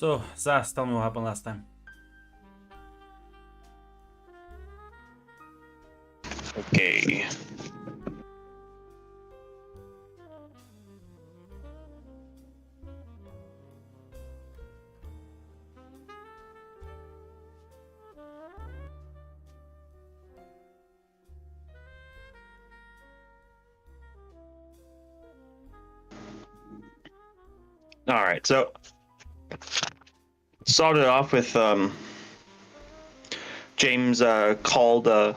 So, Zas, tell me what happened last time. Okay. All right, so started off with James called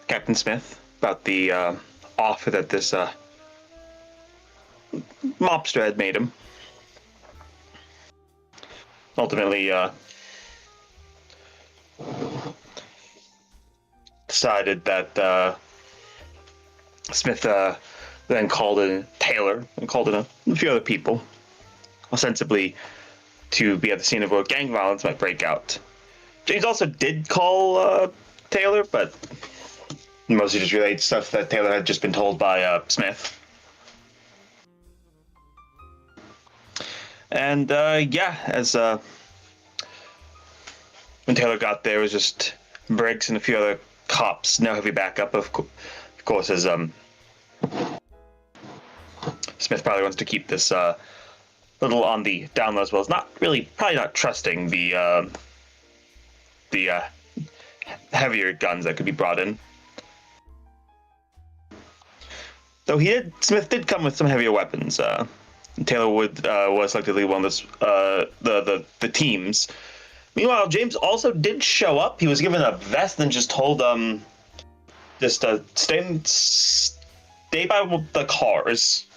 Captain Smith about the offer that this mobster had made him. Ultimately, decided that Smith then called in Taylor and called in a few other people, ostensibly to be at the scene of where gang violence might break out. James also did call Taylor, but mostly just relayed stuff that Taylor had just been told by Smith. And yeah, as when Taylor got there, it was just Briggs and a few other cops. No heavy backup, of course, as Smith probably wants to keep this little on the down low as well. It's not really, probably not trusting the heavier guns that could be brought in. Though Smith did come with some heavier weapons. Taylor was selected to lead one of the teams. Meanwhile, James also did show up. He was given a vest and just told just stay by the cars.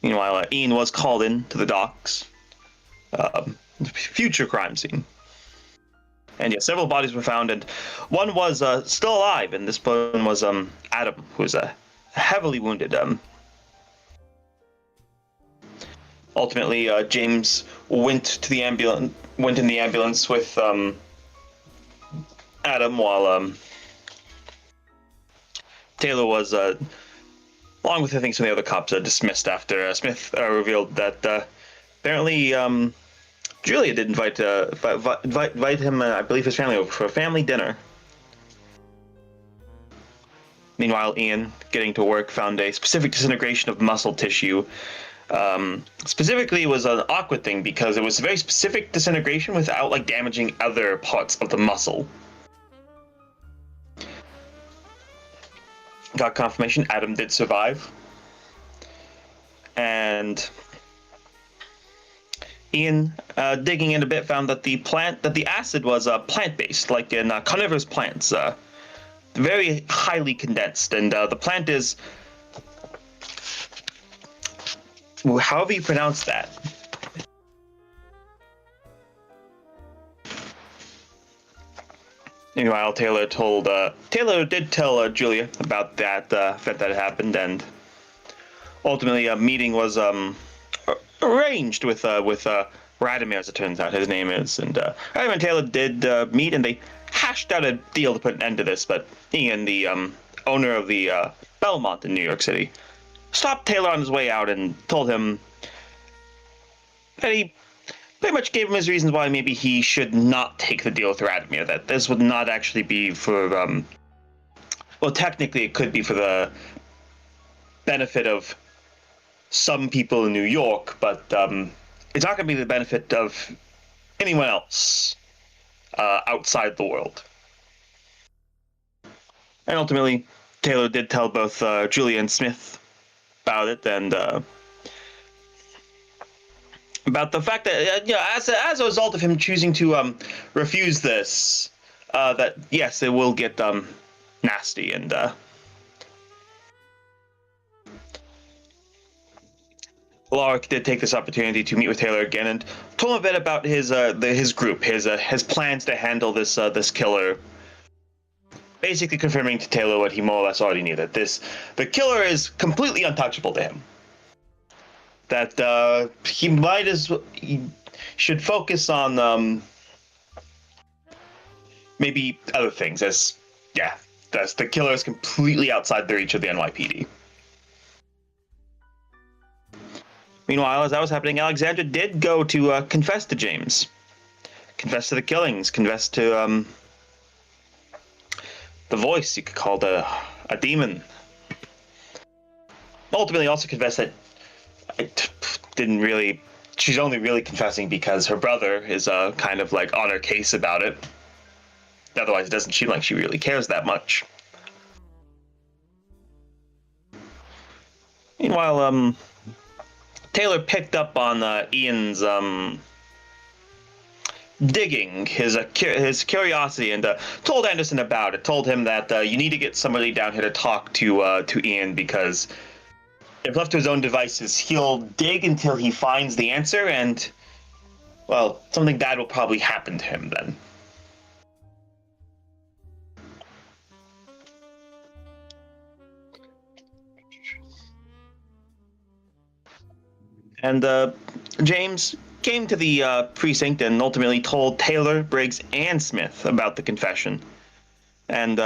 Meanwhile, Ian was called in to the docks. Future crime scene. And yeah, several bodies were found, and one was still alive, and this one was Adam, who was heavily wounded. Ultimately, James went in the ambulance with Adam, while Taylor was, along with I think some of the other cops, dismissed after Smith revealed that apparently Julia did invite him, I believe his family, over for a family dinner. Meanwhile, Ian, getting to work, found a specific disintegration of muscle tissue. Specifically, it was an awkward thing because it was a very specific disintegration without like damaging other parts of the muscle. Got confirmation Adam did survive. And Ian, digging in a bit, found that the acid was plant-based, like in carnivorous plants, very highly condensed, and the plant is, however you pronounce that. Meanwhile, Taylor did tell Julia about that event that happened, and ultimately a meeting was arranged with Radimir, as it turns out his name is, and Radimir and Taylor did meet, and they hashed out a deal to put an end to this. But Ian, the owner of the Belmont in New York City, stopped Taylor on his way out and told him that he pretty much gave him his reasons why maybe he should not take the deal with Radimir. That this would not actually be for well, technically it could be for the benefit of some people in New York, but it's not going to be the benefit of anyone else outside the world. And ultimately, Taylor did tell both Julia and Smith about it, and about the fact that as a result of him choosing to refuse this, that yes, it will get nasty, and Alaric did take this opportunity to meet with Taylor again and told him a bit about his group, his plans to handle this killer. Basically confirming to Taylor what he more or less already knew, that the killer is completely untouchable to him. That he should focus on maybe other things, as the killer is completely outside the reach of the NYPD. Meanwhile, as that was happening, Alexandra did go to confess to James, confess to the killings, confess to the voice. You could call it a demon. Ultimately, also confessed that it didn't really. She's only really confessing because her brother is kind of like on her case about it. Otherwise, it doesn't seem like she really cares that much. Meanwhile, Taylor picked up on Ian's digging, his curiosity, and told Anderson about it. Told him that you need to get somebody down here to talk to Ian, because if left to his own devices, he'll dig until he finds the answer, and well, something bad will probably happen to him then. And James came to the precinct and ultimately told Taylor, Briggs, and Smith about the confession. And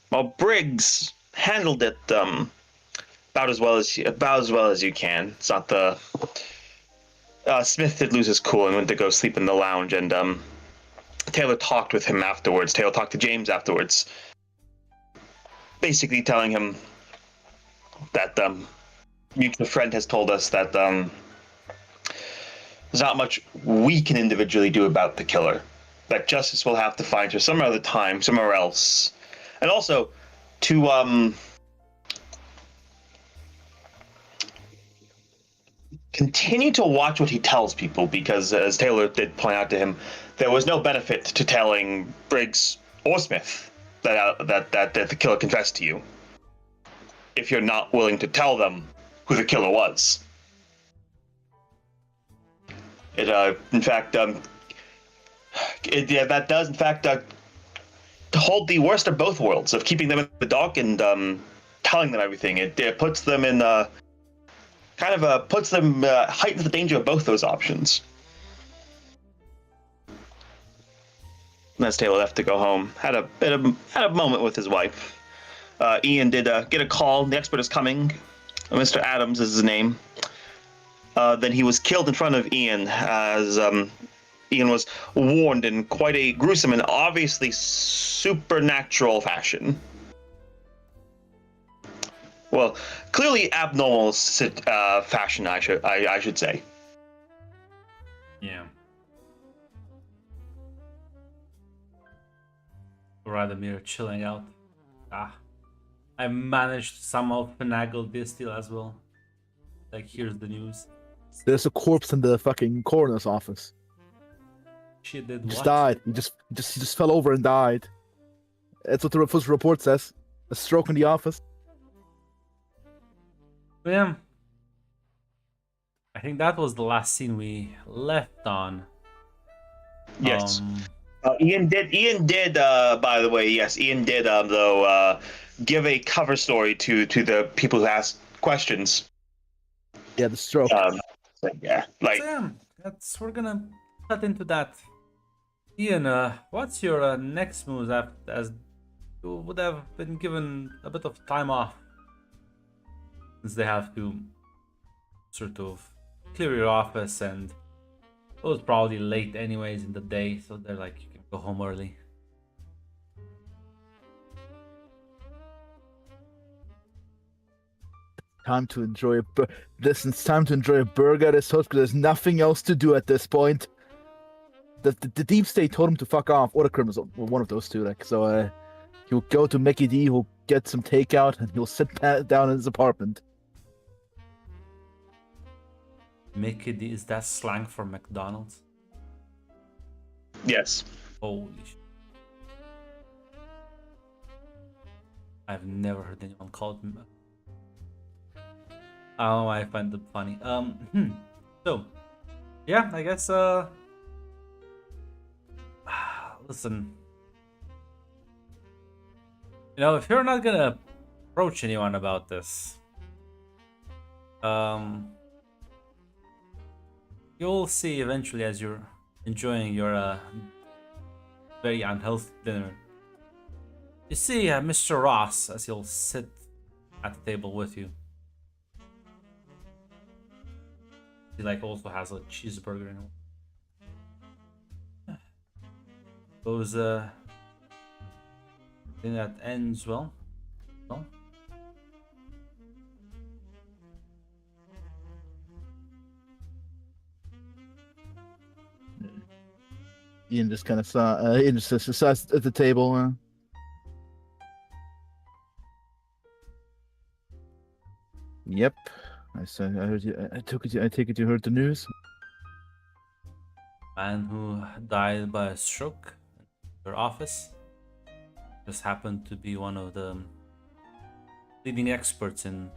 while Briggs handled it about as well as you can. It's not the Smith did lose his cool and went to go sleep in the lounge, and Taylor talked with him afterwards. Taylor talked to James afterwards, basically telling him that mutual friend has told us that there's not much we can individually do about the killer. That justice will have to find her some other time, somewhere else. And also, to continue to watch what he tells people, because as Taylor did point out to him, there was no benefit to telling Briggs or Smith that the killer confessed to you if you're not willing to tell them who the killer was. It in fact that does in fact hold the worst of both worlds, of keeping them in the dark and telling them everything. It puts them in heightens the danger of both those options. And as Taylor left to go home, had a moment with his wife. Ian did get a call. The expert is coming. Mr. Adams is his name. Then he was killed in front of Ian, as Ian was warned in quite a gruesome and obviously supernatural fashion. Well, clearly abnormal fashion, I should say. Yeah. Radomir chilling out. I managed to somehow finagle this deal as well. Like, here's the news. There's a corpse in the fucking coroner's office. She did He just what? died. He just fell over and died. That's what the first report says. A stroke in the office. Yeah. I think that was the last scene we left on. Yes. Ian did. By the way, yes, Ian did. Though, give a cover story to the people who asked questions. Yeah, the stroke. Yeah, like. So, yeah, we're gonna cut into that. Ian, what's your next move, as you would have been given a bit of time off, since they have to sort of clear your office, and it was probably late anyways in the day, so they're like, you can go home early. Time to enjoy it's time to enjoy a burger at his house, because there's nothing else to do at this point. The deep state told him to fuck off, or the criminals, well, one of those two. Like, so he'll go to Mickey D, he'll get some takeout, and he'll sit down in his apartment. Mickey D, is that slang for McDonald's? Yes. Holy shit. I've never heard anyone call it. I don't know why I find it funny. So, yeah, I guess, listen. You know, if you're not gonna approach anyone about this, you'll see eventually, as you're enjoying your very unhealthy dinner. You see Mr. Ross, as he'll sit at the table with you. He like also has a cheeseburger in it. Those I think that ends well. Well, Ian just kind of saw. Ian just saw us at the table. Yep. I said. I heard you. I took it. I take it you heard the news. man who died by a stroke in your office just happened to be one of the leading experts in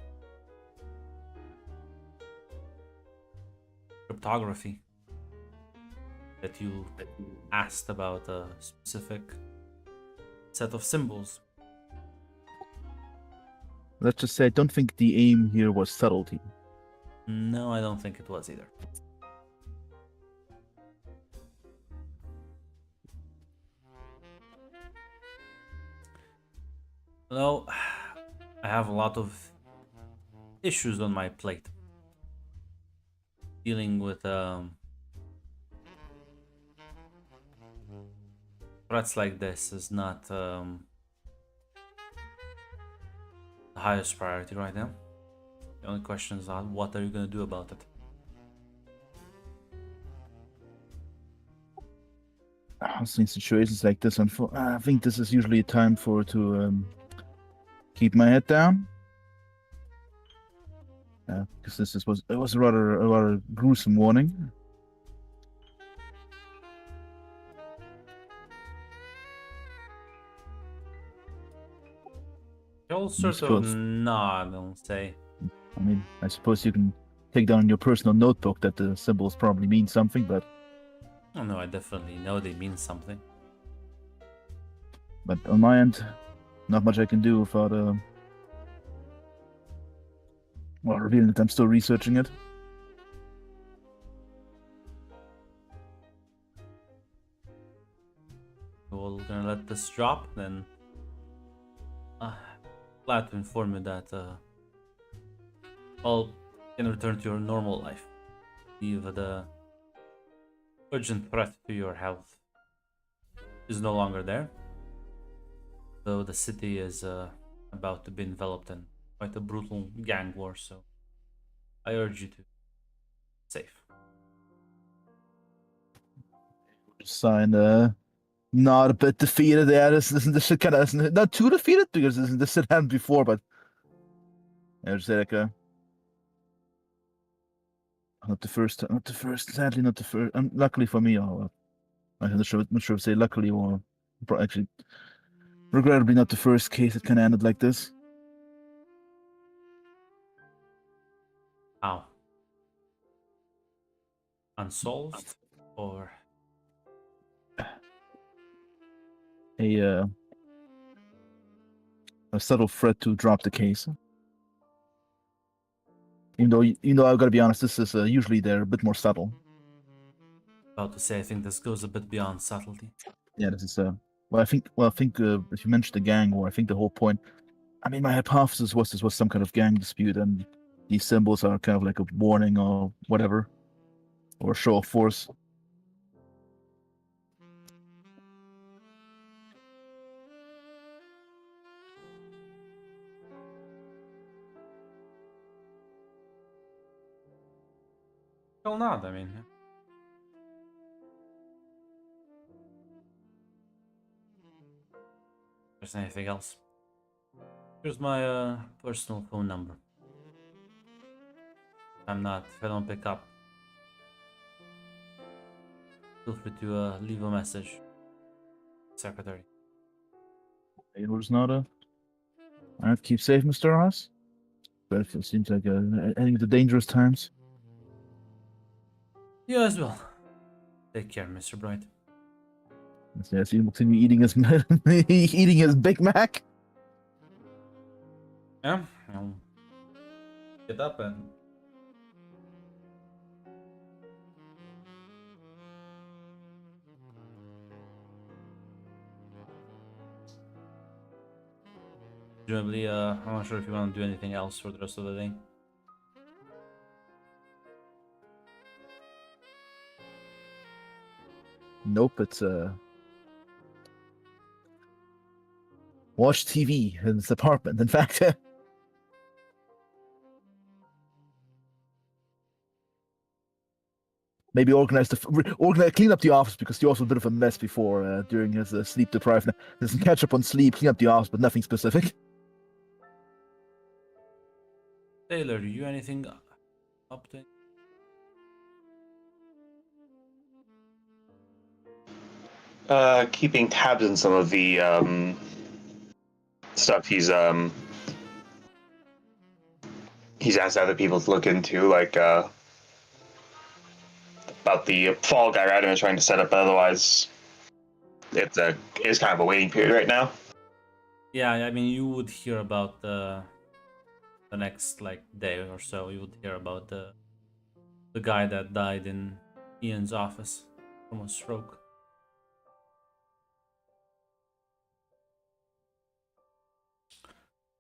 cryptography. That you asked about a specific set of symbols. Let's just say I don't think the aim here was subtlety. No, I don't think it was either. Well, I have a lot of issues on my plate. Dealing with threats like this is not the highest priority right now. The only question is what are you going to do about it? Honestly, in situations like this, I think this is usually a time to keep my head down. Because this was a rather gruesome warning. You'll sort of suppose- nod and say, I mean, I suppose you can take down in your personal notebook that the symbols probably mean something, but oh no, I definitely know they mean something. on my end, not much I can do without revealing that I'm still researching it. We're gonna let this drop, then glad to inform you that all can return to your normal life. Leave the urgent threat to your health is no longer there, though the city is about to be enveloped in quite a brutal gang war, so I urge you to be safe. Sign not a bit defeated there. This kind of not too defeated because this had happened before, but I would say like not the first, sadly not the first. Luckily for me, I'm not sure if say luckily or actually regrettably not the first case that kind of ended like this. How? Unsolved or A subtle threat to drop the case. Even though I've got to be honest, this is usually they're a bit more subtle. about to say, I think this goes a bit beyond subtlety. Yeah, this is well, I think if you mentioned the gang war, I think the whole point. I mean, my hypothesis was this was some kind of gang dispute, and these symbols are kind of like a warning or whatever, or a show of force. Well, not, I mean. If there's anything else. Here's my personal phone number. If I don't pick up, feel free to leave a message. Secretary. It was not a. I have to keep safe, Mr. Ross. But it seems like ending the dangerous times. You as well. Take care, Mr. Bright. Yeah, so he looks at me eating his eating his Big Mac. Yeah, I'll get up and presumably, I'm not sure if you want to do anything else for the rest of the day. Nope, it's watch TV in his apartment. In fact, maybe clean up the office because the office was a bit of a mess before during his sleep deprived. There's some catch up on sleep, clean up the office, but nothing specific. Taylor, you anything up to? Keeping tabs on some of the stuff he's asked other people to look into, like about the fall guy Radiman is trying to set up. But otherwise, it's kind of a waiting period right now. Yeah, I mean, you would hear about the next like day or so. You would hear about the guy that died in Ian's office from a stroke.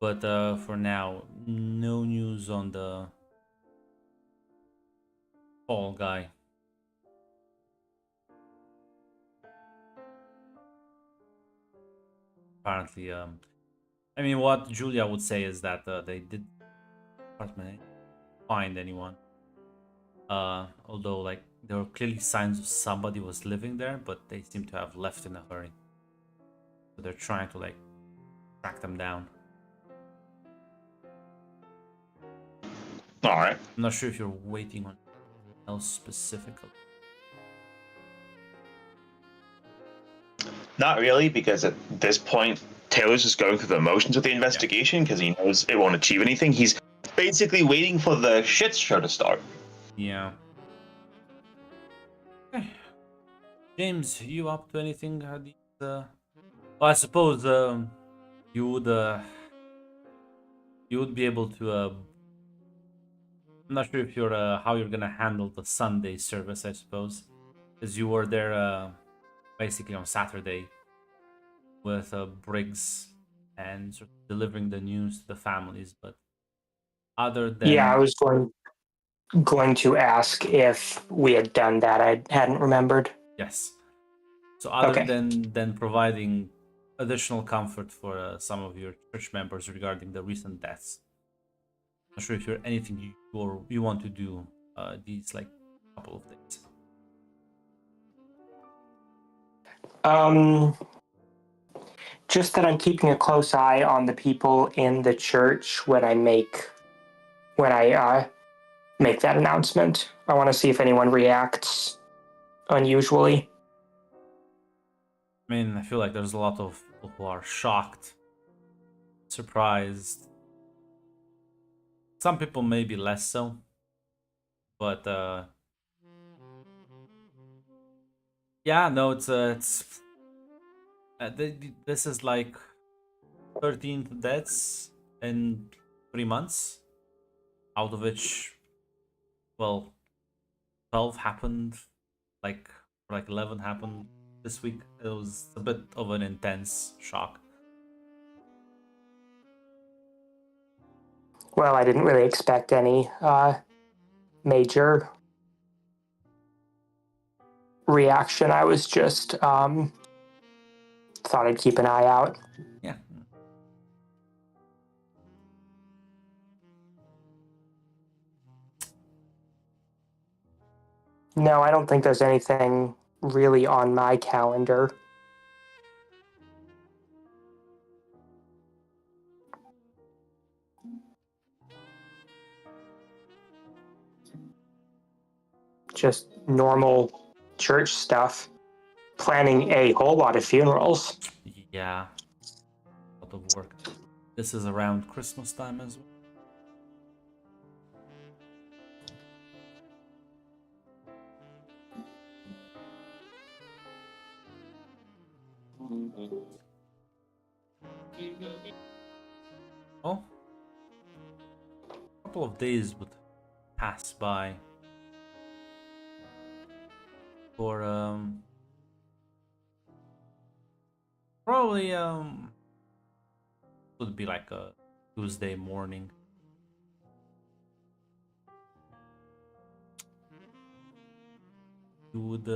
But for now, no news on the fall guy. Apparently, I mean, what Julia would say is that they did find anyone. Although, like, there were clearly signs of somebody was living there, but they seem to have left in a hurry. So they're trying to, like, track them down. All right. I'm not sure if you're waiting on else specifically. Not really, because at this point, Taylor's just going through the motions of the investigation because he knows it won't achieve anything. He's basically waiting for the shit show to start. Yeah. Okay. James, you up to anything? Well, I suppose you would be able to. I'm not sure if you're how you're gonna handle the Sunday service. I suppose, because you were there basically on Saturday with Briggs and sort of delivering the news to the families. But other than I was going to ask if we had done that. I hadn't remembered. yes. So other Okay. than providing additional comfort for some of your church members regarding the recent deaths, I'm not sure if you're anything you want to do these like couple of days. Just that I'm keeping a close eye on the people in the church when I make that announcement. I want to see if anyone reacts unusually. I mean, I feel like there's a lot of people who are shocked, surprised. Some people maybe less so, but yeah, no, it's this is like 13 deaths in 3 months, out of which, well, 12 happened, like 11 happened this week. It was a bit of an intense shock. Well, I didn't really expect any major reaction. I was just thought I'd keep an eye out. Yeah. No, I don't think there's anything really on my calendar. Just normal church stuff. Planning a whole lot of funerals. Yeah. A lot of work. This is around Christmas time as well. Oh, a couple of days would pass by for probably would be like a Tuesday morning. You would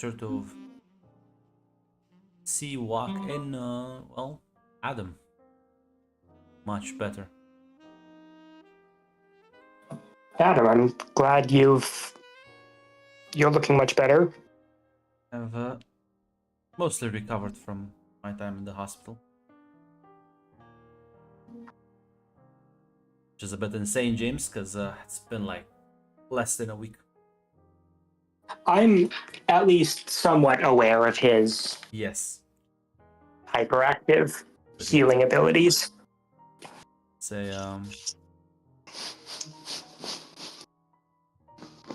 sort of see walk in, well, Adam. Much better. Adam, I'm glad you're looking much better. I've mostly recovered from my time in the hospital. Which is a bit insane, James, because it's been like less than a week. I'm at least somewhat aware of his Yes. hyperactive healing abilities. Say,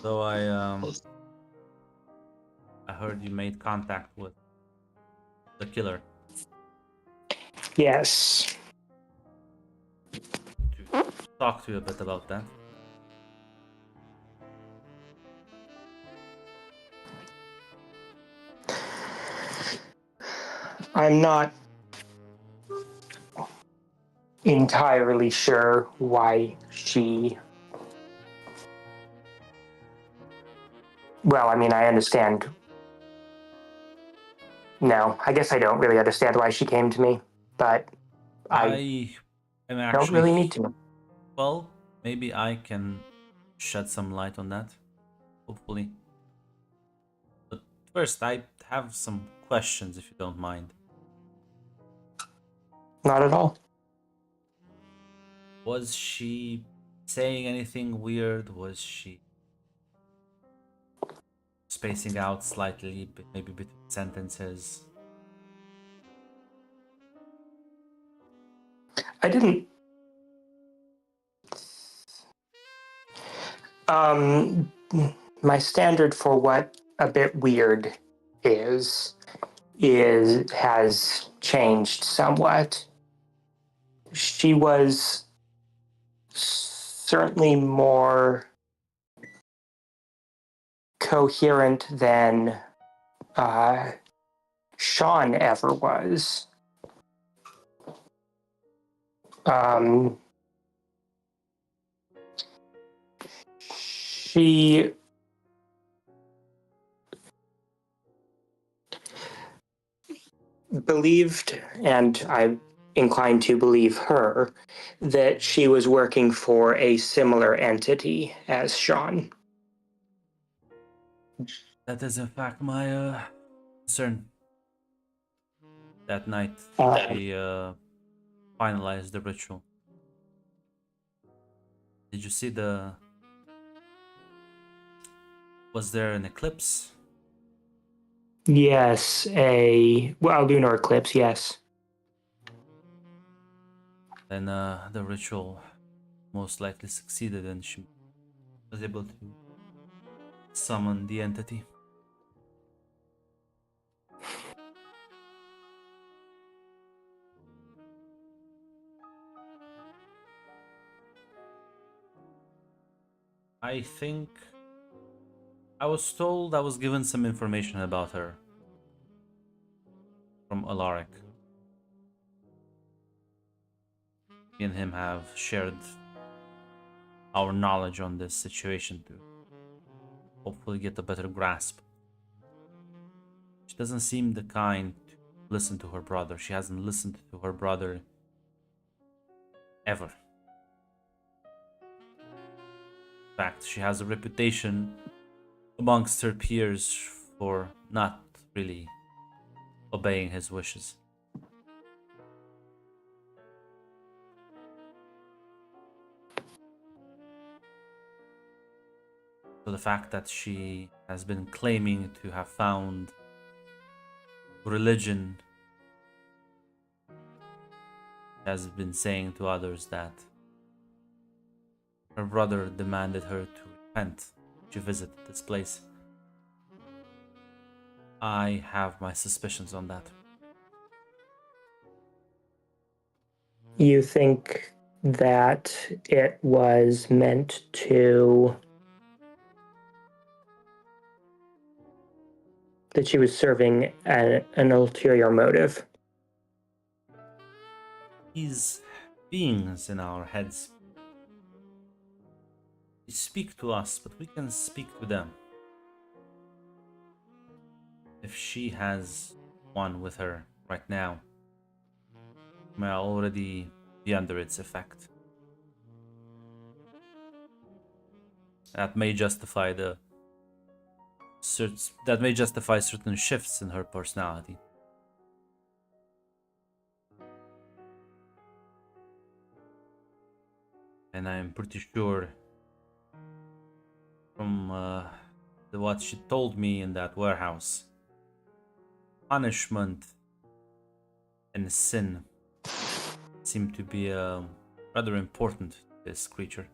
though I heard you made contact with the killer. Yes. To talk to you a bit about that. I'm not entirely sure why she... Well, I mean, I understand. No, I guess I don't really understand why she came to me, but I am actually... don't really need to. Well, maybe I can shed some light on that. Hopefully. But first, I have some questions, if you don't mind. Not at all. Was she saying anything weird? Was she spacing out slightly, maybe between sentences? I didn't... My standard for what a bit weird is has changed somewhat. She was certainly more coherent than Sean ever was. She believed, and I'm inclined to believe her, that she was working for a similar entity as Sean. That is in fact my concern. That night, we finalized the ritual. Did you see the... Was there an eclipse? Yes, a lunar eclipse, yes. Then the ritual most likely succeeded and she was able to summon the entity. I think I was told, I was given some information about her from Alaric. Me and him have shared our knowledge on this situation to hopefully get a better grasp. She doesn't seem the kind to listen to her brother. She hasn't listened to her brother ever. In fact, she has a reputation amongst her peers for not really obeying his wishes. So the fact that she has been claiming to have found religion, has been saying to others that her brother demanded her to repent to visit this place. I have my suspicions on that. You think that it was meant to... that she was serving an ulterior motive? These beings in our heads, they speak to us, but we can speak to them. if she has one with her right now, may already be under its effect. That may justify certain shifts in her personality. And I'm pretty sure from what she told me in that warehouse, punishment and sin seem to be rather important to this creature.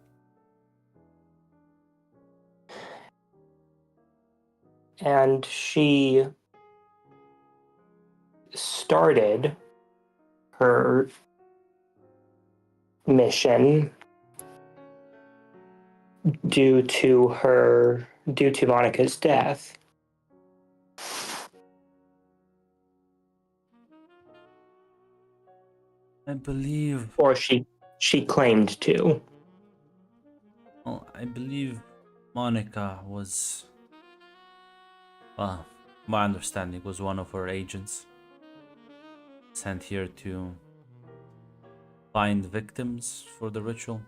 And she started her mission due to Monica's death. I believe, Or she claimed to. well, I believe Monica was, well, my understanding was one of her agents sent here to find victims for the ritual.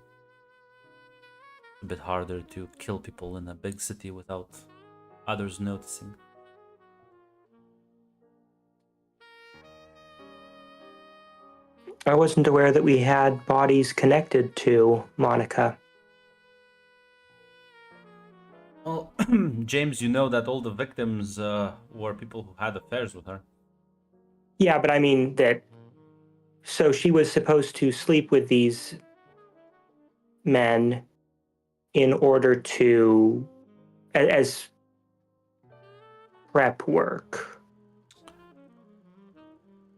A bit harder to kill people in a big city without others noticing. I wasn't aware that we had bodies connected to Monica. Well, James, you know that all the victims were people who had affairs with her. Yeah, but I mean that. So she was supposed to sleep with these men in order to, as prep work.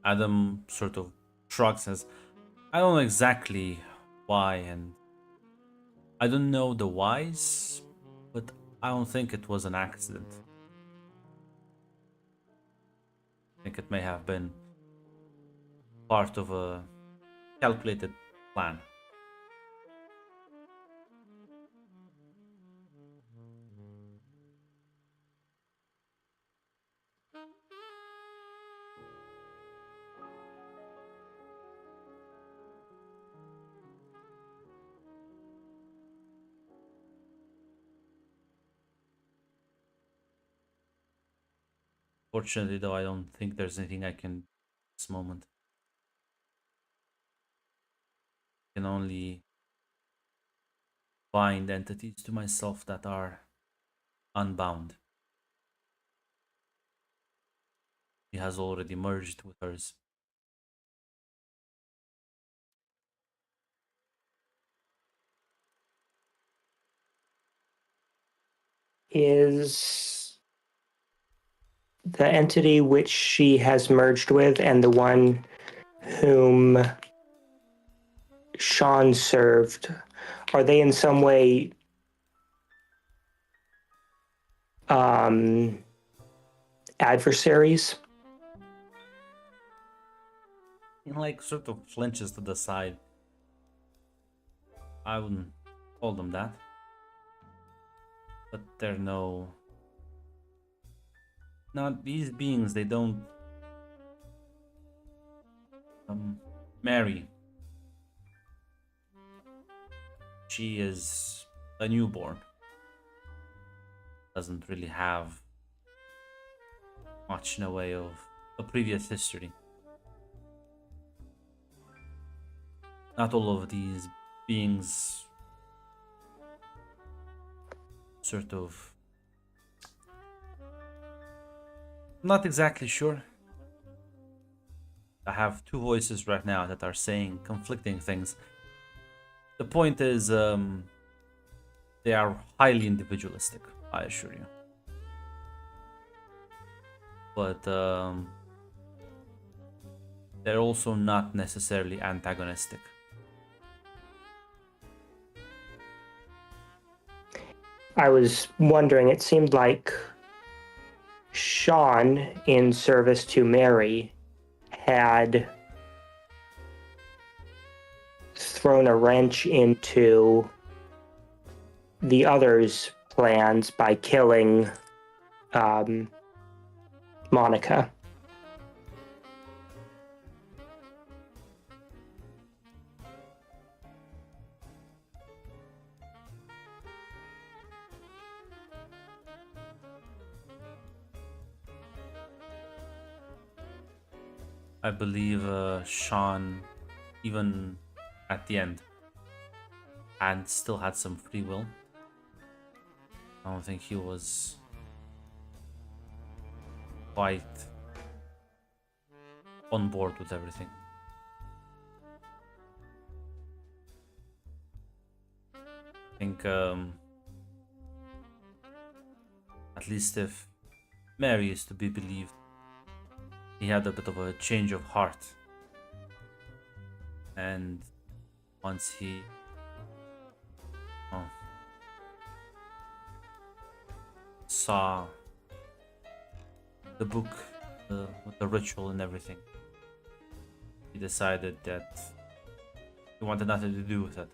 Adam sort of shrugs, says, I don't know exactly why, and I don't know the whys, but I don't think it was an accident. I think it may have been part of a calculated plan. Fortunately, though, I don't think there's anything I can do at this moment. I can only bind entities to myself that are unbound. He has already merged with hers. Is the entity which she has merged with and the one whom Sean served, are they in some way adversaries? He like sort of flinches to the side. I wouldn't call them that. But they're not these beings, they don't marry. She is a newborn. Doesn't really have much in a way of a previous history. Not all of these beings sort of... Not exactly sure. I have two voices right now that are saying conflicting things. The point is, they are highly individualistic, I assure you. But they're also not necessarily antagonistic. I was wondering, it seemed like Sean, in service to Mary, had thrown a wrench into the others' plans by killing Monica. I believe Sean, even at the end, and still had some free will. I don't think he was quite on board with everything. I think at least if Mary is to be believed, he had a bit of a change of heart. And once he saw the book with the ritual and everything, he decided that he wanted nothing to do with it.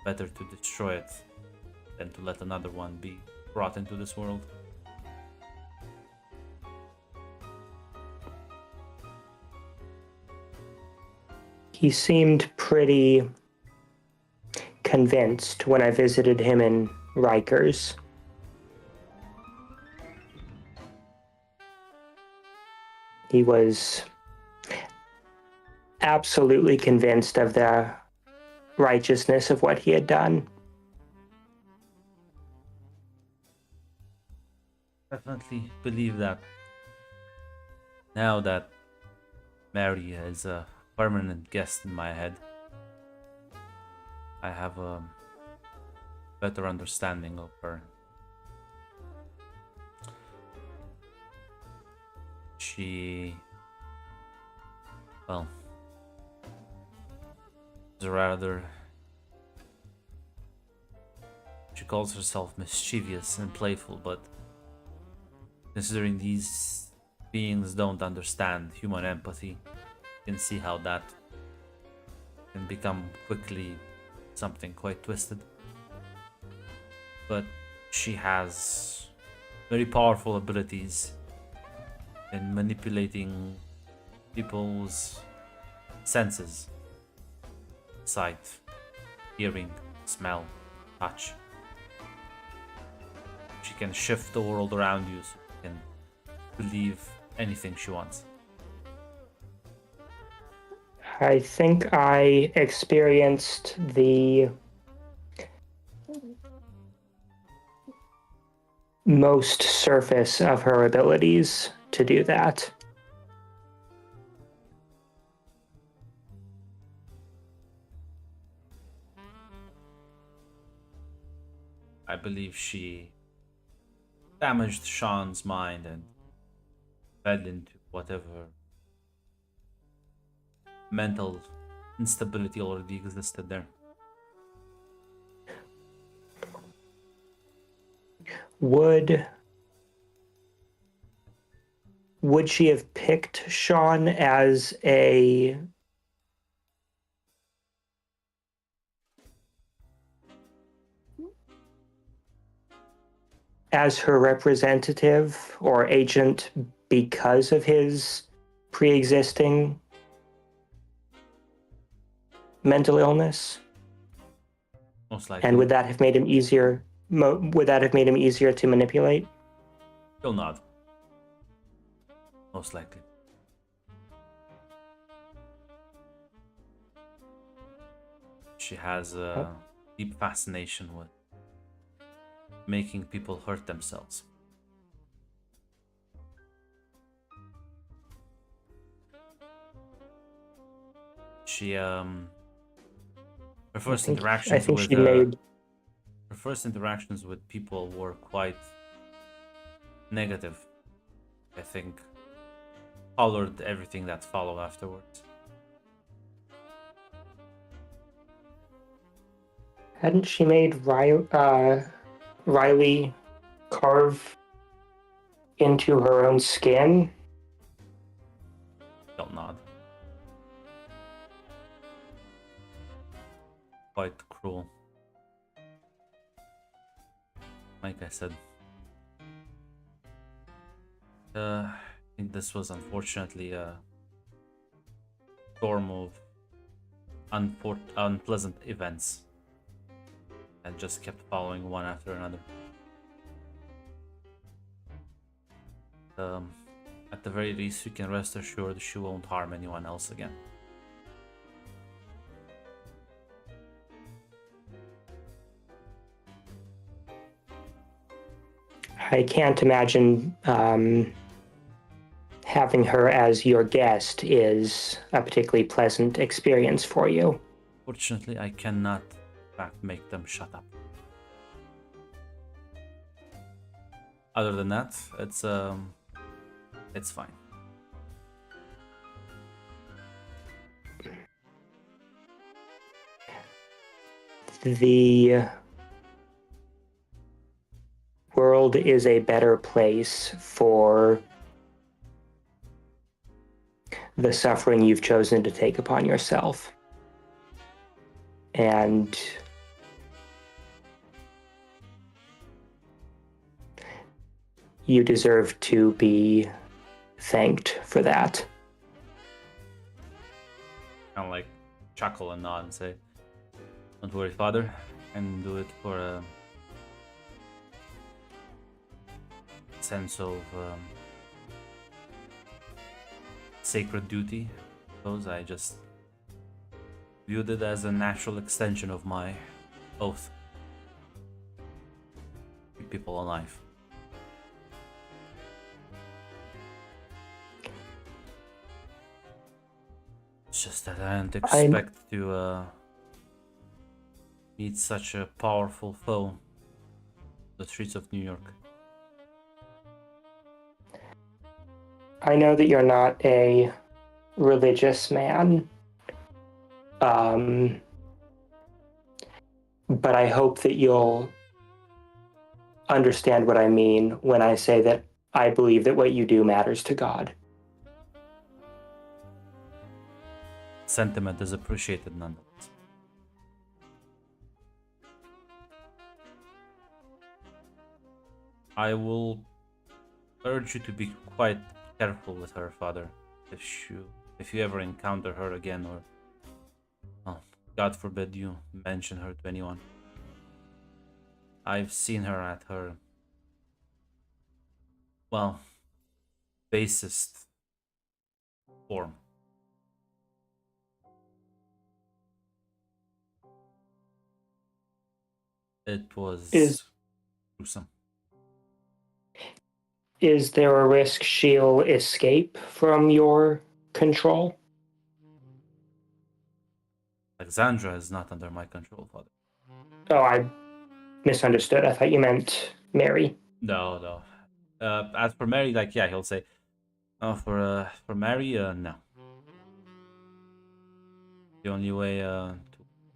Better to destroy it than to let another one be brought into this world. He seemed pretty convinced when I visited him in Rikers. He was absolutely convinced of the righteousness of what he had done. Definitely believe that. Now that Mary is a permanent guest in my head, I have a better understanding of her. She, well, is rather, she calls herself mischievous and playful, but considering these beings don't understand human empathy, you can see how that can become quickly something quite twisted. But she has very powerful abilities in manipulating people's senses: sight, hearing, smell, touch. She can shift the world around you so you can believe anything she wants. I think I experienced the most surface of her abilities to do that. I believe she damaged Sean's mind and fell into whatever mental instability already existed there. Would she have picked Sean as a as her representative or agent because of his pre-existing mental illness? Most likely. And would that have made him easier? Would that have made him easier to manipulate? He'll nod. Most likely. She has a deep fascination with making people hurt themselves. She her first interactions with her first interactions with people were quite negative. I think colored everything that followed afterwards. Hadn't she made Riley carve into her own skin? He'll nod. Quite cruel. Like I said. I think this was unfortunately a storm of unpleasant events and just kept following one after another. At the very least, you can rest assured she won't harm anyone else again. I can't imagine having her as your guest is a particularly pleasant experience for you. Fortunately, I cannot, in fact, make them shut up. Other than that, it's fine. The world is a better place for the suffering you've chosen to take upon yourself. And you deserve to be thanked for that. Kind of like chuckle and nod and say, "Don't worry, Father. I can do it for a sense of sacred duty. I suppose I just viewed it as a natural extension of my oath. Keep people alive." It's just that I didn't expect to meet such a powerful foe on the streets of New York. I know that you're not a religious man, but I hope that you'll understand what I mean when I say that I believe that what you do matters to God. Sentiment is appreciated nonetheless. I will urge you to be quite careful with her, Father, if you ever encounter her again, or, well, God forbid you mention her to anyone. I've seen her at her, well, basest form. It was gruesome. Is there a risk she'll escape from your control? Alexandra is not under my control, Father. Oh, I misunderstood. I thought you meant Mary. No. As for Mary, like, yeah, he'll say, "Oh, for Mary, no. The only way to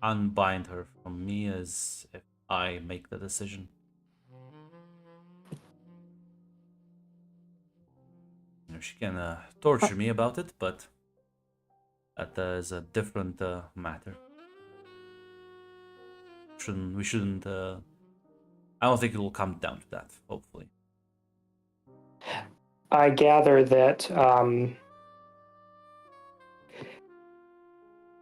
unbind her from me is if I make the decision." You know, she can torture me about it, but that is a different matter. We shouldn't. I don't think it will come down to that. Hopefully. I gather that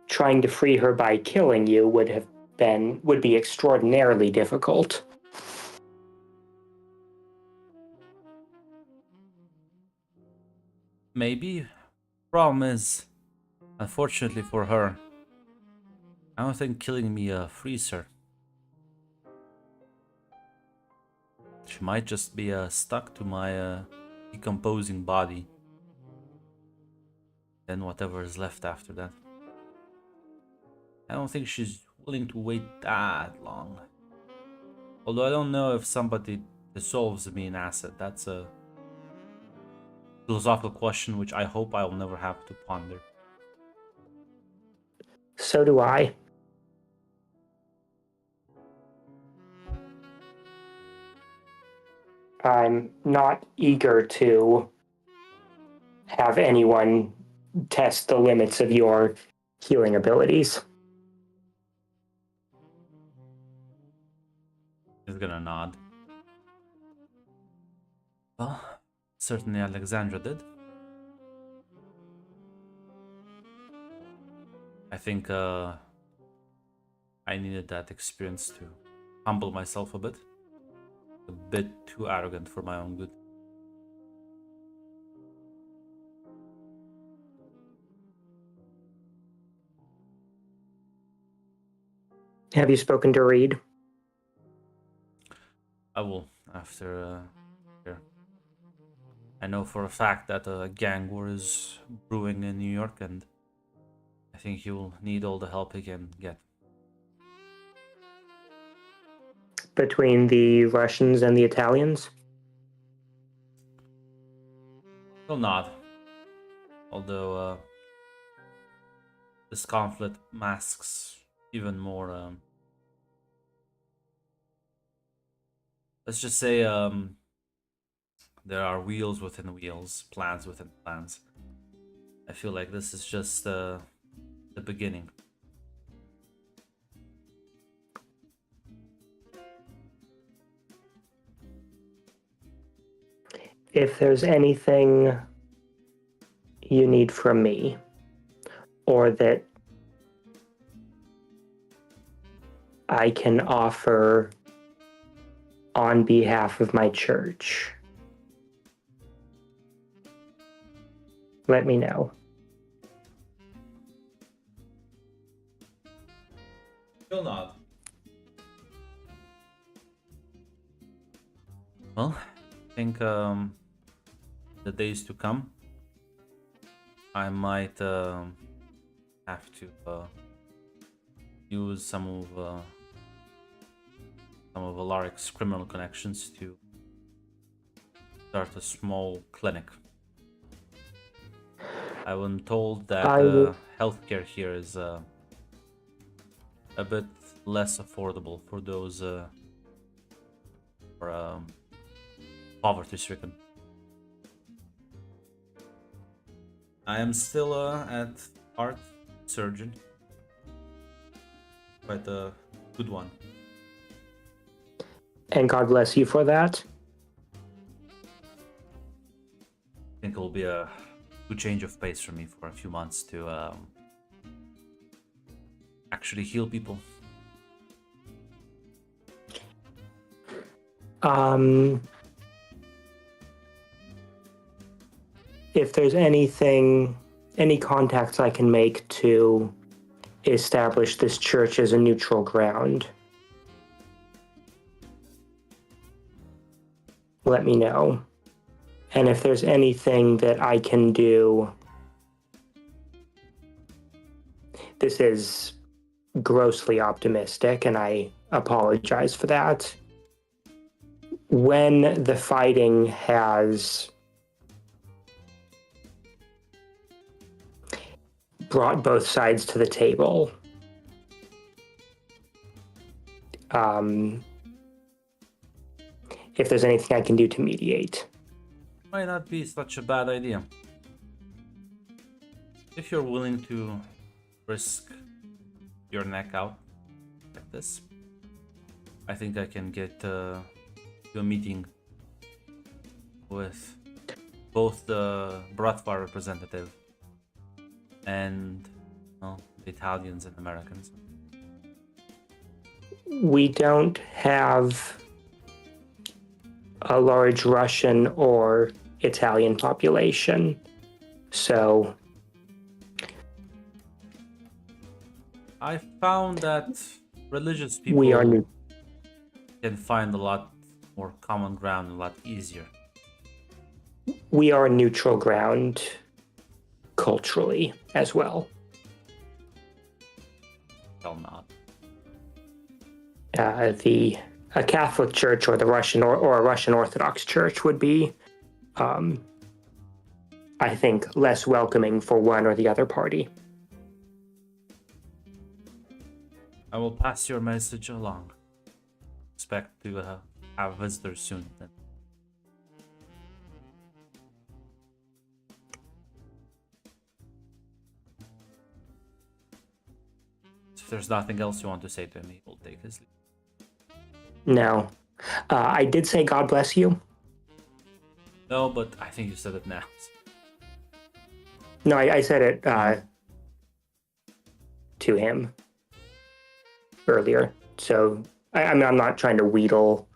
trying to free her by killing you would be extraordinarily difficult. Maybe. Problem is, unfortunately for her, I don't think killing me frees her. She might just be stuck to my decomposing body. Then whatever is left after that. I don't think she's willing to wait that long. Although I don't know if somebody dissolves me in acid. That's a philosophical question which I hope I will never have to ponder. So do I. I'm not eager to have anyone test the limits of your healing abilities. He's gonna nod. Well, Certainly Alexandra did. I think I needed that experience to humble myself a bit too arrogant for my own good. Have you spoken to Reed? I will after here. I know for a fact that a gang war is brewing in New York, and I think he will need all the help he can get. Between the Russians and the Italians? Still not. Although this conflict masks even more. Let's just say there are wheels within wheels, plans within plans. I feel like this is just the beginning. If there's anything you need from me, or that I can offer on behalf of my church, let me know. Still not. Well, I think the days to come, I might have to use some of Alaric's criminal connections to start a small clinic. I've been told that healthcare here is a bit less affordable for those poverty-stricken. I am still at heart surgeon, quite a good one. And God bless you for that. I think it'll be a good change of pace for me for a few months to actually heal people. If there's anything, any contacts I can make to establish this church as a neutral ground, let me know. And if there's anything that I can do, this is grossly optimistic, and I apologize for that. When the fighting has brought both sides to the table, if there's anything I can do to mediate. Might not be such a bad idea. If you're willing to risk your neck out like this, I think I can get to a meeting with both the Bratva representative and the Italians and Americans. We don't have a large Russian or Italian population, so I found that religious people can find a lot more common ground a lot easier. We are a neutral ground culturally as well. Well, not. A Catholic church or the Russian or a Russian Orthodox church would be, I think, less welcoming for one or the other party. I will pass your message along. Expect to have visitors soon then. If there's nothing else you want to say to me, we'll take his leave. No. I did say God bless you. No, but I think you said it now. No, I said it to him earlier. So I mean, I'm not trying to wheedle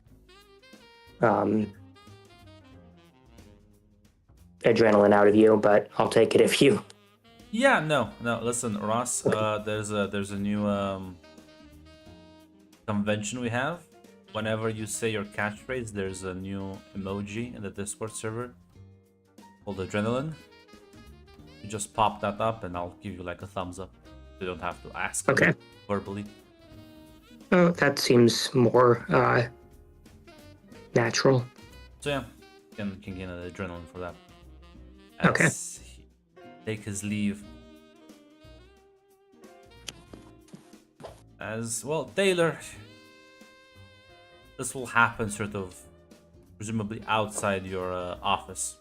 adrenaline out of you, but I'll take it if you. Yeah, no. Listen, Ross. There's a new convention we have. Whenever you say your catchphrase, there's a new emoji in the Discord server called Adrenaline. You just pop that up, and I'll give you like a thumbs up. You don't have to ask me Okay. verbally. Oh, that seems more natural. So yeah, you can gain an adrenaline for that. Okay. As he take his leave. As well, Taylor. This will happen sort of, presumably outside your office.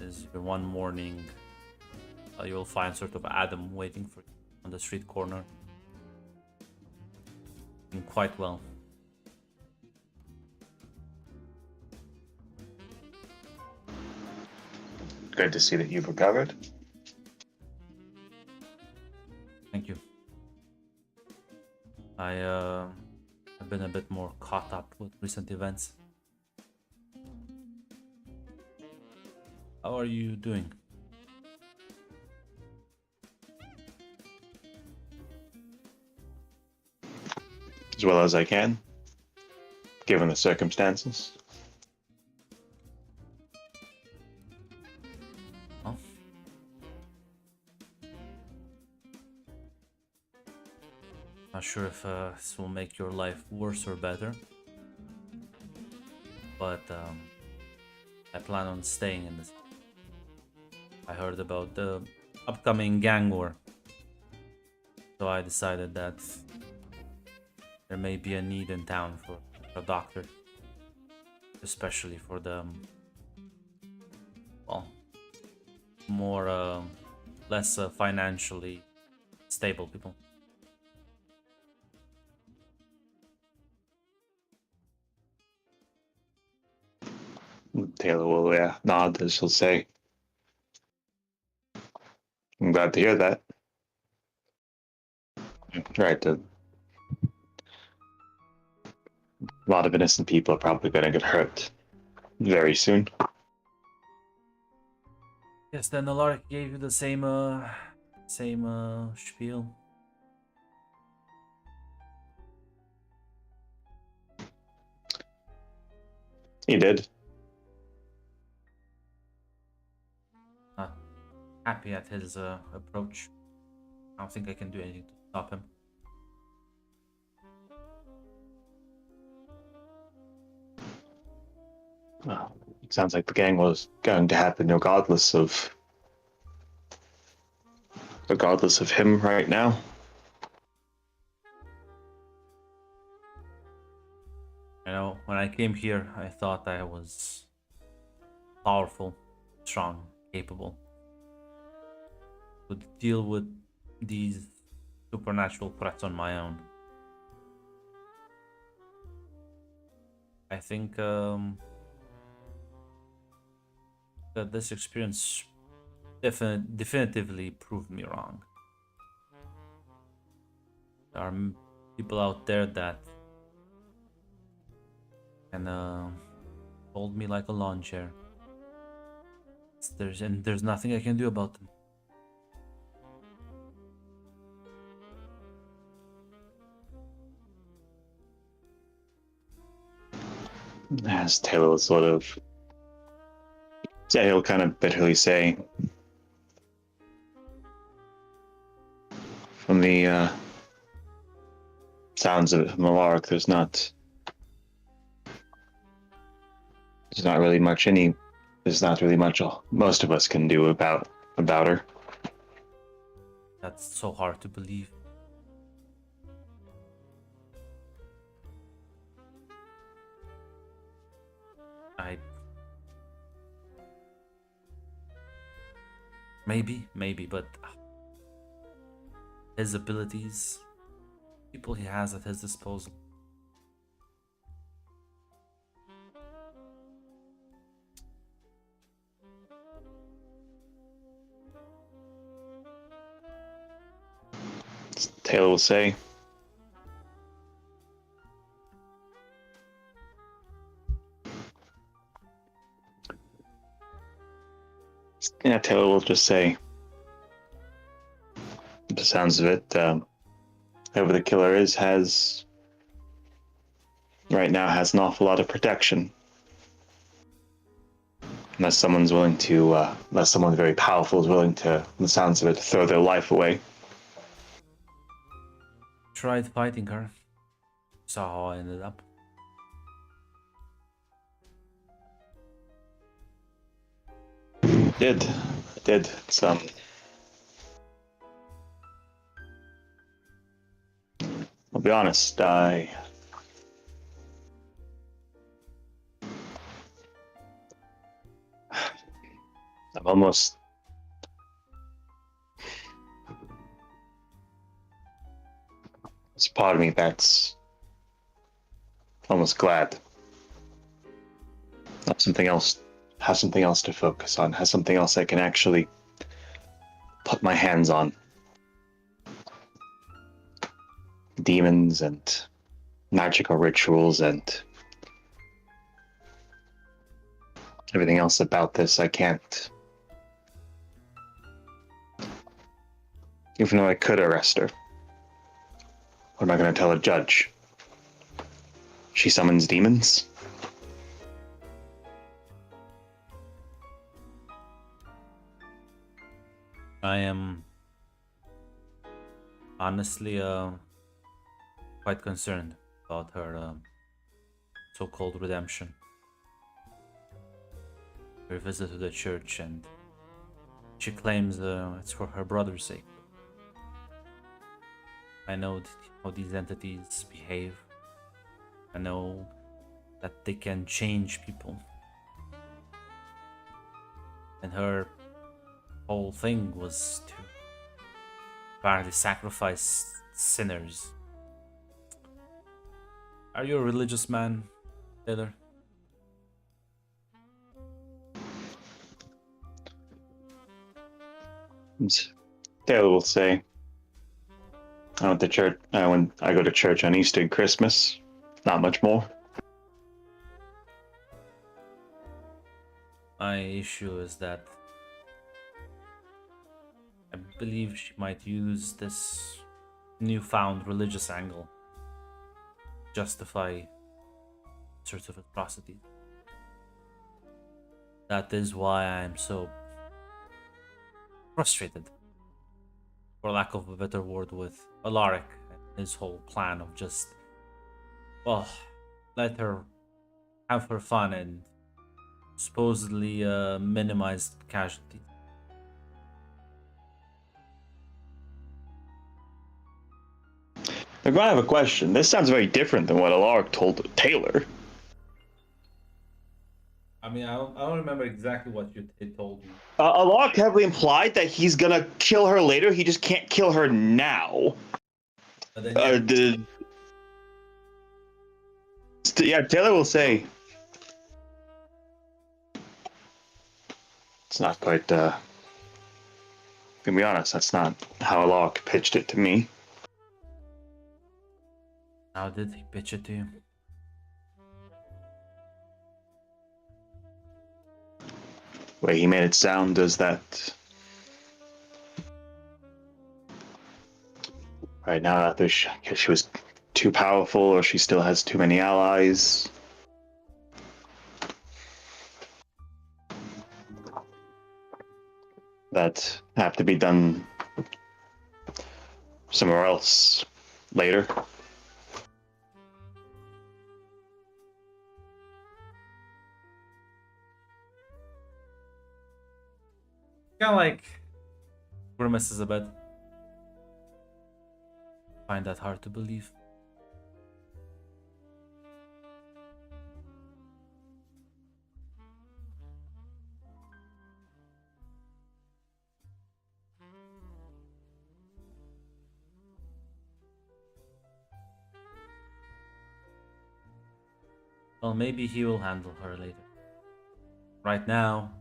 Is one morning, you'll find sort of Adam waiting for you on the street corner. Doing quite well. Good to see that you've recovered. Thank you. I've been a bit more caught up with recent events. How are you doing? As well as I can, given the circumstances. Well, not sure if this will make your life worse or better, but I plan on staying in this. I heard about the upcoming gang war, so I decided that there may be a need in town for a doctor, especially for the well, more less financially stable people. Taylor will nod as she'll say, I'm glad to hear that. Right. A lot of innocent people are probably going to get hurt very soon. Yes, then Alaric gave you the same spiel. He did. Happy at his approach. I don't think I can do anything to stop him. Well, it sounds like the gang was going to happen regardless of him right now. You know, when I came here, I thought I was powerful, strong, capable. Could deal with these supernatural threats on my own. I think that this experience definitively proved me wrong. There are people out there that can hold me like a lawn chair. There's nothing I can do about them. As Taylor will sort of, yeah, he'll kind of bitterly say, from the sounds of it from Alaric, there's not really much most of us can do about her. That's so hard to believe. Maybe, but his abilities, people he has at his disposal. Taylor will say. Yeah, Taylor will just say. The sounds of it, whoever the killer is right now has an awful lot of protection. Unless someone very powerful is willing to, the sounds of it, throw their life away. Tried fighting her. Saw how I ended up. I did. It's I'll be honest, I'm almost there's a part of me that's almost glad. Have something else to focus on, have something else I can actually put my hands on. Demons and magical rituals and everything else about this, I can't. Even though I could arrest her, what am I going to tell a judge? She summons demons? I am honestly quite concerned about her so-called redemption. Her visit to the church, and she claims it's for her brother's sake. I know how these entities behave. I know that they can change people. And her whole thing was to apparently sacrifice sinners. Are you a religious man, Taylor? Taylor will say, I went to church when I go to church on Easter and Christmas. Not much more. My issue is that I believe she might use this newfound religious angle to justify sorts of atrocities. That is why I'm so frustrated, for lack of a better word, with Alaric and his whole plan of just, well, let her have her fun and supposedly minimize casualties. Now, I have a question. This sounds very different than what Alaric told Taylor. I mean, I don't remember exactly what they told you. Alaric heavily implied that he's gonna kill her later. He just can't kill her now. But then, Yeah, Taylor will say it's not quite. Gonna be honest, that's not how Alaric pitched it to me. how did he pitch it to you? The way he made it sound is that right now, either I guess she was too powerful or she still has too many allies. That have to be done somewhere else later. Kind of like grimaces a bit. Find that hard to believe. Well, maybe he will handle her later. Right now,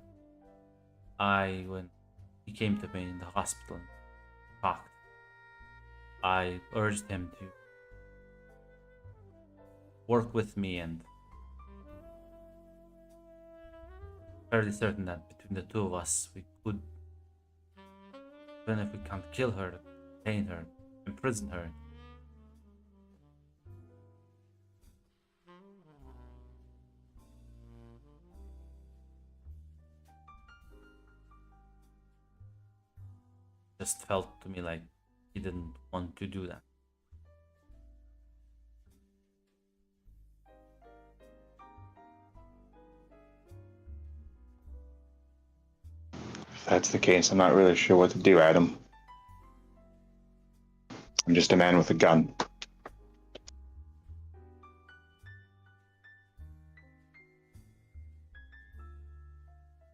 when he came to me in the hospital and talked, I urged him to work with me, and fairly certain that between the two of us we could, even if we can't kill her, detain her, imprison her. Just felt to me like he didn't want to do that. If that's the case, I'm not really sure what to do, Adam. I'm just a man with a gun.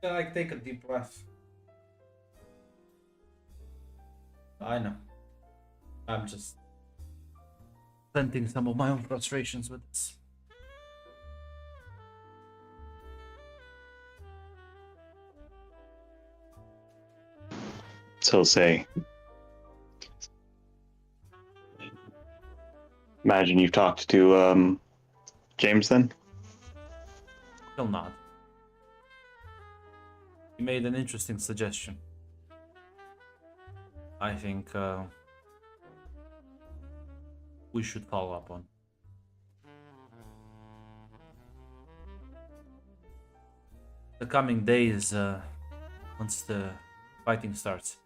Yeah, like take a deep breath. I know. I'm just venting some of my own frustrations with this. So say, imagine you've talked to James then? He'll nod. He made an interesting suggestion. I think we should follow up on. The coming days, once the fighting starts,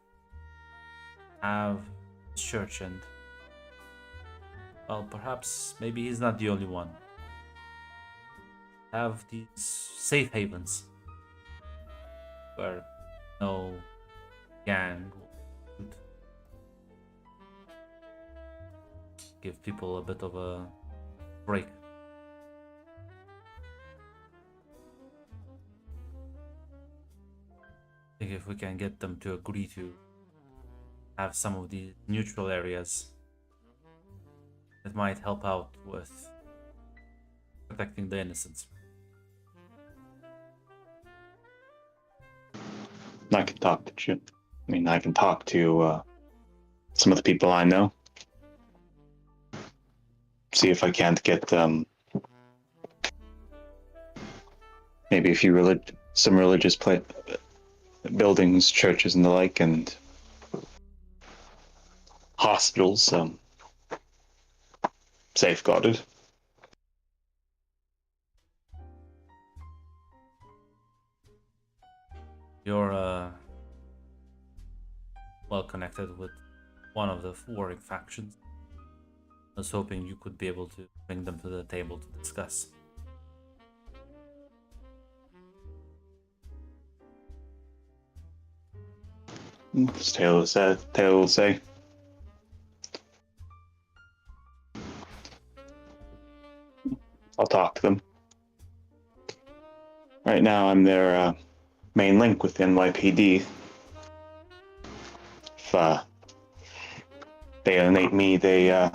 have church and, well, perhaps maybe he's not the only one. Have these safe havens where no gang would give people a bit of a break. I think if we can get them to agree to have some of these neutral areas, it might help out with protecting the innocents. I can talk to you. I mean, I can talk to some of the people I know. See if I can't get maybe a few some religious buildings, churches, and the like, and hospitals safeguarded. You're well connected with one of the warring factions. I was hoping you could be able to bring them to the table to discuss. As Taylor will say. I'll talk to them. Right now, I'm their main link with the NYPD. If they alienate me, they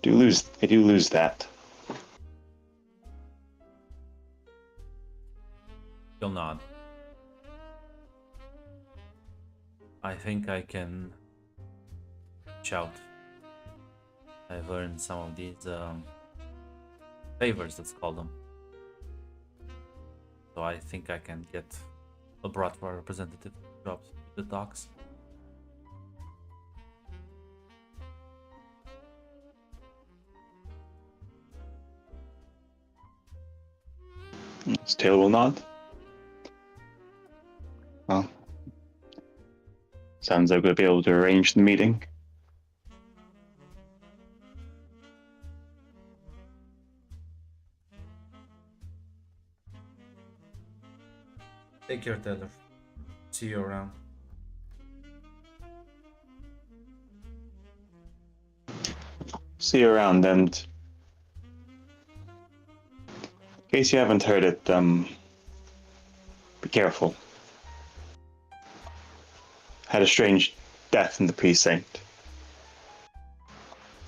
do lose that. You'll nod. I think I can shout. I've learned some of these favors, let's call them. So I think I can get a Bratva representative to drop the talks. Taylor will nod. Well, sounds like we'll be able to arrange the meeting. Take care, Taylor. See you around. See you around, and in case you haven't heard it, be careful. Had a strange death in the precinct.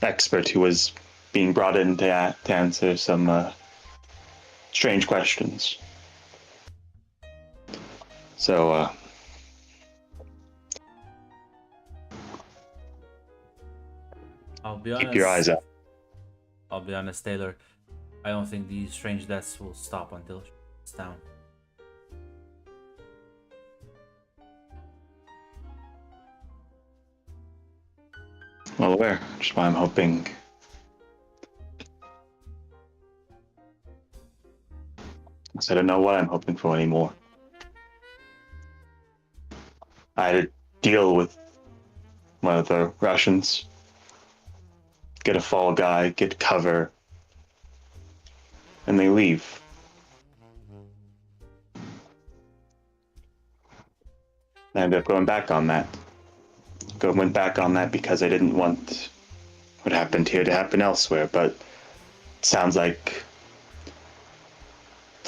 Expert who was being brought in to answer some strange questions. So, I'll be honest. Keep your eyes out. I'll be honest, Taylor. I don't think these strange deaths will stop until it's down. Well aware. Just why I'm hoping. I don't know what I'm hoping for anymore. I had to deal with one of the Russians. Get a fall guy, get cover, and they leave. I ended up going back on that. Went back on that because I didn't want what happened here to happen elsewhere, but it sounds like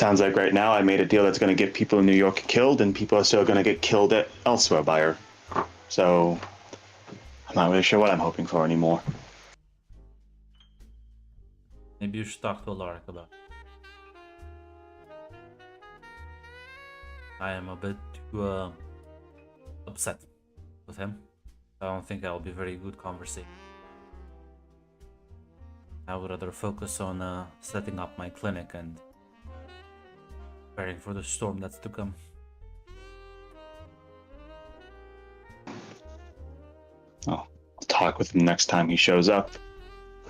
right now I made a deal that's going to get people in New York killed, and people are still going to get killed elsewhere by her. So I'm not really sure what I'm hoping for anymore. Maybe you should talk to Alaric about it. I am a bit too upset with him. I don't think that will be very good conversation. I would rather focus on setting up my clinic and preparing for the storm that's to come. I'll talk with him next time he shows up.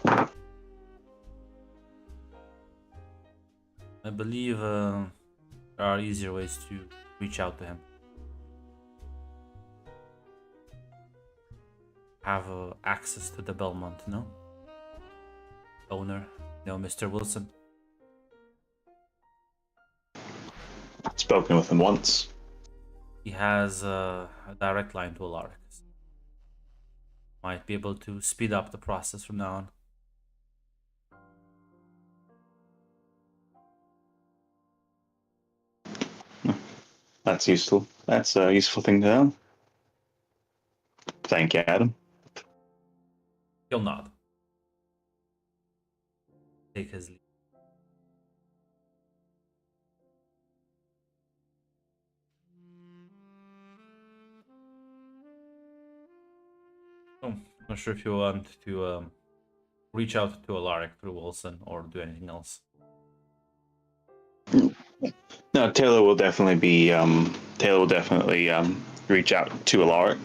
I believe there are easier ways to reach out to him. Have access to the Belmont, no? Owner, Mr. Wilson. I've spoken with him once. He has a direct line to Alaric. Might be able to speed up the process from now on. That's useful. That's a useful thing to know. Thank you, Adam. He'll nod. Take his leave. I'm not sure if you want to reach out to Alaric through Wilson or do anything else. No, Taylor will definitely be. Taylor will definitely reach out to Alaric.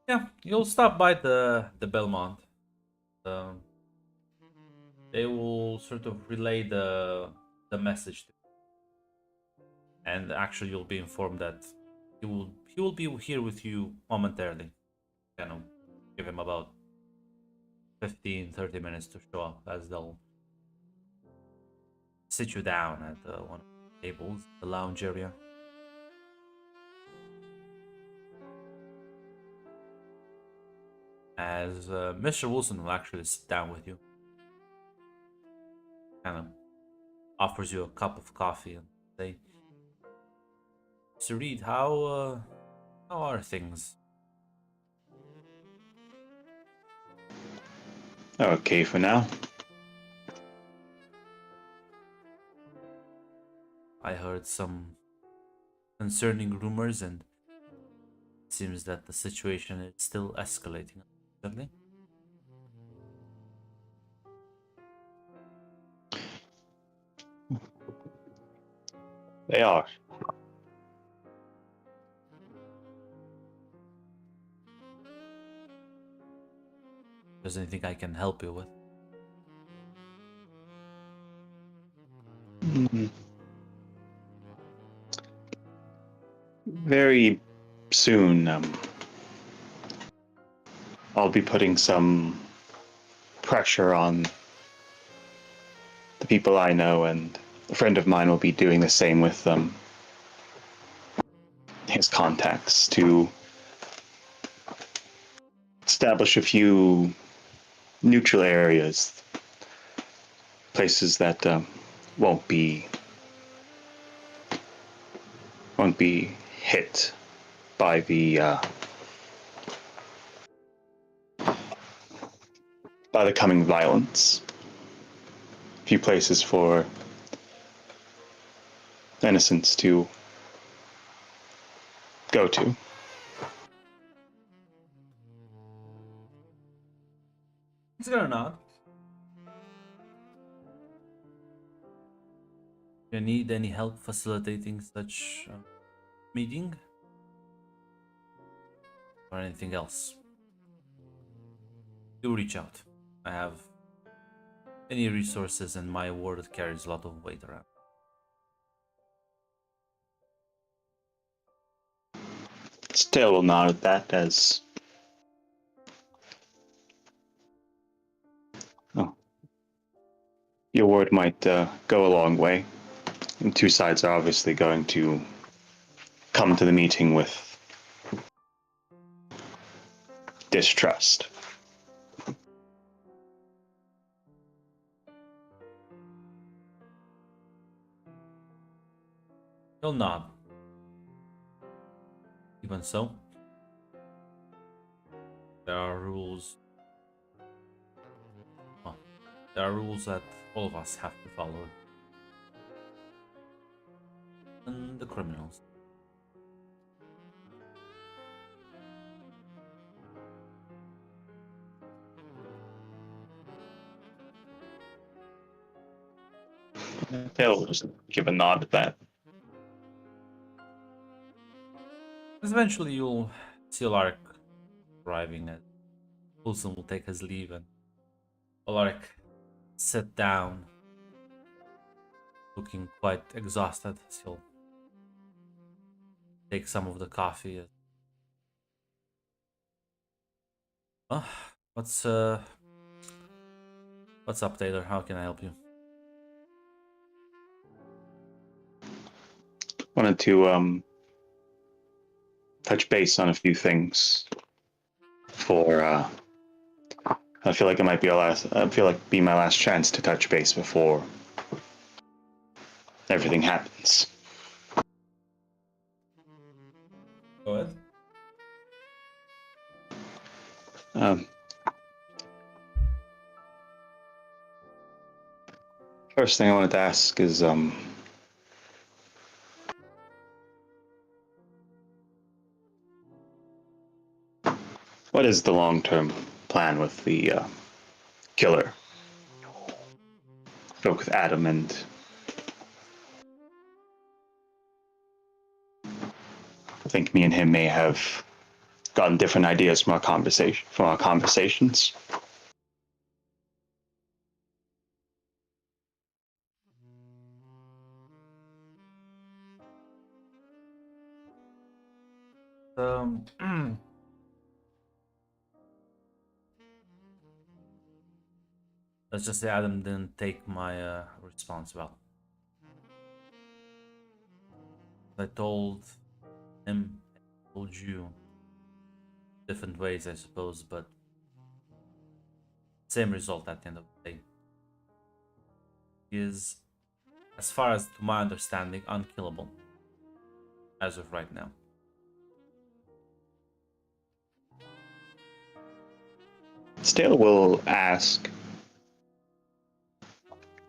Yeah, you'll stop by the Belmont. They will sort of relay the message to you. And actually you'll be informed that he will be here with you momentarily. Kind of give him about 15-30 minutes to show up, as they'll sit you down at one of the tables, the lounge area. As Mr. Wilson will actually sit down with you. Kind of offers you a cup of coffee and say, Mr. Reed, how are things? Okay for now. I heard some concerning rumors, and it seems that the situation is still escalating. Unfortunately. They are. Is there anything I can help you with? Very soon, I'll be putting some pressure on the people I know, and a friend of mine will be doing the same with his contacts to establish a few neutral areas, places that won't be hit by the coming violence. A few places for innocents to go to. It's gonna nod. You need any help facilitating such meeting or anything else? Do reach out. I have any resources, and my word carries a lot of weight around. Still will nod at that as. Oh. Your word might go a long way. And two sides are obviously going to come to the meeting with distrust. He'll nod. Even so, there are rules. Well, there are rules that all of us have to follow. And the criminals. They'll just give a nod at that. Eventually, you'll see Alaric arriving, and Wilson will take his leave, and Alaric sit down, looking quite exhausted. He'll take some of the coffee. Oh, what's up, Taylor? How can I help you? Wanted to touch base on a few things for I feel like it might be be my last chance to touch base before everything happens. Go ahead. First thing I wanted to ask is what is the long-term plan with the killer? Spoke with Adam, and I think me and him may have gotten different ideas from our conversations. Let's just say Adam didn't take my response well. I told him, I told you, different ways, I suppose, but same result at the end of the day. He is, as far as to my understanding, unkillable as of right now. Still will ask,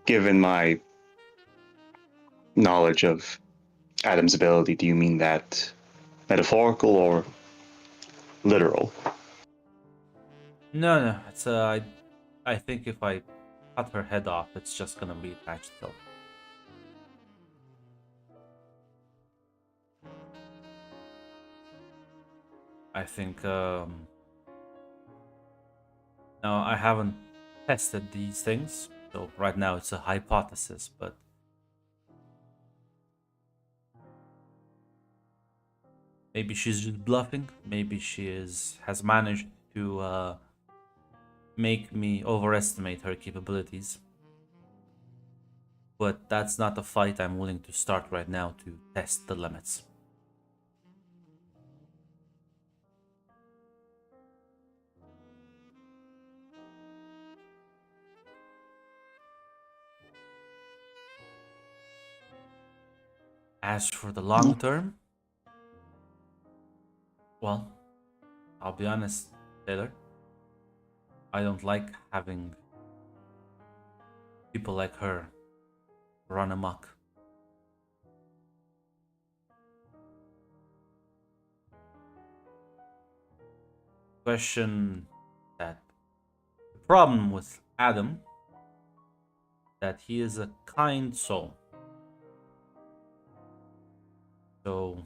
given my knowledge of Adam's ability, do you mean that metaphorical or literal? No, it's I think if I cut her head off, it's just gonna be attached still. I think now I haven't tested these things, so right now it's a hypothesis, but maybe she's just bluffing. Maybe she has managed to make me overestimate her capabilities. But that's not a fight I'm willing to start right now to test the limits. As for the long term, well, I'll be honest, Taylor. I don't like having people like her run amok. Question that problem with Adam that he is a kind soul. So,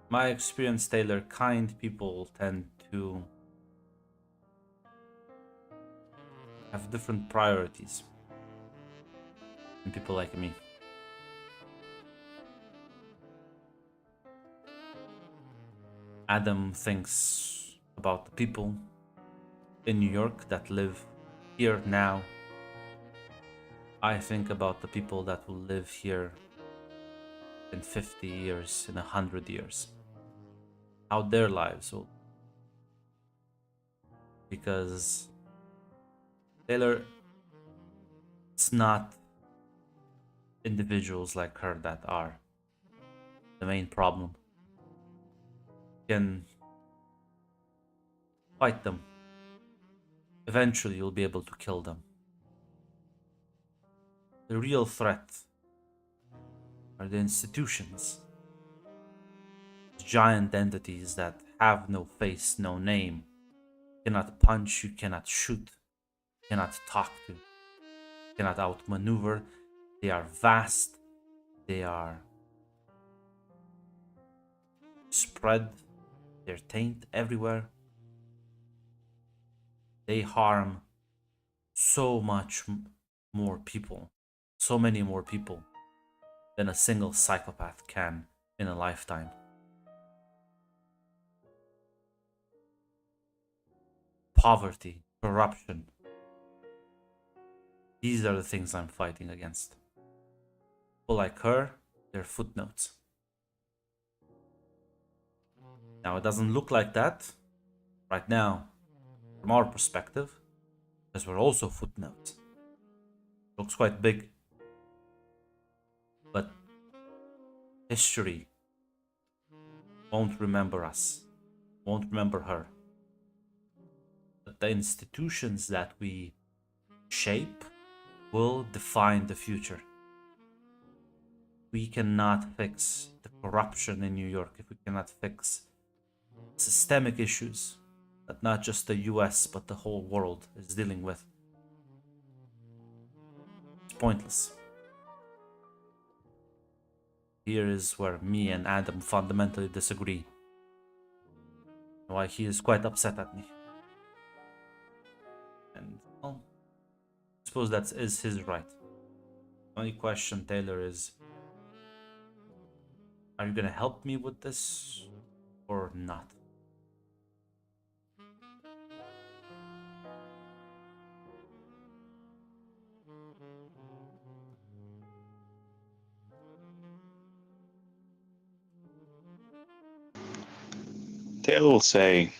my experience, Taylor, kind people tend to have different priorities than people like me. Adam thinks about the people in New York that live here now. I think about the people that will live here in 50 years, in 100 years. How their lives will. Because, Taylor, it's not individuals like her that are the main problem. You can fight them. Eventually, you'll be able to kill them. The real threat are the institutions. Giant entities that have no face, no name. You cannot punch, you cannot shoot, you cannot talk to, you cannot outmaneuver. They are vast, they are spread, their taint everywhere. They harm so much more people, so many more people than a single psychopath can in a lifetime. Poverty, corruption. These are the things I'm fighting against. People like her, they're footnotes. Now, it doesn't look like that right now from our perspective, because we're also footnotes. It looks quite big. But history won't remember us, won't remember her. But the institutions that we shape will define the future. We cannot fix the corruption in New York if we cannot fix systemic issues that not just the US but the whole world is dealing with. It's pointless. Here is where me and Adam fundamentally disagree. Why he is quite upset at me. And, well, I suppose that is his right. The only question, Taylor, is, are you gonna help me with this or not? Taylor will say,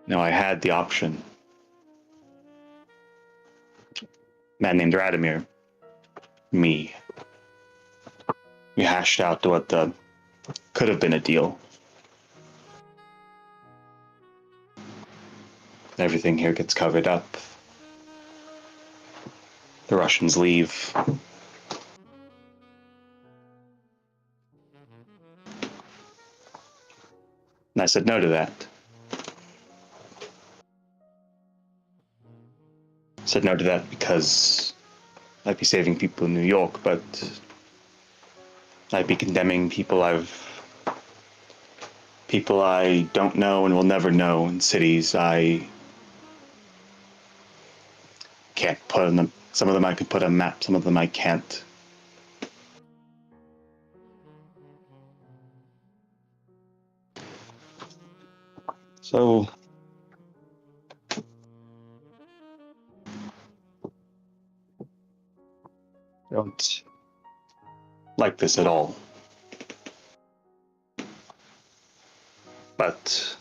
no, I had the option. Man named Radomir. Me. We hashed out what could have been a deal. Everything here gets covered up. The Russians leave. And I said no to that. Said no to that because I'd be saving people in New York, but I'd be condemning people I don't know and will never know in cities I can't put on them. Some of them I can put on a map, some of them I can't. So I don't like this at all. But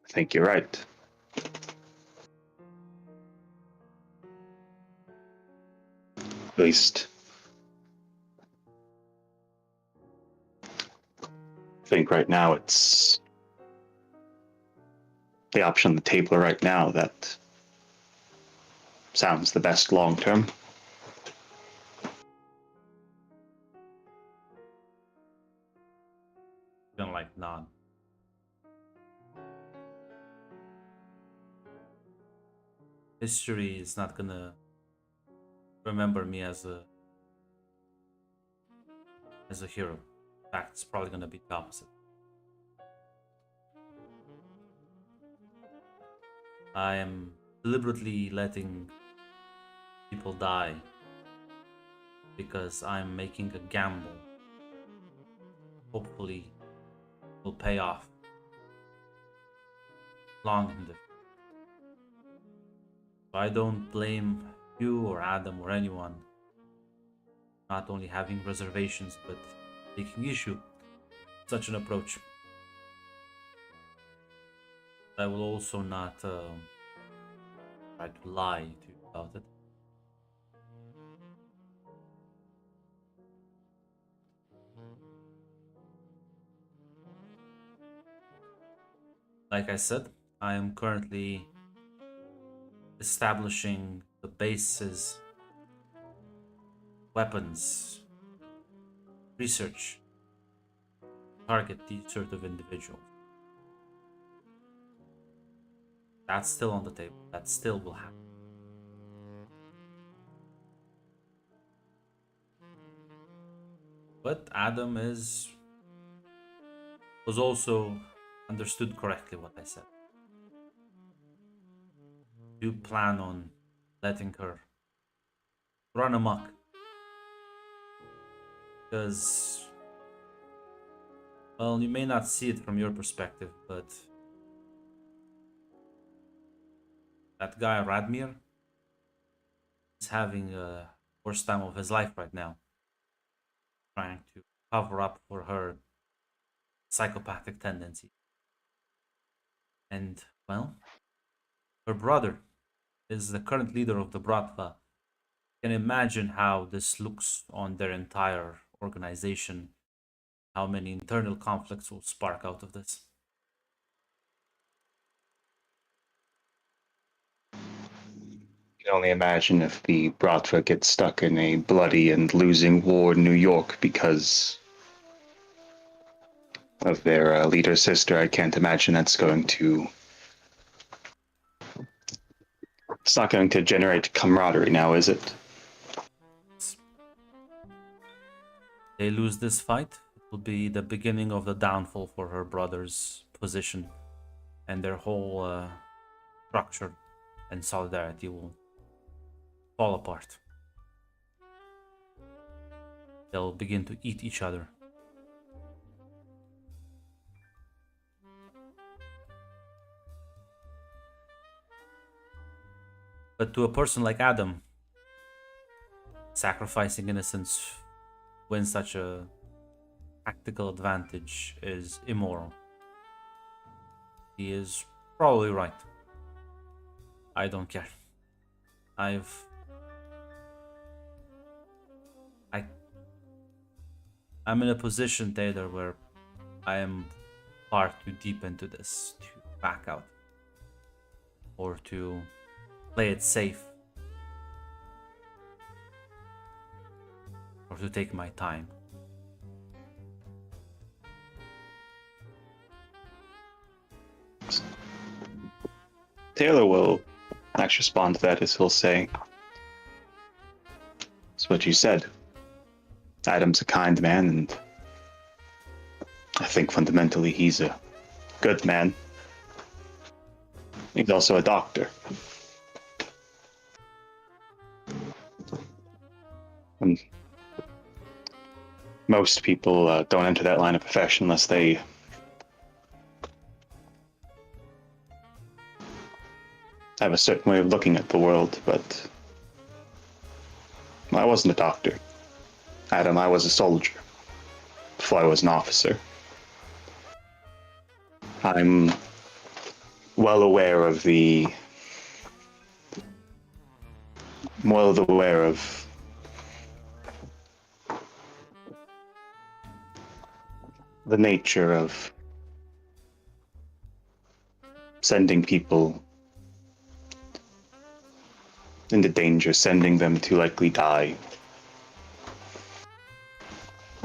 I think you're right. At least I think right now it's the option on the table right now that sounds the best long term. Gonna like nod. History is not gonna remember me as a hero. In fact, it's probably gonna be the opposite. I am deliberately letting people die because I'm making a gamble. Hopefully, will pay off long in the future. So I don't blame you or Adam or anyone not only having reservations but taking issue with such an approach. I will also not try to lie to you about it. Like I said, I am currently establishing the bases, weapons, research, target these sort of individuals. That's still on the table. That still will happen. But Adam was also understood correctly what I said. You plan on letting her run amok. Because, well, you may not see it from your perspective, but that guy Radmir is having a worst time of his life right now, trying to cover up for her psychopathic tendency. And, well, her brother is the current leader of the Bratva. You can imagine how this looks on their entire organization, how many internal conflicts will spark out of this. You can only imagine if the Bratva gets stuck in a bloody and losing war in New York because of their leader's sister. I can't imagine that's going to... It's not going to generate camaraderie now, is it? They lose this fight, it will be the beginning of the downfall for her brother's position, and their whole structure and solidarity will fall apart. They'll begin to eat each other. But to a person like Adam, sacrificing innocence when such a tactical advantage is immoral. He is probably right. I don't care. I'm in a position, Taylor, where I am far too deep into this to back out or to play it safe or to take my time. Taylor will actually respond to that as he'll say, "It's what you said. Adam's a kind man, and I think fundamentally he's a good man. He's also a doctor. And most people don't enter that line of profession unless they have a certain way of looking at the world, but I wasn't a doctor. Adam, I was a soldier before I was an officer. I'm well aware of the nature of sending people into danger, sending them to likely die.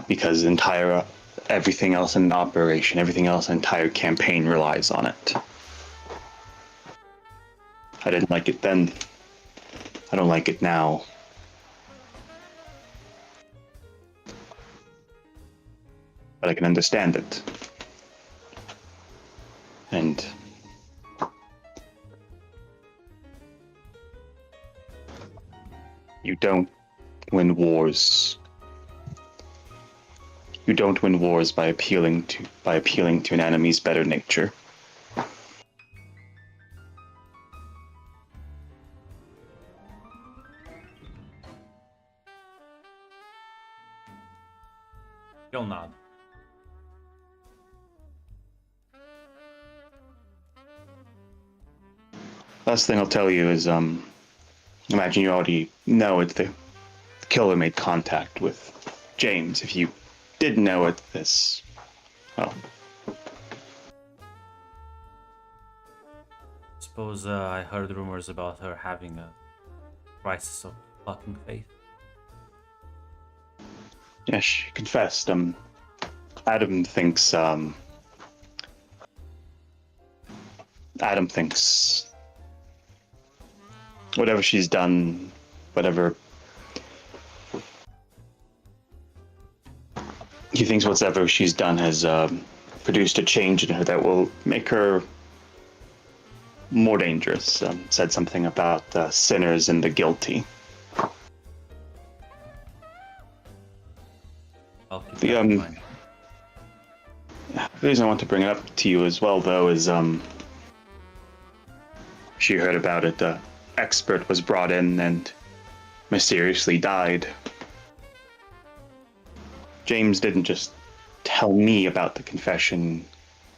Because everything else in the operation, everything else in the entire campaign relies on it. I didn't like it then. I don't like it now. But I can understand it. And you don't win wars. You don't win wars by appealing to an enemy's better nature. You'll nod. Last thing I'll tell you is, imagine you already know it. The killer made contact with James. If you didn't know it, well. Suppose I heard rumors about her having a crisis of fucking faith. Yeah, she confessed. Adam thinks whatever she's done, whatever he thinks whatever she's done has produced a change in her that will make her more dangerous. Said something about sinners and the guilty. I'll keep The that in mind. The reason I want to bring it up to you as well, though, is she heard about it. The expert was brought in and mysteriously died. James didn't just tell me about the confession.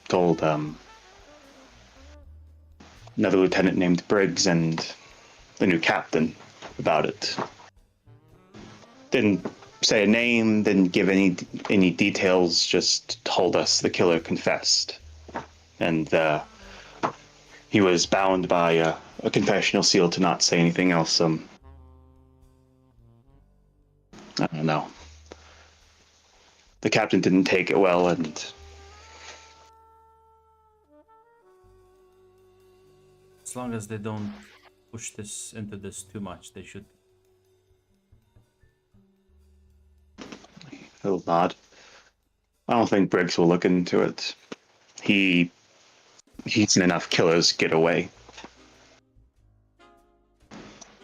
Told another lieutenant named Briggs and the new captain about it. Didn't say a name, didn't give any details, just told us the killer confessed. And he was bound by a confessional seal to not say anything else. I don't know. The captain didn't take it well, and As long as they don't push this into this too much, they should. he'll nod. I don't think Briggs will look into it. He's seen enough killers get away.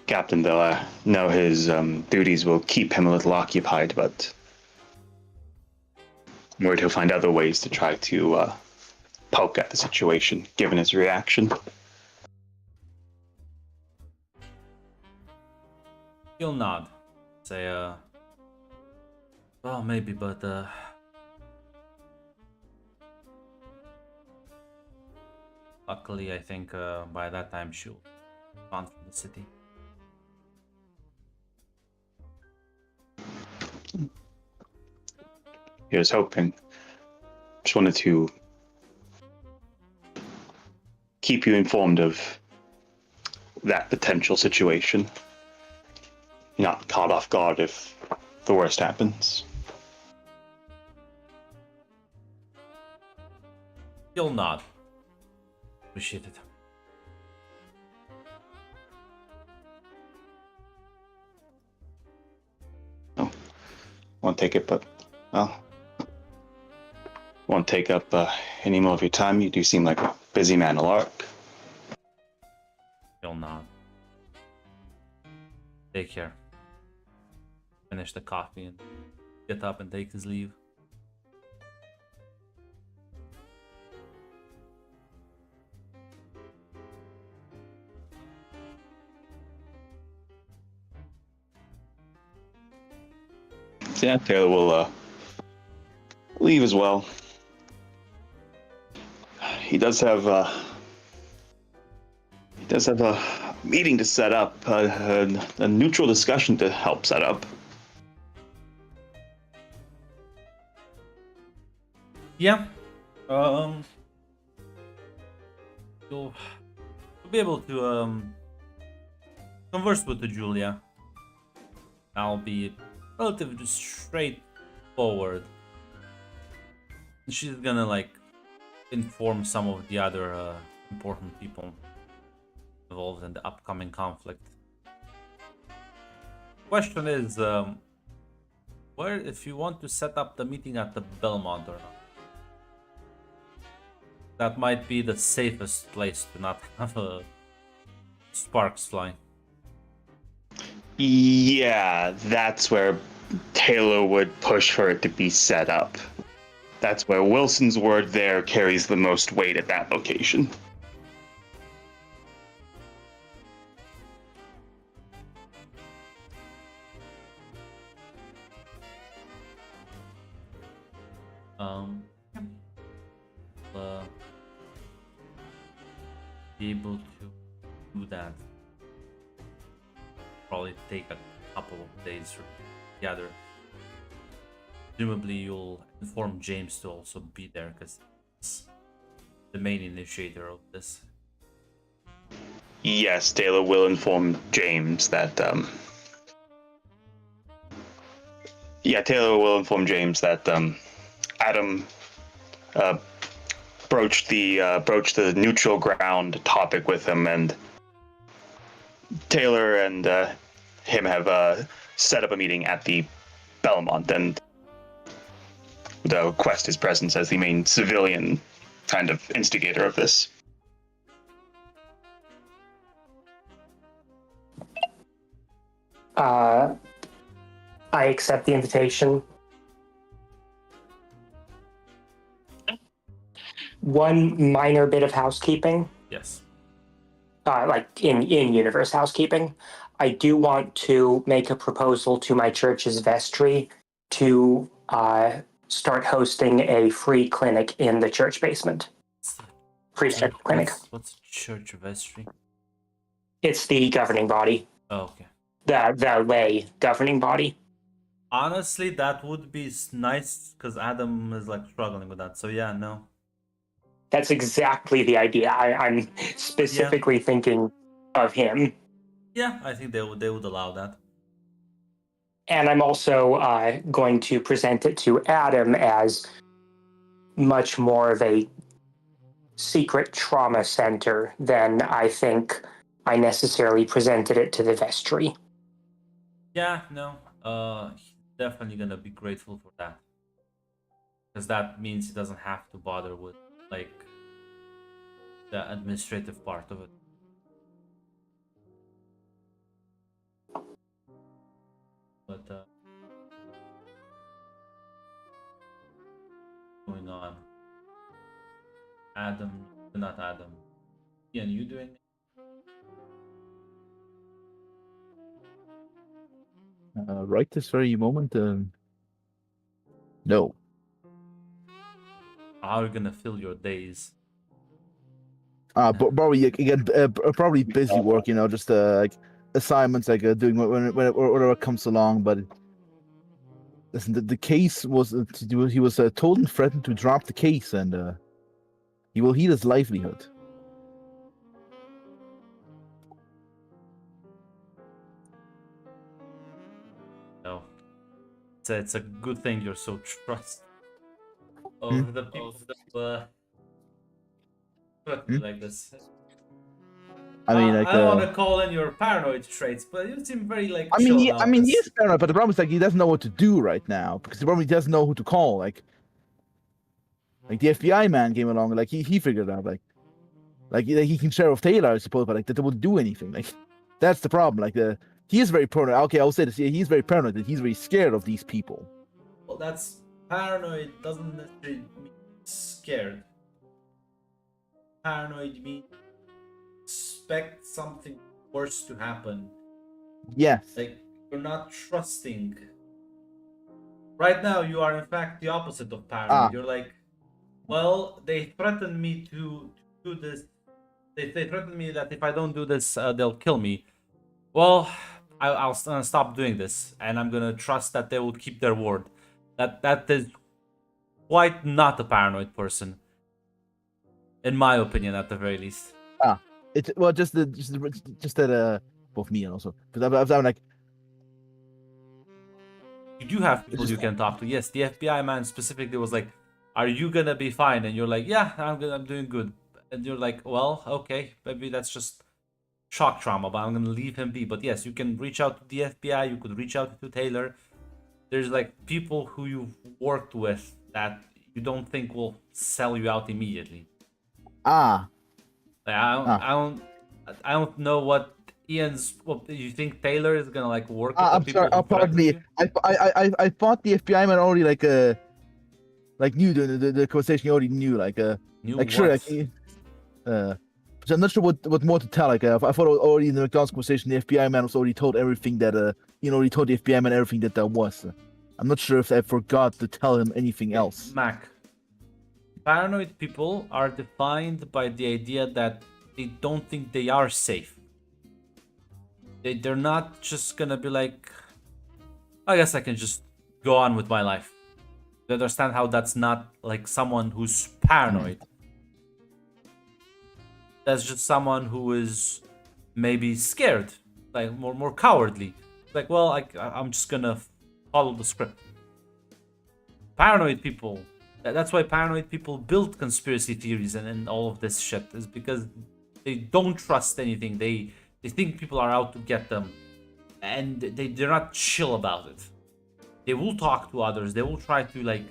Captain, though, I know his duties will keep him a little occupied, but I'm worried he'll find other ways to try to poke at the situation, given his reaction. He'll nod. Say, well, maybe, but, luckily, I think, by that time she'll be gone from the city. He was hoping. Just wanted to keep you informed of that potential situation. You're not caught off guard if the worst happens. He'll nod. Appreciate it. Won't take it, but well, won't take up any more of your time. You do seem like a busy man, Alark. He'll nod. Take care. Finish the coffee and get up and take his leave. So yeah, Taylor will leave as well. He does have a meeting to set up, a neutral discussion to help set up. Yeah. you'll be able to converse with the Julia. I'll be relatively straightforward. She's gonna like inform some of the other important people involved in the upcoming conflict. Question is, where if you want to set up the meeting at the Belmont or not? That might be the safest place to not have sparks flying. Yeah, that's where Taylor would push for it to be set up. That's where Wilson's word there carries the most weight at that location. Be able to do that. Probably take a couple of days together. Presumably you'll inform James to also be there because he's the main initiator of this. Yes, Taylor will inform James that Taylor will inform James that Adam broached the neutral ground topic with him, and Taylor and him have set up a meeting at the Belmont, and the request his presence as the main civilian kind of instigator of this. I accept the invitation. One minor bit of housekeeping, Yes. like in universe housekeeping. I do want to make a proposal to my church's vestry to start hosting a free clinic in the church basement. Free sex clinic. What's church vestry? It's the governing body, Oh, okay. the lay governing body. Honestly, that would be nice because Adam is like struggling with that. So yeah, no. That's exactly the idea. I'm specifically thinking of him. Yeah, I think they would allow that. And I'm also going to present it to Adam as much more of a secret trauma center than I think I necessarily presented it to the vestry. Yeah, no. He's definitely gonna be grateful for that. Because that means he doesn't have to bother with like the administrative part of it. But going on. Not Adam. Ian, you doing it? Right this very moment, no. How are you gonna fill your days? But probably again, probably busy work, just like assignments, like doing whatever comes along. But listen, the case was he was told and threatened to drop the case, and he will heed his livelihood. No. It's a good thing you're so trust of the like this. I mean, like, I don't want to call in your paranoid traits, but you seem very like. I mean, chill about he this. is paranoid, but the problem is like he doesn't know what to do right now because he probably doesn't know who to call. Like the FBI man came along, like he figured it out, like he can share with Taylor, I suppose, but like that wouldn't do anything. Like that's the problem. Like he is very paranoid. Okay, I'll say this. He's very paranoid. That he's very scared of these people. Well, that's paranoid. Doesn't necessarily mean scared. Paranoid means expect something worse to happen. Yes. Like you're not trusting. Right now, you are in fact the opposite of paranoid. You're like, well, they threatened me to do this. They threatened me that if I don't do this, they'll kill me. Well, I'll stop doing this, and I'm gonna trust that they will keep their word. That is quite not a paranoid person, in my opinion, at the very least. It's well, just that both me and also because I'm like, You do have people you can talk to. Yes, the FBI man specifically was like, "Are you gonna be fine?" And you're like, "Yeah, I'm good. I'm doing good." And you're like, "Well, okay, maybe that's just shock trauma, but I'm gonna leave him be." But yes, you can reach out to the FBI. You could reach out to Taylor. There's like people who you've worked with that you don't think will sell you out immediately. ah, Like, I don't know what Ian's. What you think Taylor is gonna like work with the I'm people? sorry. who Pardon threatened me. you? I thought the FBI man already like knew the conversation. He already knew Knew like sure what? so I'm not sure what more to tell. I thought already in the McDonald's conversation the FBI man was already told everything that already told the FBI man everything that there was. I'm not sure if I forgot to tell him anything else. Mac. Paranoid people are defined by the idea that they don't think they are safe. They're not just gonna be like, I guess I can just go on with my life. They understand how that's not like someone who's paranoid. That's just someone who is maybe scared, like more cowardly. Like, well, I'm just gonna follow the script. Paranoid people. That's why paranoid people build conspiracy theories and all of this shit, is because they don't trust anything. They think people are out to get them, and they're not chill about it. They will talk to others. They will try to like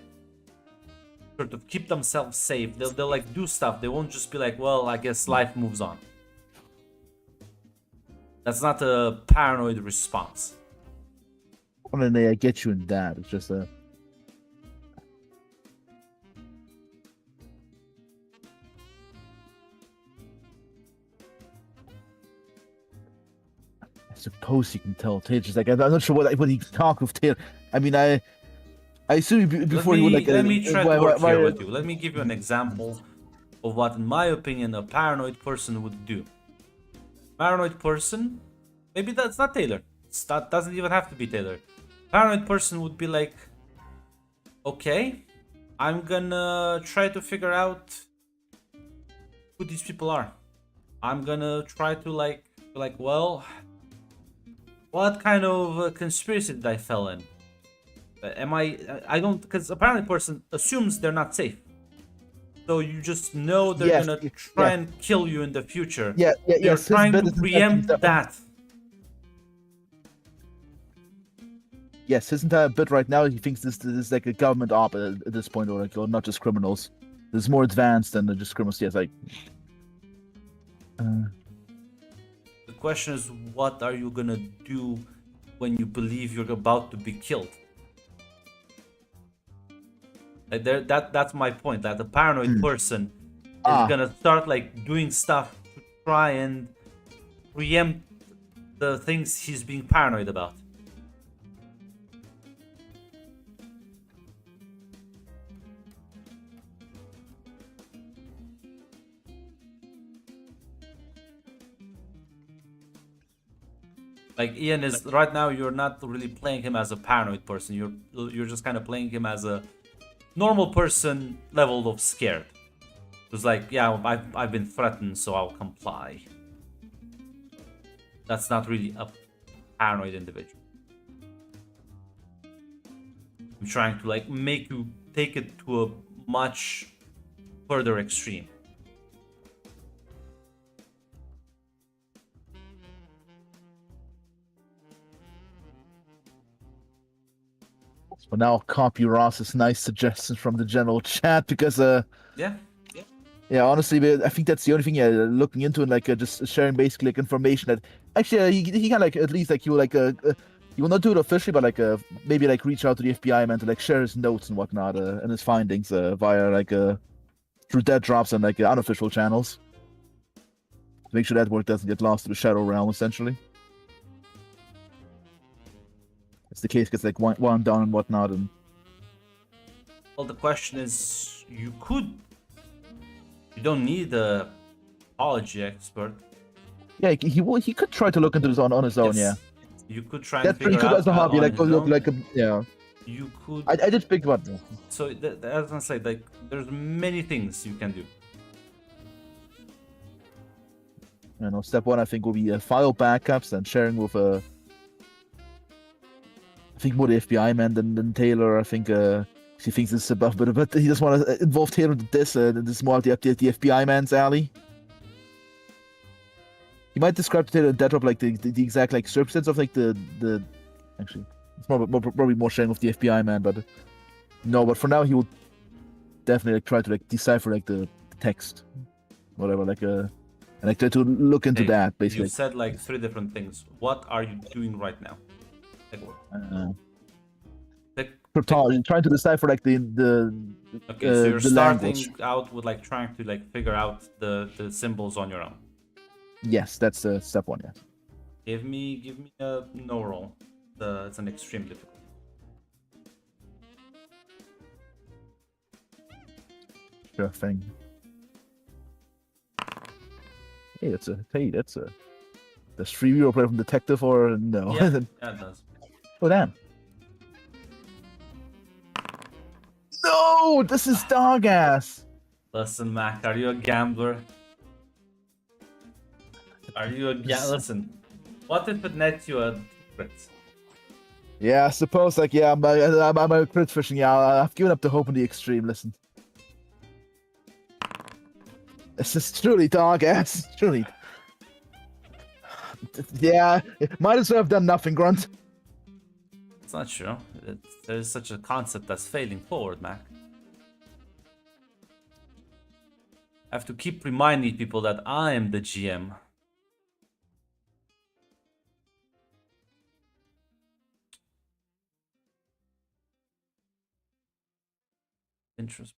sort of keep themselves safe. They'll like do stuff. They won't just be like, well, I guess life moves on. That's not a paranoid response. And then I get you in that. It's just I suppose you can tell Taylor. Just like I'm not sure what he can talk with Taylor. I mean, I assume before let me, he would like. let me try to work here with you. Let me give you an example of what, in my opinion, a paranoid person would do. Paranoid person, maybe that's not Taylor. That doesn't even have to be Taylor. Paranoid person would be like, okay, I'm gonna try to figure out who these people are. I'm gonna try to like, well, what kind of conspiracy did I fell in? I don't, because a paranoid person assumes they're not safe. So you just know they're gonna try and kill you in the future. You're trying to preempt that. Yes, his entire bit right now, he thinks this is like a government op at this point, or not just criminals. This is more advanced than just criminals. Yes, like. The question is, what are you gonna do when you believe you're about to be killed? Like that's my point. That the paranoid person is gonna start like doing stuff to try and preempt the things he's being paranoid about. Like Ian is right now, you're not really playing him as a paranoid person. You're just kind of playing him as a normal person level of scared. It's like, yeah, I've been threatened, so I'll comply. That's not really a paranoid individual. I'm trying to like make you take it to a much further extreme. So now I'll copy Ross's nice suggestions from the general chat because yeah, honestly, I think that's the only thing. Yeah, looking into it, like just sharing basically like information that actually he can like at least like he will not do it officially, but like maybe like reach out to the FBI man to like share his notes and whatnot and his findings via like through dead drops and like unofficial channels to make sure that work doesn't get lost to the shadow realm essentially. It's the case gets like wound down and whatnot. And well, the question is, you don't need a apology expert. Yeah, he could try to look into this on his own. Yes. Yeah, You could try that's and pretty figure good out as a hobby. on Like his look own. like yeah. You could. I did think about that. So I was gonna say, like, there's many things you can do. Step one, I think, will be file backups and sharing with I think more the FBI man than Taylor. I think he thinks it's above, but he doesn't want to involve Taylor in this. This is more up the FBI man's alley. He might describe to Taylor that drop like the exact like circumstance of like the actually it's probably more sharing with the FBI man, but no. But for now, he will definitely like try to like decipher like the text, whatever, like and like try to look into Hey, that basically. You said like 3 different things. What are you doing right now? Pick, Trying to decipher like the okay, so you're the starting language. out with like trying to like figure out the symbols on your own. Yes, that's step one. Yes. Give me a no roll. It's an extreme difficulty. Sure thing. Hey, that's a. Does 3 euro play from detective or no? Yeah, yeah, it does. Oh damn. No, this is dog ass. Listen, Mac, are you a gambler? Are you a listen? What if it nets you a crit? Yeah, I suppose like yeah, I'm a crit fishing. Yeah, I've given up the hope in the extreme. Listen, this is truly dog ass. Truly. Yeah, might as well have done nothing, Grunt. It's not true. There's such a concept as failing forward, Mac. I have to keep reminding people that I am the GM. Interesting.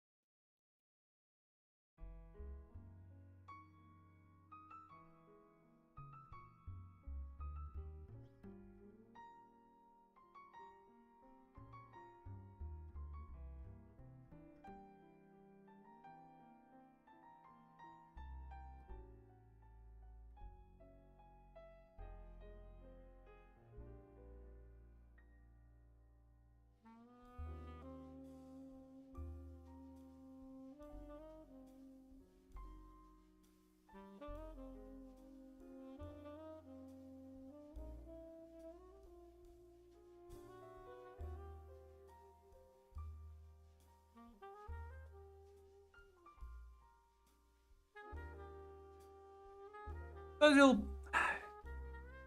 Because you'll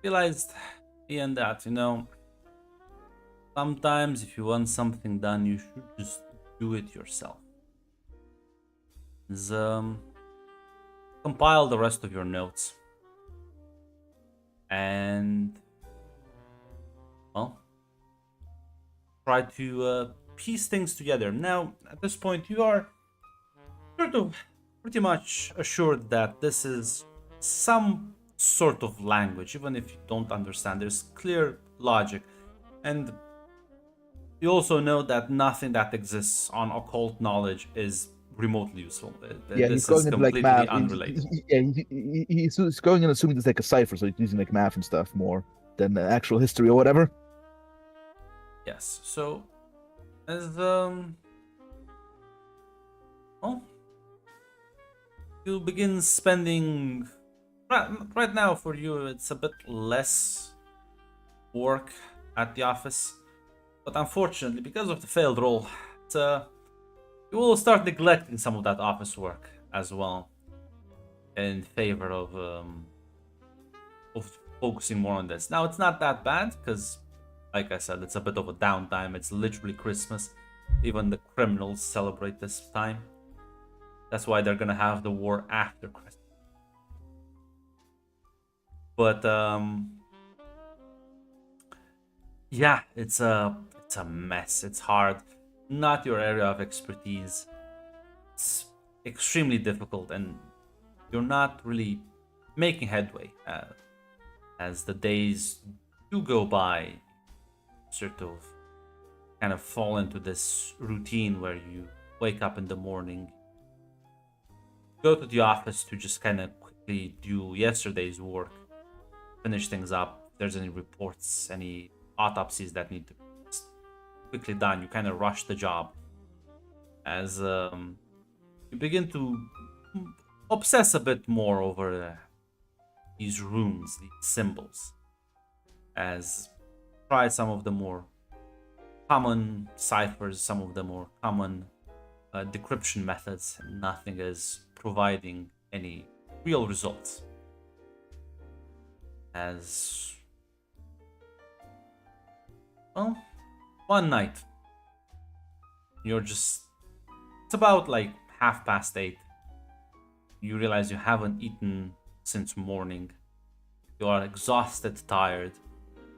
realize, Ian, that, sometimes if you want something done, you should just do it yourself. Compile the rest of your notes. And, well, try to piece things together. Now, at this point, you are sort of pretty much assured that this is some sort of language, even if you don't understand. There's clear logic, and you also know that nothing that exists on occult knowledge is remotely useful. Yeah, This he's going is into like completely math. unrelated. He's going in assuming it's like a cipher, so he's using like math and stuff more than actual history or whatever. Yes. So, as well, you begin spending. Right now, for you, it's a bit less work at the office, but unfortunately, because of the failed roll, you will start neglecting some of that office work as well, in favor of focusing more on this. Now, it's not that bad because, like I said, it's a bit of a downtime. It's literally Christmas. Even the criminals celebrate this time. That's why they're gonna have the war after Christmas. But yeah, it's a mess. It's hard. Not your area of expertise. It's extremely difficult, and you're not really making headway. As the days do go by, sort of kind of fall into this routine where you wake up in the morning, go to the office to just kind of quickly do yesterday's work, finish things up. If there's any reports, any autopsies that need to be quickly done, you kind of rush the job. As you begin to obsess a bit more over these runes, these symbols, as tried some of the more common ciphers, some of the more common decryption methods, and nothing is providing any real results. As well, one night you're just, it's about like 8:30. You realize you haven't eaten since morning. You are exhausted, tired,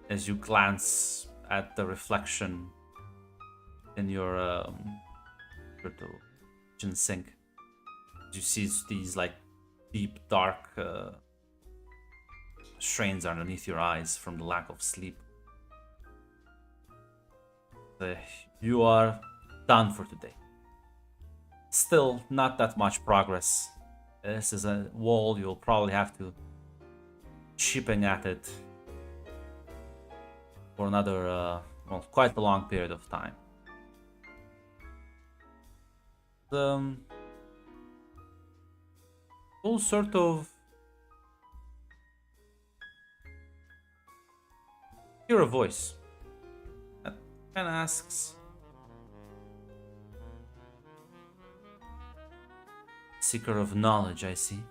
as you glance at the reflection in your kitchen sink. You see these like deep, dark strains underneath your eyes from the lack of sleep. You are done for today. Still, not that much progress. This is a wall you'll probably have to chipping at it for another, well, quite a long period of time. All sort of hear a voice that kind of asks, "Seeker of knowledge, I see."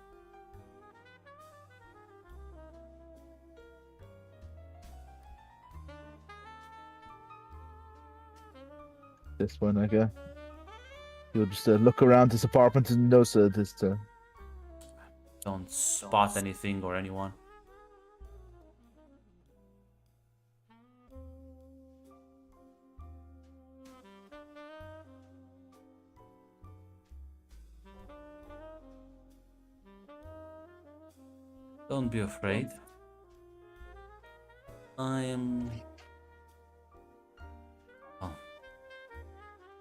This one, I guess. You'll just look around this apartment and notice this. Don't spot anything or anyone. Don't be afraid. I am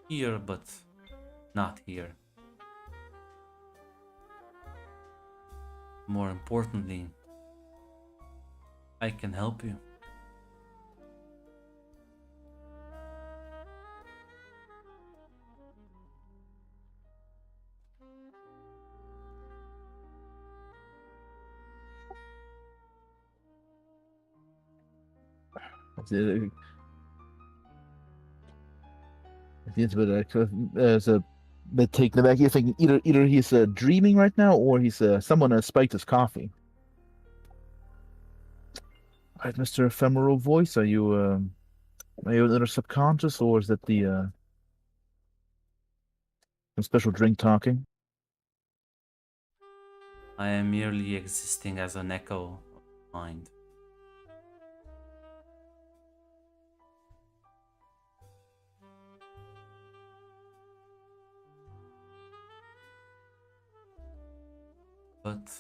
here, but not here. More importantly, I can help you. It's a bit taken aback. You're thinking either he's dreaming right now, or he's someone has spiked his coffee. All right, Mr. Ephemeral Voice, are you another subconscious, or is that the some special drink talking? I am merely existing as an echo of mind. But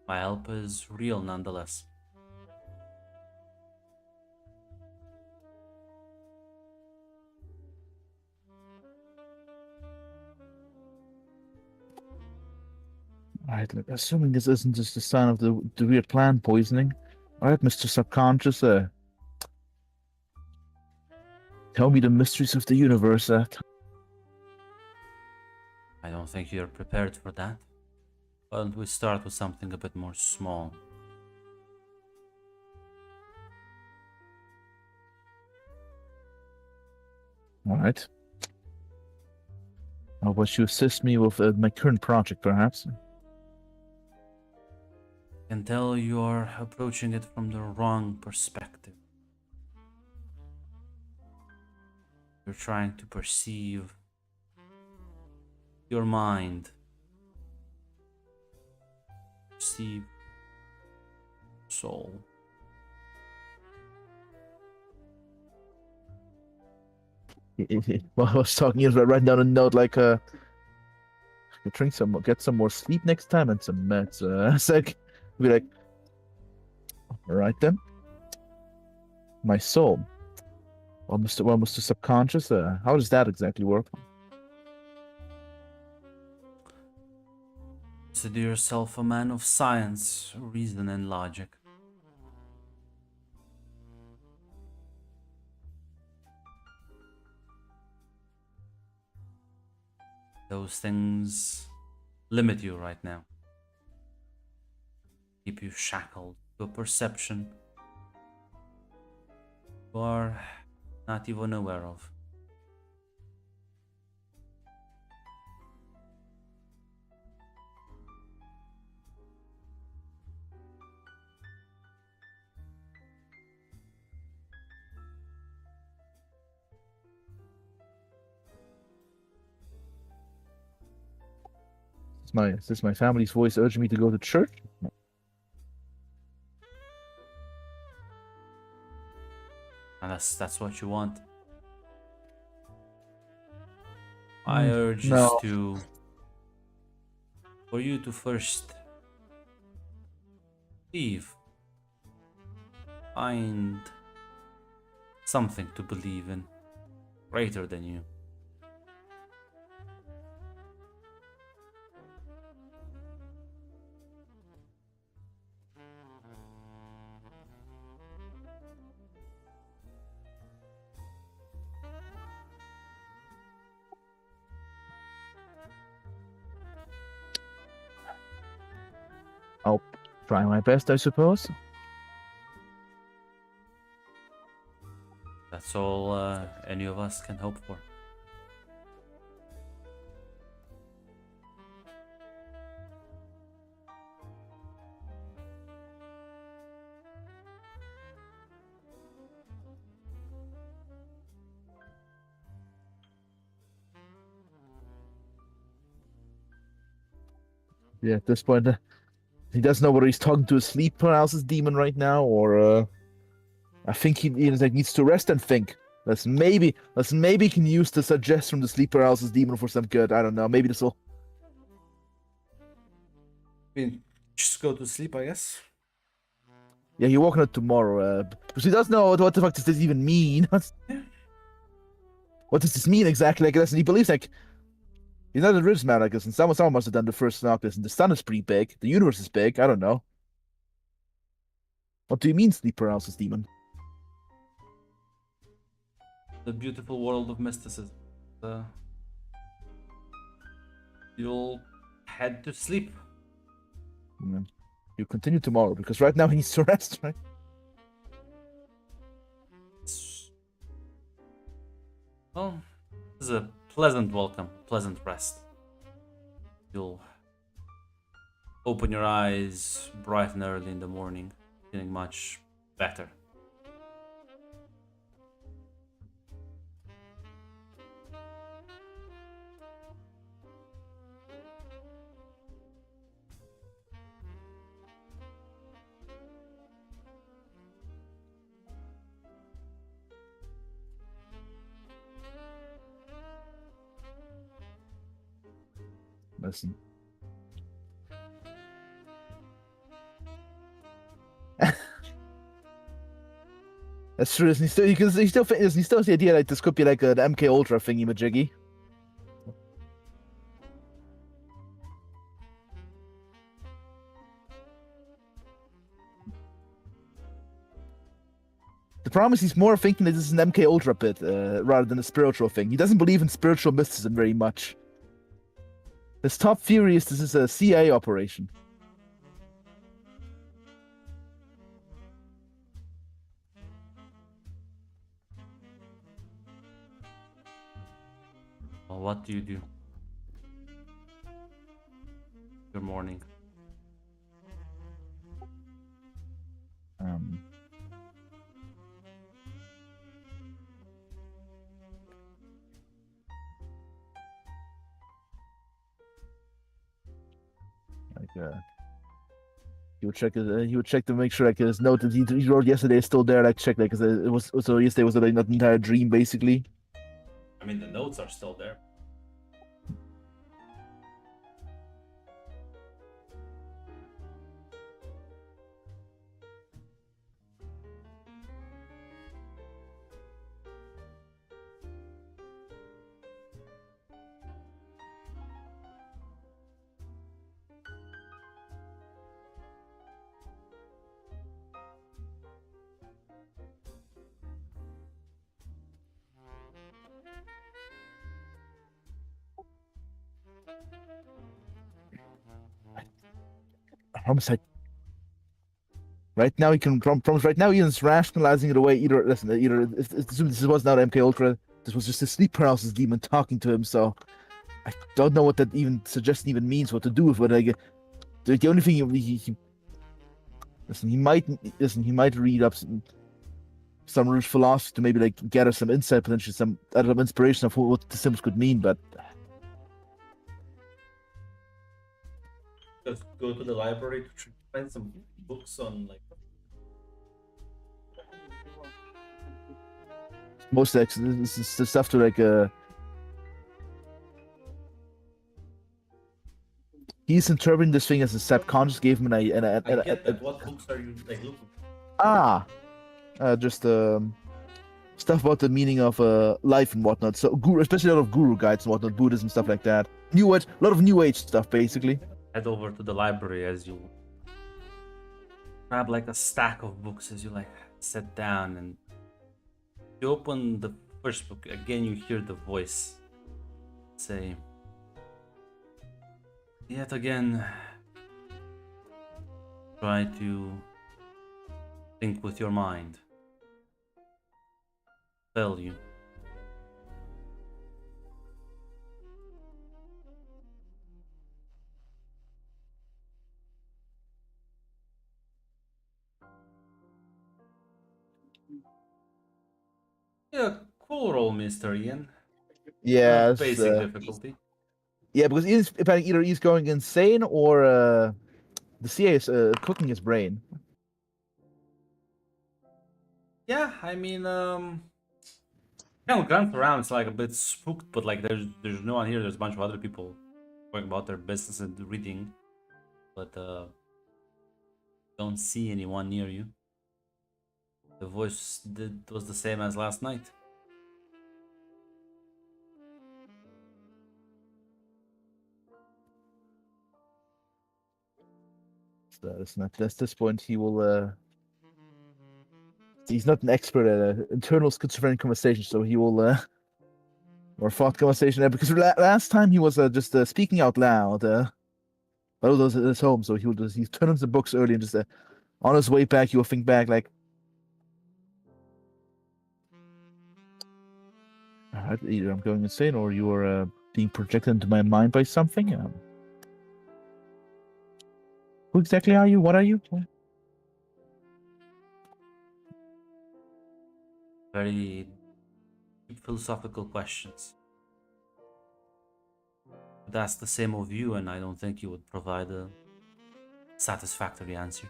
my help is real nonetheless. All right, look, assuming this isn't just a sign of the weird plant poisoning. All right, Mr. Subconscious, tell me the mysteries of the universe. I don't think you're prepared for that. Why don't we start with something a bit more small? All right. How about you assist me with my current project, perhaps? I can tell you are approaching it from the wrong perspective. You're trying to perceive your mind, perceive soul. Well, I was talking is writing down a note like get some more sleep next time and some meds. It's like be like, all right then. My soul. Well, Mr. Subconscious, how does that exactly work? Consider yourself a man of science, reason, and logic. Those things limit you right now, keep you shackled. your perception you are not even aware of. Is this my family's voice urging me to go to church? Unless that's what you want. I urge no. for you to first leave. Find something to believe in, greater than you. I'll try my best, I suppose. That's all any of us can hope for. Yeah, at this point, he doesn't know whether he's talking to a sleep paralysis demon right now, or I think he needs to rest and think. Let's maybe can use the suggestion from the sleep paralysis demon for some good. I don't know. Maybe this will. I mean, just go to sleep, I guess. Yeah, you're walking out tomorrow. Because he doesn't know what the fuck does this even mean. What does this mean exactly? Like, listen, he believes like he's not a religious man, I guess, and someone must have done the first Noctis, and the sun is pretty big. The universe is big. I don't know. What do you mean, sleep paralysis demon? The beautiful world of mysticism. You'll head to sleep. You continue tomorrow because right now he needs to rest, right? Well, this is a pleasant welcome, pleasant rest. You'll open your eyes bright and early in the morning, feeling much better. Listen. That's true. He still has the idea like this could be like an MK Ultra thingy majiggy. The problem is he's more thinking that this is an MK Ultra bit rather than a spiritual thing. He doesn't believe in spiritual mysticism very much. His top theory is this is a CIA operation. Well, what do you do? Good morning. He would check to make sure like his note that he wrote yesterday is still there. Like check like because it was so yesterday was like not an entire dream basically. I mean, the notes are still there. Homicide. Right now, he can promise. Right now, Ian's rationalizing it away. Either listen, either assume this was not MK Ultra. This was just a sleep paralysis demon talking to him. So I don't know what that even suggestion even means. What to do with it. Like, the only thing he listen, he might read up some Rouge philosophy to maybe like gather some insight, potentially some inspiration of what the symbols could mean. But Just go to the library to find some books on like. most like this is the stuff to like he's interpreting this thing as a subconscious gave him I get that. What books are you like looking for? just stuff about the meaning of life and whatnot. So guru, especially a lot of guru guides and whatnot, Buddhism stuff like that. New Age, a lot of New Age stuff basically. Head over to the library as you grab like a stack of books as you like sit down, and you open the first book. Again, you hear the voice say, yet again, try to think with your mind. Tell you. Yeah, cool roll, Mr. Ian. Yeah, Basic difficulty. yeah, because either he's going insane or the CA is cooking his brain. Yeah, I mean, kind of glance around. It's like a bit spooked, but like there's no one here. There's a bunch of other people going about their business and reading, but don't see anyone near you. The voice was the same as last night. So it's not at this point he will. He's not an expert at internal schizophrenic conversation, so he will or thought conversation because last time he was just speaking out loud. While he was at his home, so he turn on the books early and just on his way back he will think back like, either I'm going insane or you are being projected into my mind by something. Who exactly are you? What are you? Very deep philosophical questions. That's the same of you, and I don't think you would provide a satisfactory answer.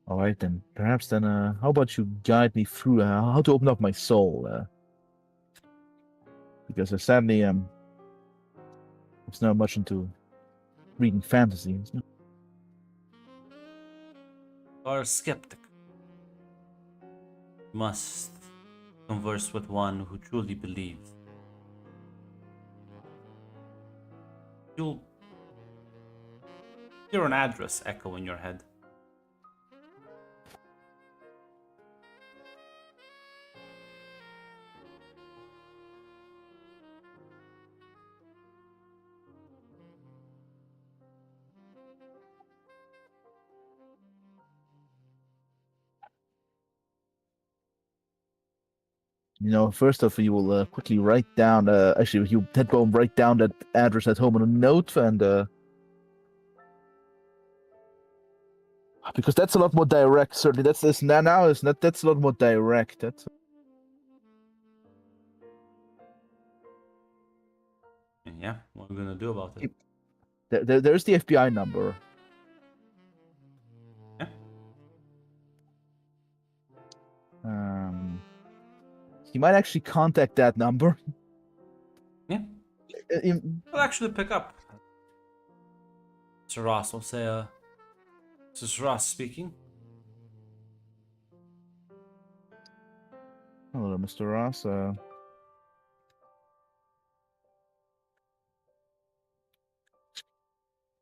All right then. Perhaps then, how about you guide me through how to open up my soul? Because sadly, it's not much into reading fantasy. You are a skeptic. You must converse with one who truly believes. You'll hear an address echo in your head. First off, you will quickly write down. Actually, you head home, write down that address at home on a note, and because that's a lot more direct. Certainly, that's this now. Is not that's a lot more direct. That's Yeah, what are we gonna do about it? there's the FBI number. Yeah. He might actually contact that number. Yeah. I'll actually pick up. Mr. Ross will say, this is Ross speaking. Hello, Mr. Ross.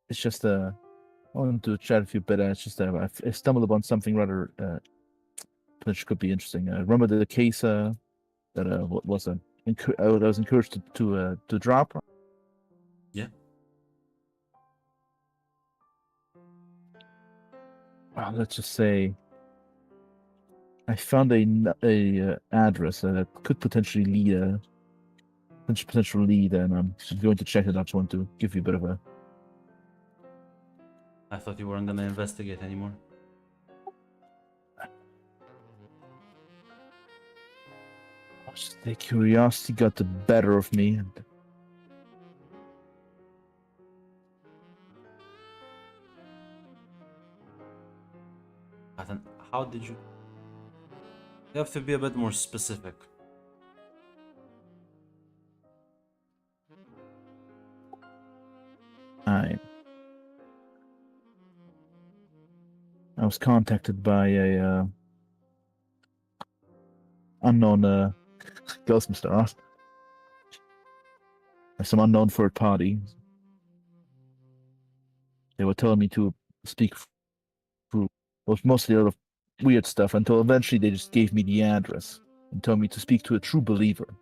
It's just I wanted to chat with you, but it's just I stumbled upon something rather which could be interesting. Remember the case that what was I was encouraged to drop. Yeah. Let's just say I found a address that could potentially lead potential lead, and I'm going to check it. I just want to give you a bit of a. I thought you weren't gonna investigate anymore. The curiosity got the better of me. But then, how did you? You have to be a bit more specific. I was contacted by a unknown Ghostmaster Ross. Some unknown third party. They were telling me to speak through mostly a lot of weird stuff until eventually they just gave me the address and told me to speak to a true believer.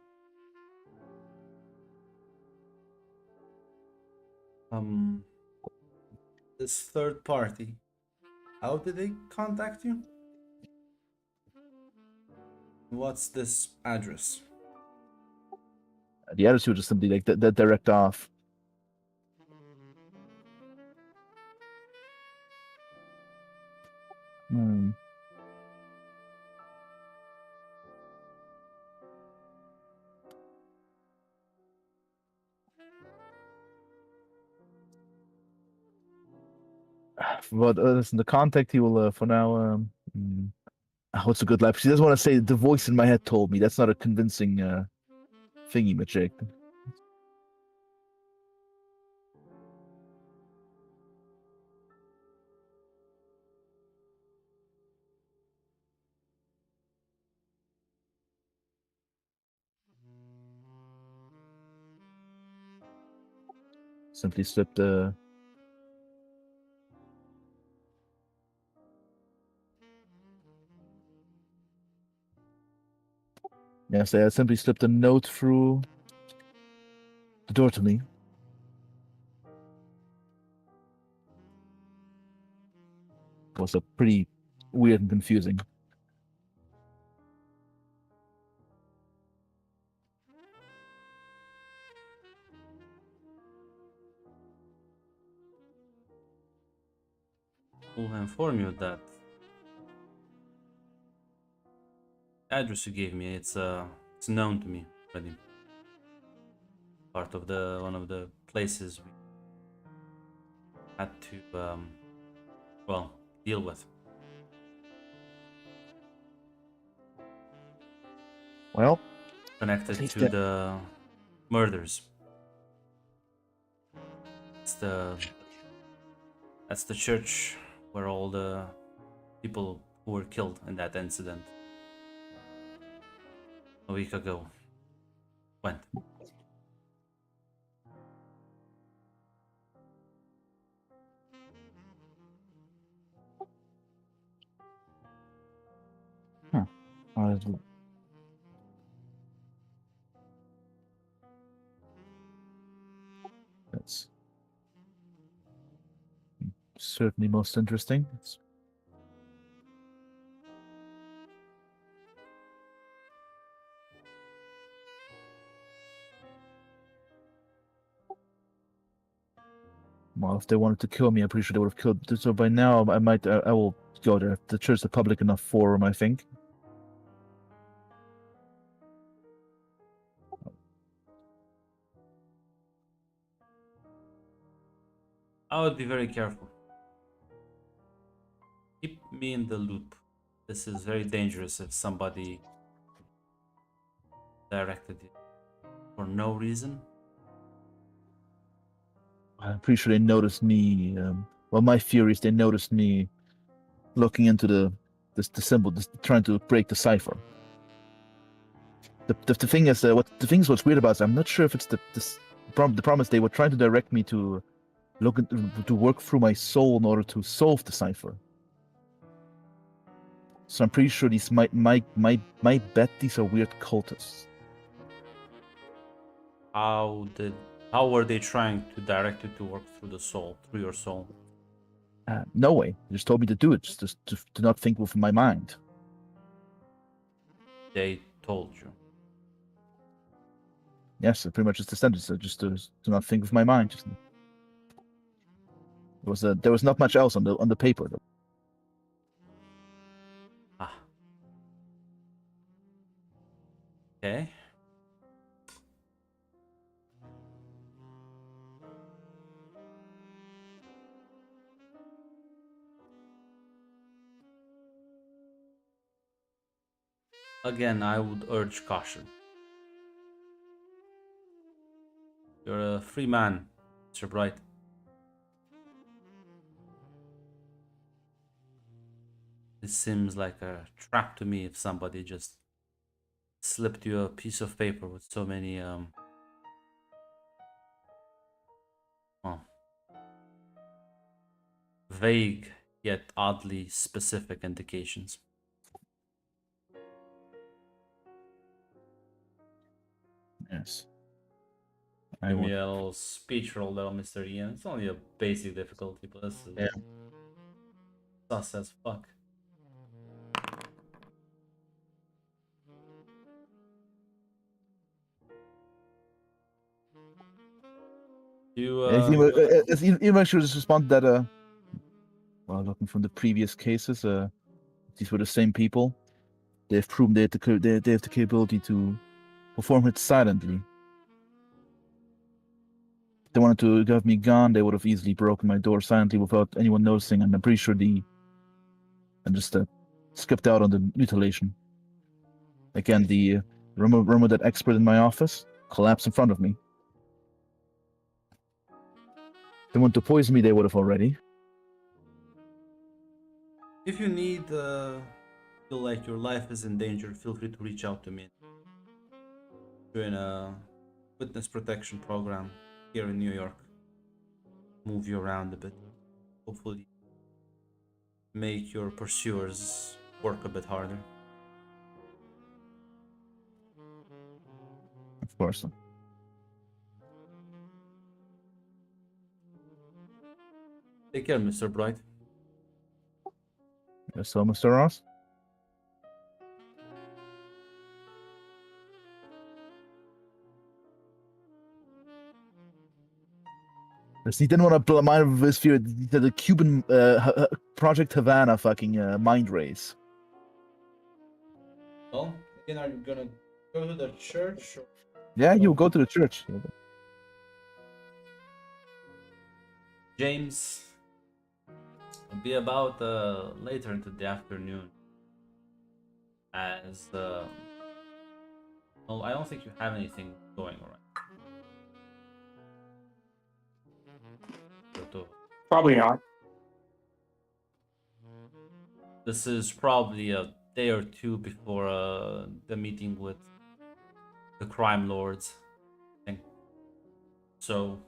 This third party, how did they contact you? What's this address? The address was just simply like that direct off. But listen, the contact he will for now. What's a good life? She doesn't want to say the voice in my head told me. That's not a convincing thingy magic. Simply slipped the. Yes, I simply slipped a note through the door to me. It was a pretty weird and confusing. Will inform you that the address you gave me, it's known to me already. Part of one of the places we had to well, deal with. Well, Connected to the murders. That's the church where all the people who were killed in that incident a week ago went. That's certainly most interesting. Well, if they wanted to kill me, I'm pretty sure they would have killed. So by now, I will go there. The church is a public enough forum, I think. I would be very careful. Keep me in the loop. This is very dangerous if somebody directed you for no reason. I'm pretty sure they noticed me. Well, my theory is they noticed me looking into the symbol, trying to break the cipher. The thing is, what's weird about it, I'm not sure if it's the problem is they were trying to direct me to to work through my soul in order to solve the cipher. So I'm pretty sure these might bet these are weird cultists. How were they trying to direct you to work through your soul? No way. They just told me to do it, just to not think with my mind. They told you. Yes, pretty much it's the sentence. Just to not think with my mind. Just, there was not much else on the paper. Though. Ah. Okay. Again, I would urge caution. You're a free man, Mr. Bright. This seems like a trap to me if somebody just slipped you a piece of paper with so many vague yet oddly specific indications. Yes. Give me a little speech roll there, Mr. Ian. It's only a basic difficulty, but this is sus as fuck. You Even should just respond that well, looking from the previous cases, these were the same people. They've proven they have the capability to perform it silently. If they wanted to have me gone, they would have easily broken my door silently without anyone noticing, and I'm pretty sure and just skipped out on the mutilation. Again, remember that expert in my office collapsed in front of me. If they wanted to poison me, they would have already. If you need, feel like your life is in danger, feel free to reach out to me. Join a witness protection program here in New York. Move you around a bit. Hopefully make your pursuers work a bit harder. Of course. Take care, Mr. Bright. So, Mr. Ross? He didn't want to blow mind with his fear. The Cuban Project Havana fucking mind race. Well, again, are you gonna go to the church? Or... Yeah, you go to the church. James, it'll be about later into the afternoon. As well, I don't think you have anything going right. Probably not. This is probably a day or two before the meeting with the crime lords. I think. So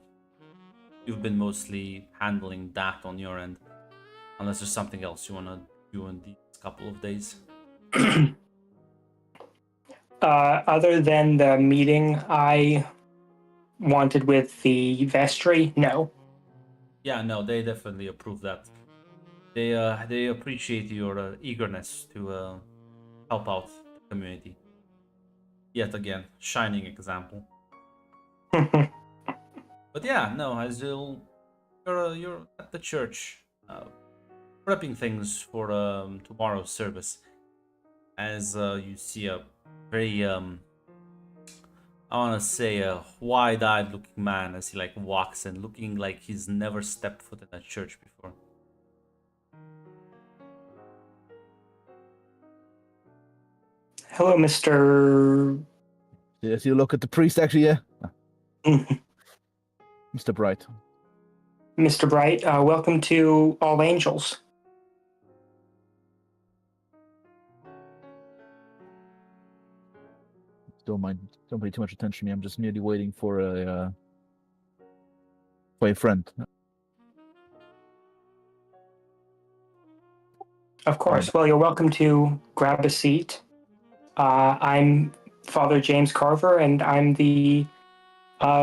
you've been mostly handling that on your end, unless there's something else you wanna do in these couple of days. Other than the meeting I wanted with the vestry, no. Yeah, no, they definitely approve that. They appreciate your eagerness to help out the community. Yet again, shining example. But yeah, no, as you're at the church, prepping things for tomorrow's service. As you see a very I want to say a wide-eyed looking man as he like walks in, looking like he's never stepped foot in a church before. Hello, Mr. Yes, you look at the priest, actually, yeah. Mr. Bright. Mr. Bright, welcome to All Angels. Don't pay too much attention to me. I'm just merely waiting for a friend. Of course. Well, you're welcome to grab a seat. I'm Father James Carver, and I'm the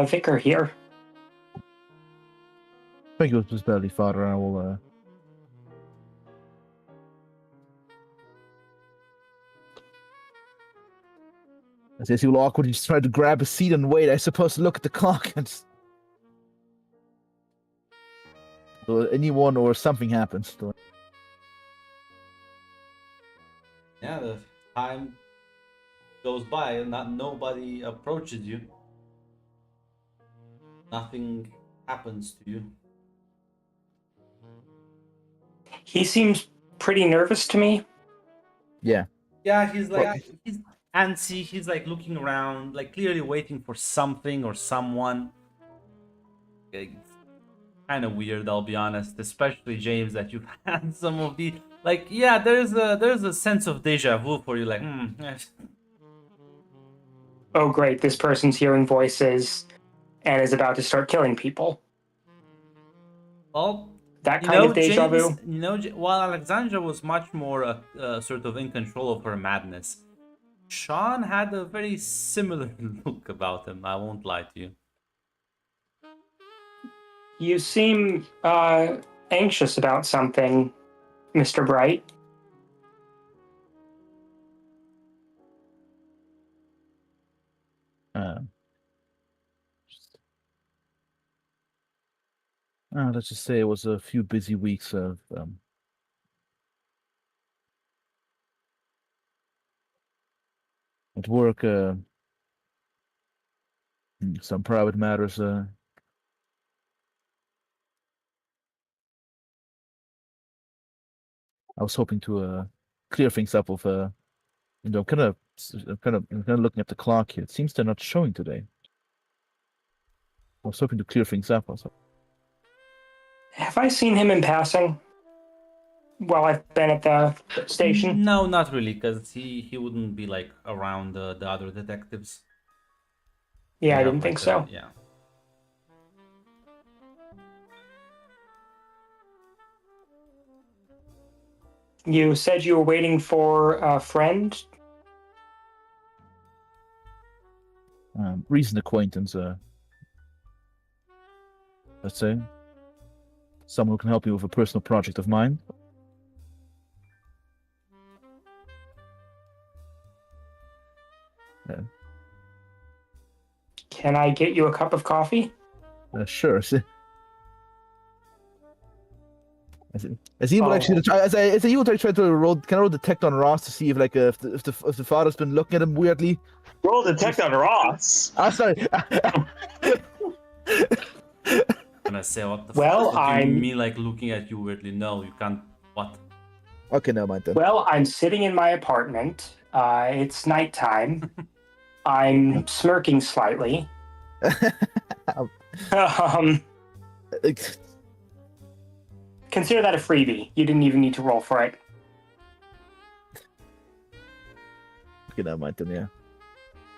vicar here. Thank you, Mr. Belly, Father. I will. As he will awkwardly just try to grab a seat and wait. I suppose to look at the clock and. So anyone or something happens. So. Yeah, the time goes by and nobody approaches you. Nothing happens to you. He seems pretty nervous to me. Yeah. Yeah, he's like he's antsy. He's like looking around, like clearly waiting for something or someone. Kind of weird, I'll be honest. Especially James, that you've had some of the like. Yeah, there's a sense of deja vu for you. Like, Oh, great! This person's hearing voices and is about to start killing people. well, That kind of deja James, vu. while Alexandra was much more sort of in control of her madness, Sean had a very similar look about him. I won't lie to you. You seem anxious about something, Mr. Bright. Let's just say it was a few busy weeks of at work, some private matters. I was hoping to clear things up with kind of looking at the clock here. It seems they're not showing today. I was hoping to clear things up. Also. Have I seen him in passing while I've been at the station? No, not really, because he wouldn't be like around the other detectives. Yeah, I They didn't have, think like, so. yeah. You said you were waiting for a friend. Recent acquaintance, let's say. Someone who can help you with a personal project of mine. Can I get you a cup of coffee? Sure. As he would actually try, as he would try to roll, can I roll detect on Ross to see if like if the father's been looking at him weirdly? Roll detect on Ross. Sorry. Gonna say what the Well, fuck do you mean like looking at you weirdly? No, you can't. What? Okay, never mind then. Well, I'm sitting in my apartment. It's nighttime. I'm smirking slightly. Consider that a freebie. You didn't even need to roll for it. Okay, never mind then. Yeah.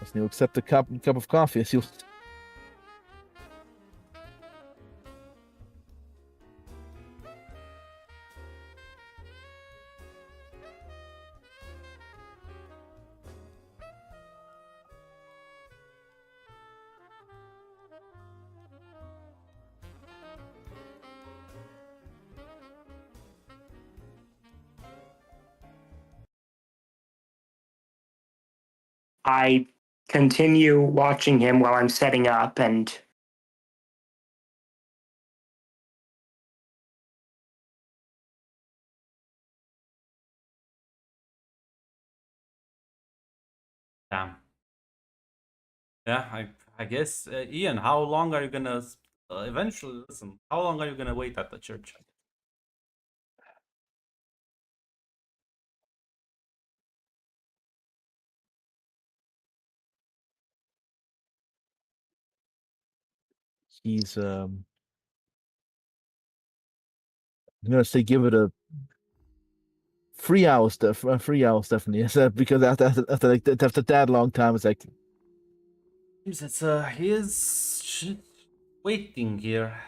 Let's now accept a cup of coffee. As you. I continue watching him while I'm setting up, and Damn. Yeah, I guess Ian, how long are you gonna eventually listen? How long are you gonna wait at the church? He's I'm gonna say give it a 3 hours. 3 hours definitely. Because after that long time, it's like. Seems it's he is waiting here.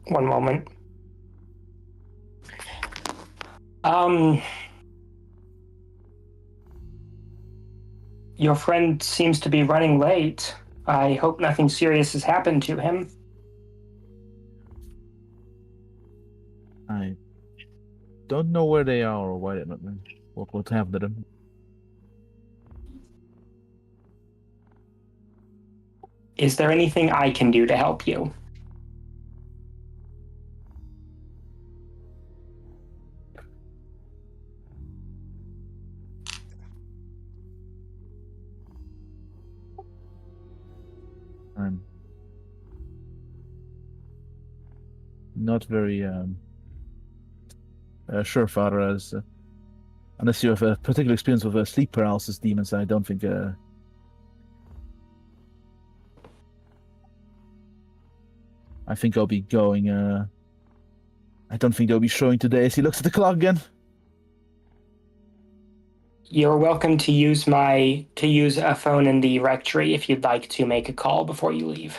One moment. Um, your friend seems to be running late. I hope nothing serious has happened to him. I don't know where they are or why they're not. What happened to them? Is there anything I can do to help you? I'm not very sure, Father, as unless you have a particular experience with sleep paralysis demons, I don't think I think I'll be going. I don't think they'll be showing today. As he looks at the clock again. You're welcome to use a phone in the rectory if you'd like to make a call before you leave.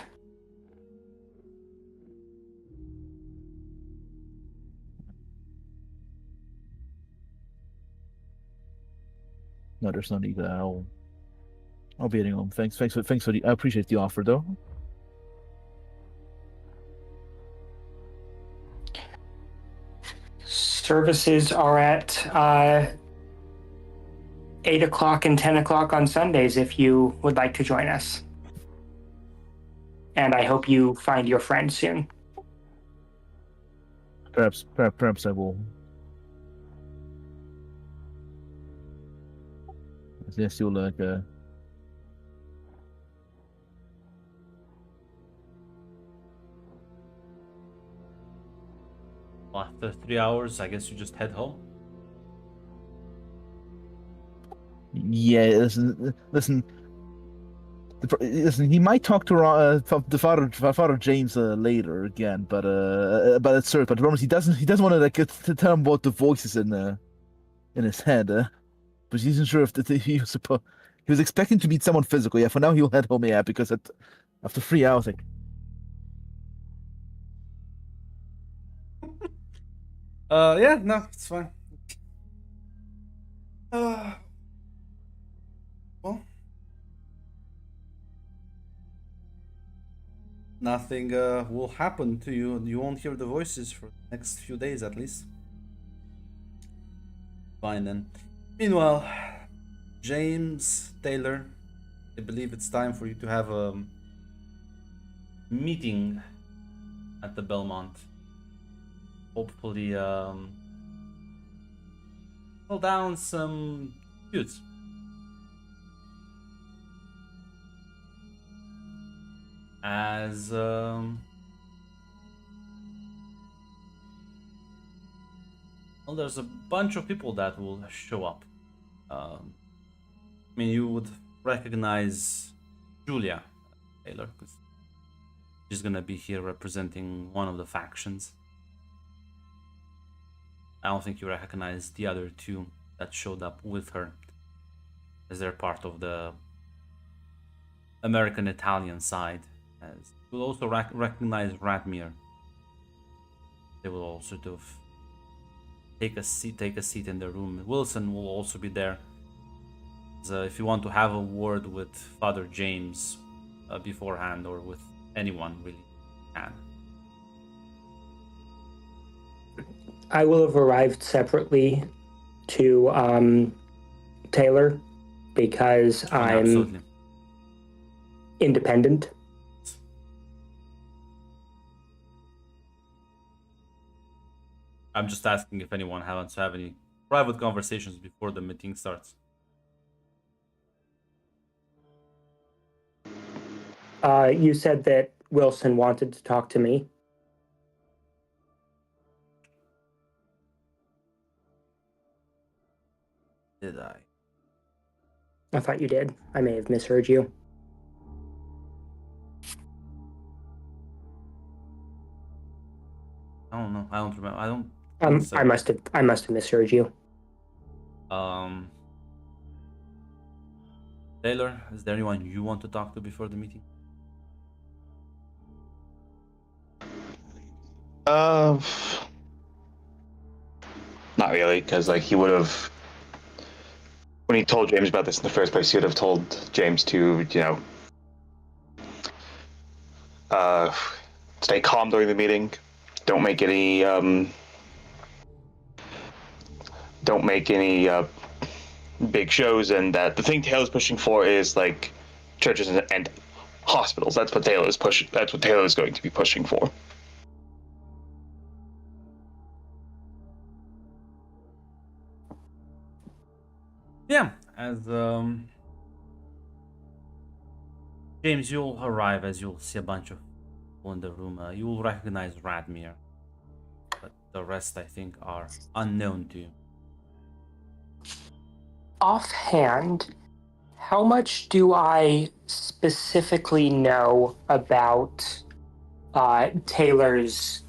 No, there's no need. I'll be heading home. Thanks for the. I appreciate the offer, though. Services are at 8 o'clock and 10 o'clock on Sundays if you would like to join us. And I hope you find your friend soon. Perhaps I will. Yes, you'll like. After 3 hours, I guess you just head home. Yeah, listen. Listen, he might talk to the father James later again, but it's certain. But Roman, he doesn't want to like to tell him about the voices in his head. But he isn't sure if he was supposed. He was expecting to meet someone physical. Yeah, for now he'll head home. Yeah, because after 3 hours, like. Yeah, no, it's fine. Well, nothing will happen to you. You won't hear the voices for the next few days, at least. Fine then. Meanwhile, James Taylor, I believe it's time for you to have a meeting at the Belmont. Hopefully, settle down some feuds. As well, there's a bunch of people that will show up. I mean, you would recognize Julia Taylor because she's gonna be here representing one of the factions. I don't think you recognize the other two that showed up with her, as they're part of the American-Italian side. As you'll also recognize Radmir. They will all sort of take a seat in the room. Wilson will also be there. So if you want to have a word with Father James beforehand, or with anyone, really can. I will have arrived separately to Taylor because I'm Absolutely. independent. I'm just asking if anyone wants to have any private conversations before the meeting starts. You said that Wilson wanted to talk to me. Did I? I thought you did. I may have misheard you. I don't know. I don't remember. I don't. I must have misheard you. Taylor, is there anyone you want to talk to before the meeting? Uh, Not really, because like he would have, when he told James about this in the first place, he would have told James to, uh, stay calm during the meeting. Don't make any big shows, and that the thing Taylor's pushing for is like churches and hospitals. That's what Taylor's pushing. That's what Taylor is going to be pushing for. Yeah, as James, you'll arrive as you'll see a bunch of people in the room. You will recognize Radmir, but the rest, I think, are unknown to you. Offhand, how much do I specifically know about Taylor's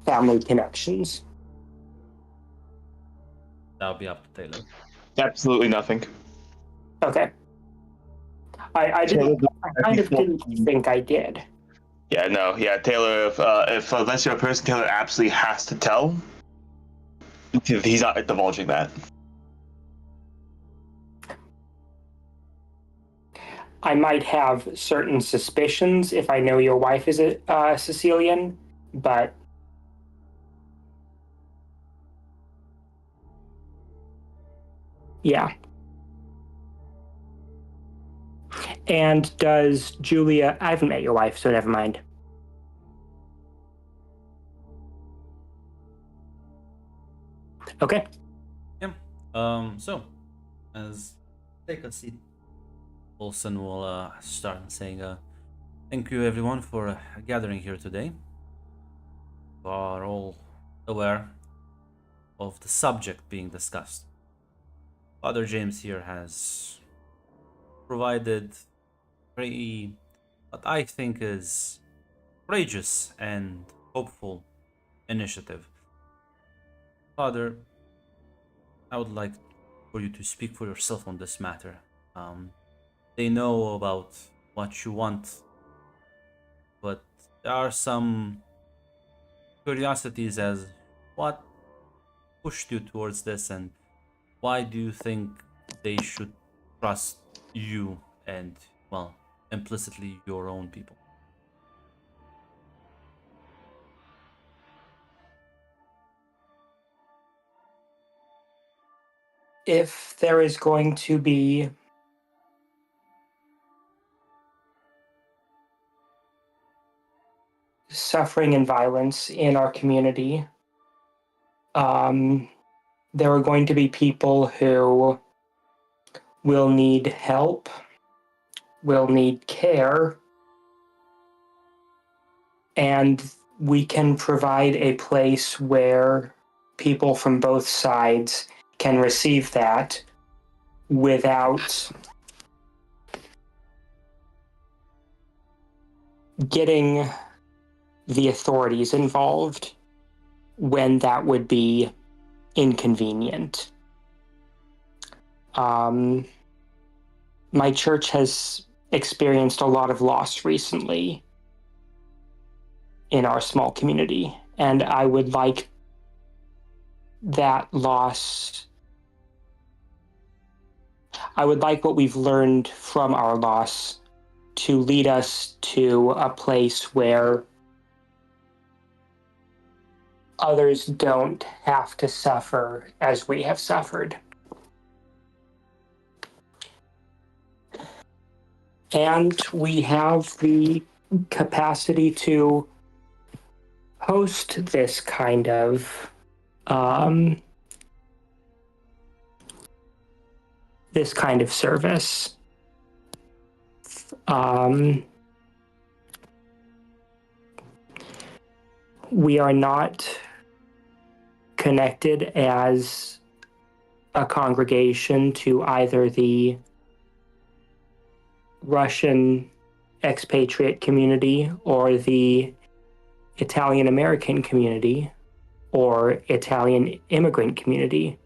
family connections? That'll be up to Taylor. Absolutely nothing. Okay. I kind of didn't think I did. Yeah, no, yeah, Taylor. If unless you're a person, Taylor absolutely has to tell. He's not divulging that. I might have certain suspicions if I know your wife is a Sicilian, but yeah. And does Julia... I haven't met your wife, so never mind. Okay. Yeah. So, as take a seat, Olsen will start saying, thank you everyone for gathering here today. We are all aware of the subject being discussed. Father James here has provided what I think is courageous and hopeful initiative. Father, I would like for you to speak for yourself on this matter. They know about what you want, but there are some curiosities as what pushed you towards this, and why do you think they should trust you and, well, implicitly your own people? If there is going to be suffering and violence in our community, there are going to be people who will need help, will need care, and we can provide a place where people from both sides can receive that without getting the authorities involved when that would be inconvenient. My church has experienced a lot of loss recently in our small community, and I would like that loss. I would like what we've learned from our loss to lead us to a place where others don't have to suffer as we have suffered. And we have the capacity to host this kind of service. We are not connected as a congregation to either the Russian expatriate community or the Italian American community or Italian immigrant community.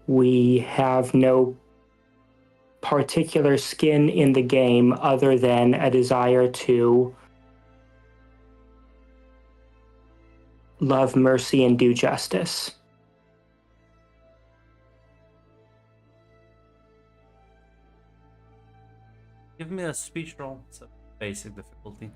We have no particular skin in the game other than a desire to love mercy and do justice. Give me a speech roll. It's a basic difficulty.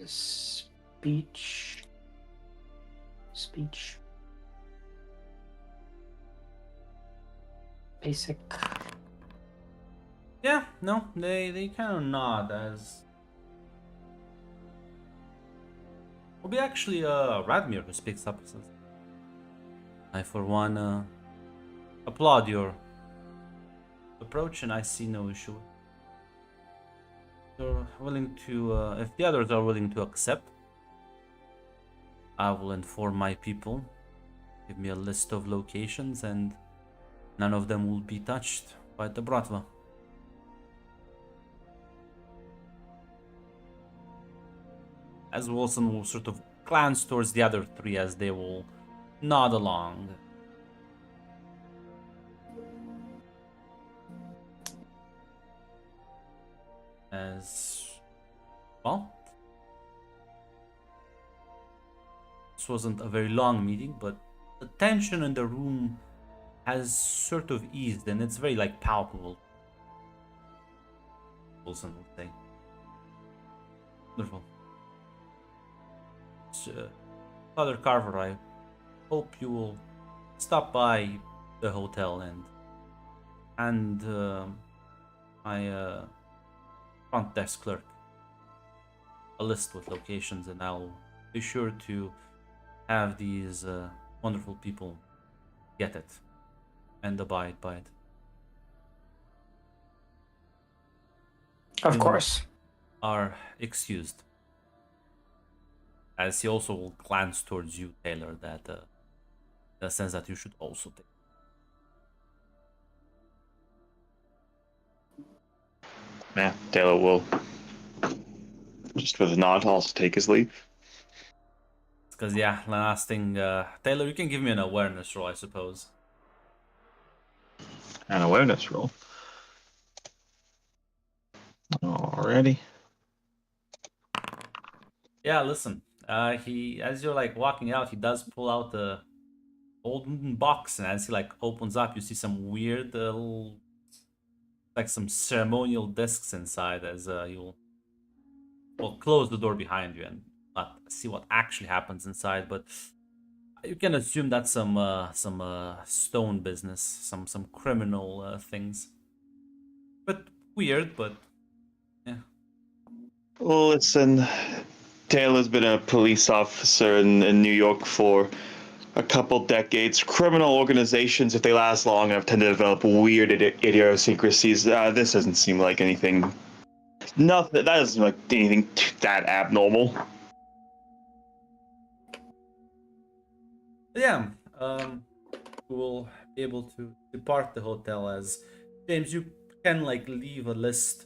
Speech. Basic. Yeah, no, they kind of nod as. It'll be actually Radmir who speaks up. Says, I, for one, applaud your approach, and I see no issue. You're willing to, if the others are willing to accept, I will inform my people. Give me a list of locations, and none of them will be touched by the Bratva. As Wilson will sort of glance towards the other three as they will nod along. As well, this wasn't a very long meeting, but the tension in the room has sort of eased, and it's very palpable. Wilson will say, "Wonderful. Father Carver, I hope you will stop by the hotel and my front desk clerk a list with locations, and I'll be sure to have these wonderful people get it and abide by it." Of course. Are excused. As he also will glance towards you, Taylor, that the sense that you should also take. Yeah, Taylor will, just with a nod, also take his leave. Because, yeah, last thing, Taylor, you can give me an awareness roll, I suppose. An awareness roll. Alrighty. Yeah, listen. He, as you're walking out, he does pull out the old wooden box, and as he opens up, you see some weird little, some ceremonial discs inside. As you'll close the door behind you and not see what actually happens inside, but you can assume that's some stone business, some criminal things. But weird, but yeah. Listen, Taylor's been a police officer in New York for a couple decades. Criminal organizations, if they last long enough, tend to develop weird idiosyncrasies. This doesn't seem like anything. Nothing. That doesn't seem like anything that abnormal. Yeah. We'll be able to depart the hotel. As James, you can leave a list.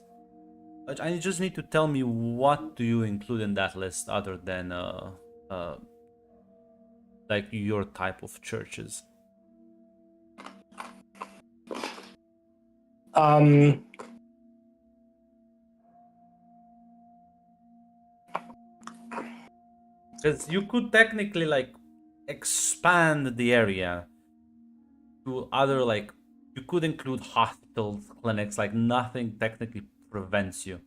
I just need to tell me what do you include in that list other than your type of churches. Because you could technically expand the area to other you could include hospitals, clinics, nothing technically prevents you.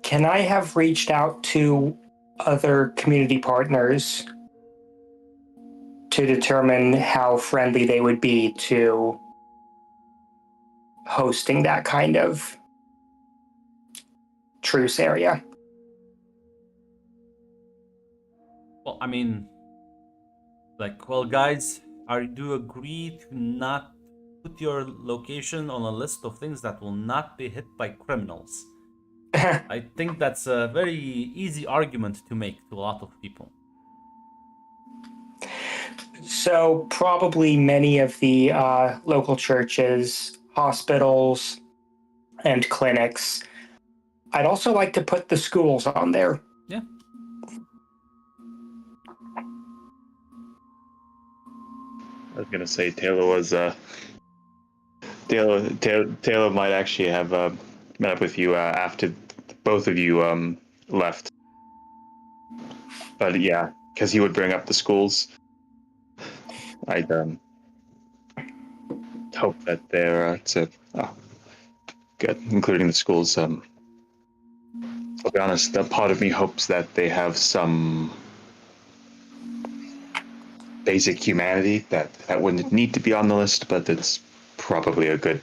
Can I have reached out to other community partners to determine how friendly they would be to hosting that kind of truce area? Well, I mean, guys, do you agree to not put your location on a list of things that will not be hit by criminals? I think that's a very easy argument to make to a lot of people. So probably many of the local churches, hospitals, and clinics. I'd also like to put the schools on there. Yeah. I was gonna say Taylor was Taylor might actually have met up with you after both of you left. But yeah, because he would bring up the schools. I'd hope that they're good, including the schools. I'll be honest. That part of me hopes that they have some basic humanity that wouldn't need to be on the list, but it's probably a good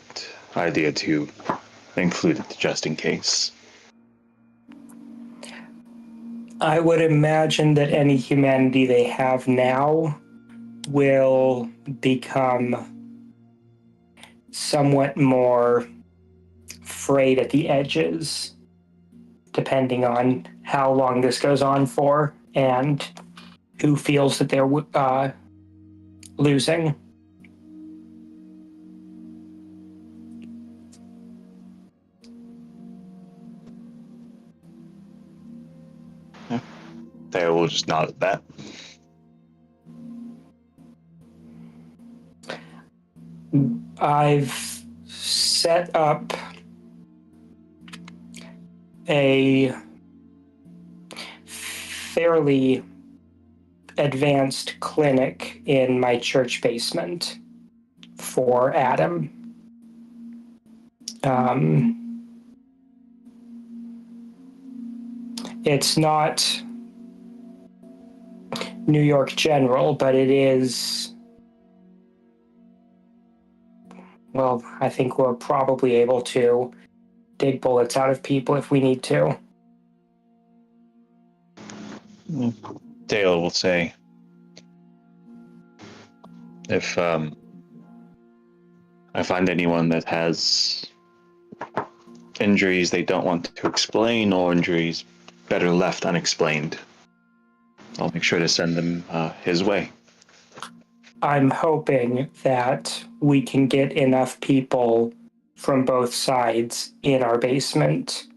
idea to include it just in case. I would imagine that any humanity they have now will become somewhat more frayed at the edges, depending on how long this goes on for and who feels that they're losing. They will just nod at that. I've set up a fairly advanced clinic in my church basement for Adam. It's not New York General, but it is, well, I think we're probably able to dig bullets out of people if we need to. Taylor will say, if I find anyone that has injuries they don't want to explain, or injuries better left unexplained, I'll make sure to send them his way. I'm hoping that we can get enough people from both sides in our basement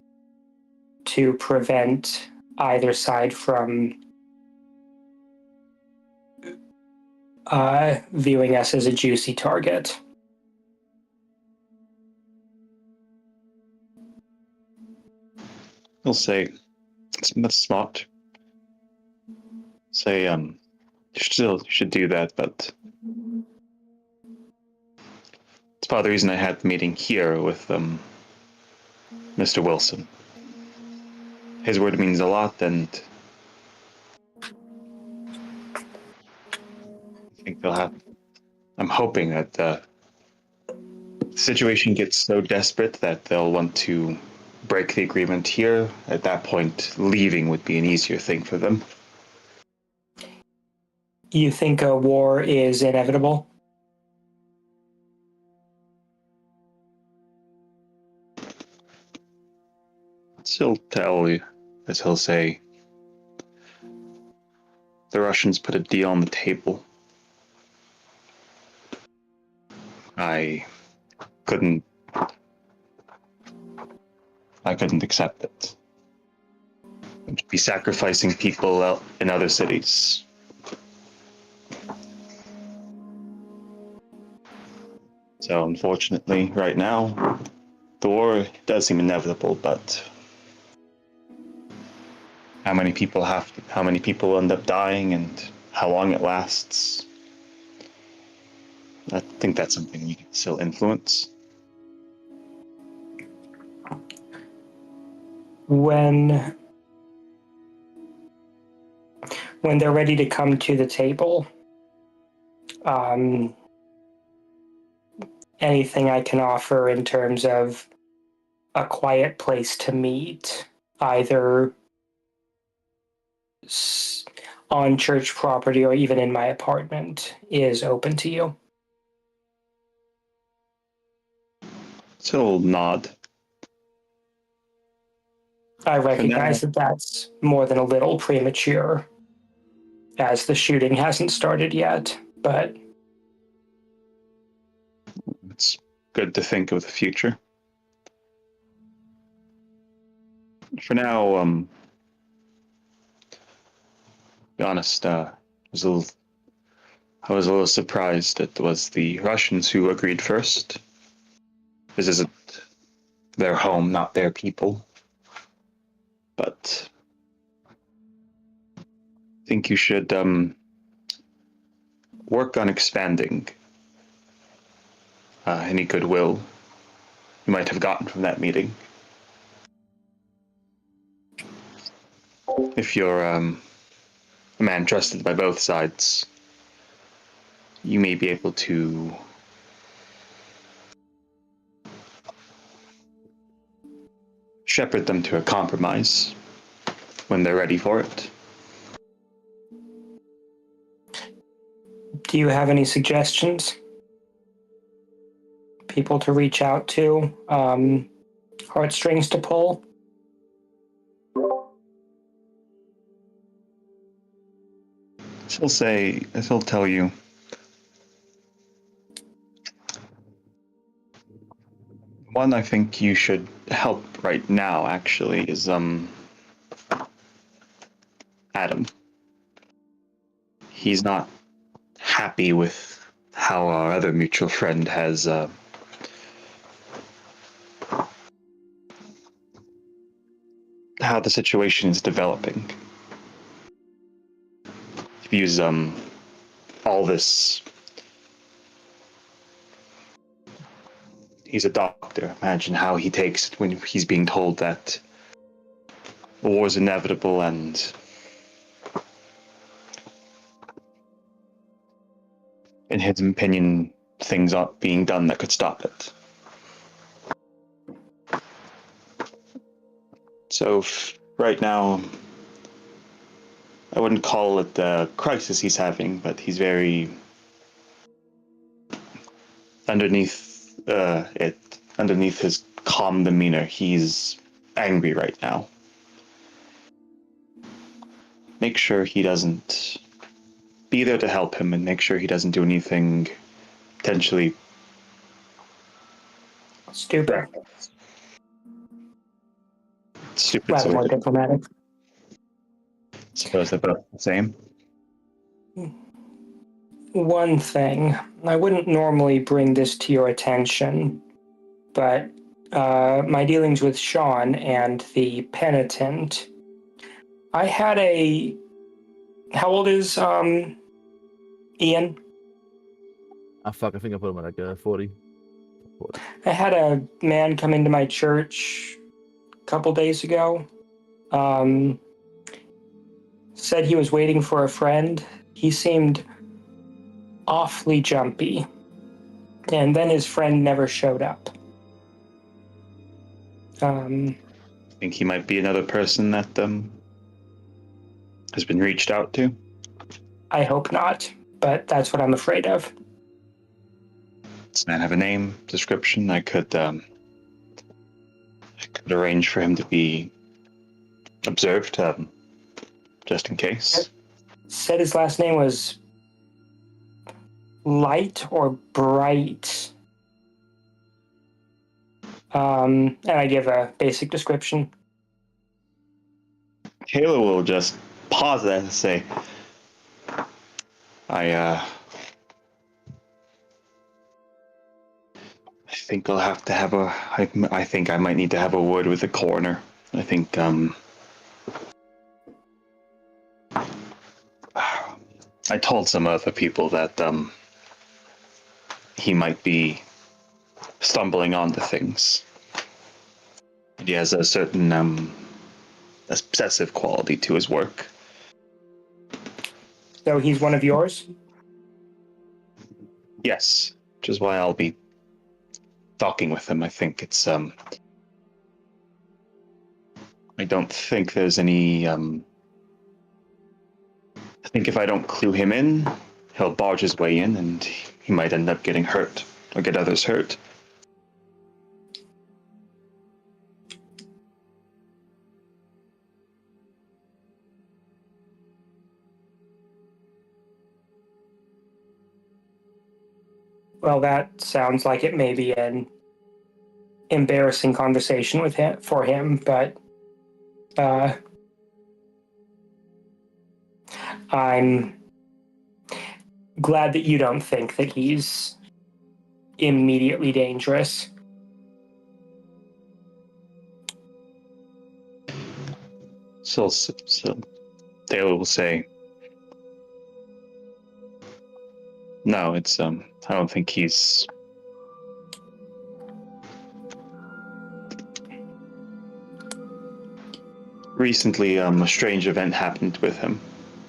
to prevent either side from viewing us as a juicy target. He'll say, that's smart. Say, you should do that, but it's part of the reason I had the meeting here with Mr. Wilson. His word means a lot, and I think they'll have. I'm hoping that the situation gets so desperate that they'll want to break the agreement here. At that point, leaving would be an easier thing for them. You think a war is inevitable? He'll tell you, as he'll say, the Russians put a deal on the table. I couldn't accept it. I'd be sacrificing people in other cities. So unfortunately, right now, the war does seem inevitable, but how many people end up dying and how long it lasts, I think that's something we can still influence. When they're ready to come to the table, anything I can offer in terms of a quiet place to meet, either on church property or even in my apartment, is open to you. So he'll nod. I recognize that that's more than a little premature, as the shooting hasn't started yet. but It's good to think of the future. For now, be honest, I was a little surprised it was the Russians who agreed first. This isn't their home, not their people. But I think you should work on expanding any goodwill you might have gotten from that meeting. If you're a man trusted by both sides, you may be able to shepherd them to a compromise when they're ready for it. do you have any suggestions? People to reach out to? Heartstrings to pull? She'll tell you. One I think you should help right now actually is Adam. He's not happy with how our other mutual friend has how the situation is developing. He views all this. He's a doctor. Imagine how he takes it when he's being told that the war is inevitable and in his opinion, things aren't being done that could stop it. So right now, I wouldn't call it the crisis he's having, but he's very underneath his calm demeanor. He's angry right now. Make sure he doesn't be there to help him, and make sure he doesn't do anything potentially Stupid. stupid. Rather So more diplomatic. I suppose they're both the same. One thing, I wouldn't normally bring this to your attention, but my dealings with Sean and the penitent, I had a. How old is Ian? Ah, fuck, I think I put him at like 40. I had a man come into my church a couple days ago. Said he was waiting for a friend. He seemed awfully jumpy. And then his friend never showed up. I think he might be another person that has been reached out to. I hope not, but that's what I'm afraid of. Does man have a name, description? I could arrange for him to be observed, just in case. Said his last name was Light or Bright. And I give a basic description. Taylor will just pause that and say, I think I'll have to have I think I might need to have a word with the coroner. I think, I told some other people that, he might be stumbling onto things. He has a certain, obsessive quality to his work. So he's one of yours? Yes, which is why I'll be talking with him. I think it's, I don't think there's any, I think if I don't clue him in, he'll barge his way in and he might end up getting hurt or get others hurt. Well, that sounds like it may be an embarrassing conversation with him for him, but I'm glad that you don't think that he's immediately dangerous. So Taylor will say, "No, it's I don't think he's." Recently, a strange event happened with him,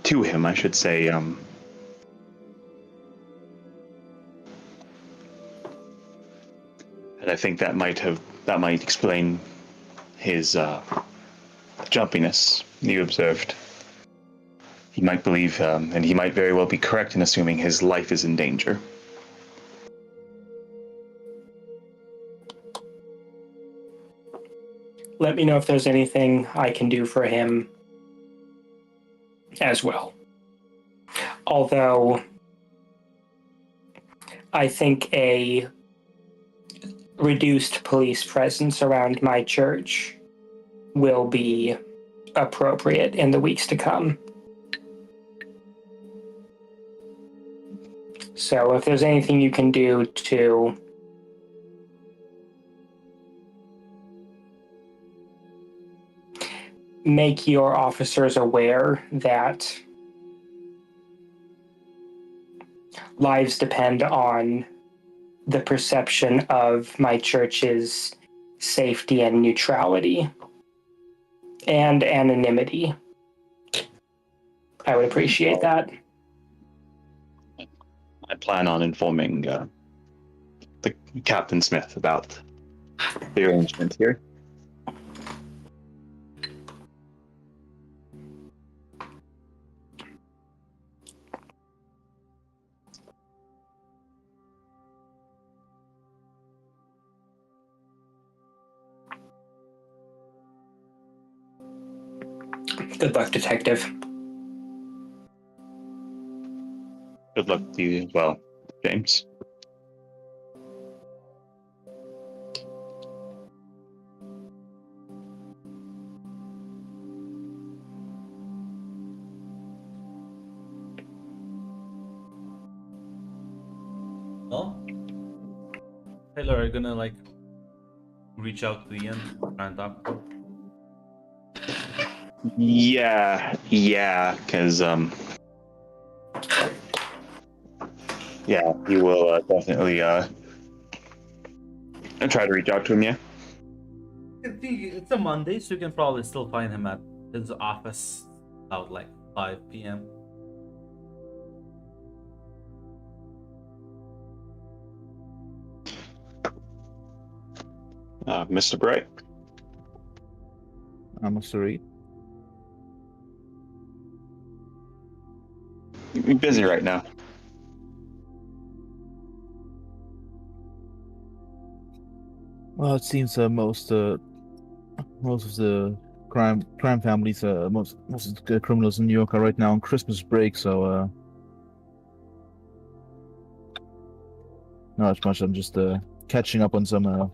to him, I should say. And I think that might explain his jumpiness you observed. He might believe, and he might very well be correct in assuming his life is in danger. Let me know if there's anything I can do for him as well. Although I think a reduced police presence around my church will be appropriate in the weeks to come. So if there's anything you can do to make your officers aware that lives depend on the perception of my church's safety and neutrality and anonymity, I would appreciate that. I plan on informing the Captain Smith about the arrangement here. Good luck, Detective. Good luck to you as well, James. Well, Taylor, are you gonna like reach out to Ian and talk to him? Yeah, because yeah, you will definitely try to reach out to him. Yeah. I think it's a Monday, so you can probably still find him at his office about like 5 p.m. Mr. Bright. I'm sorry. You're busy right now. Well, it seems most of the crime families, most of the criminals in New York are right now on Christmas break, so not as much. I'm just catching up on some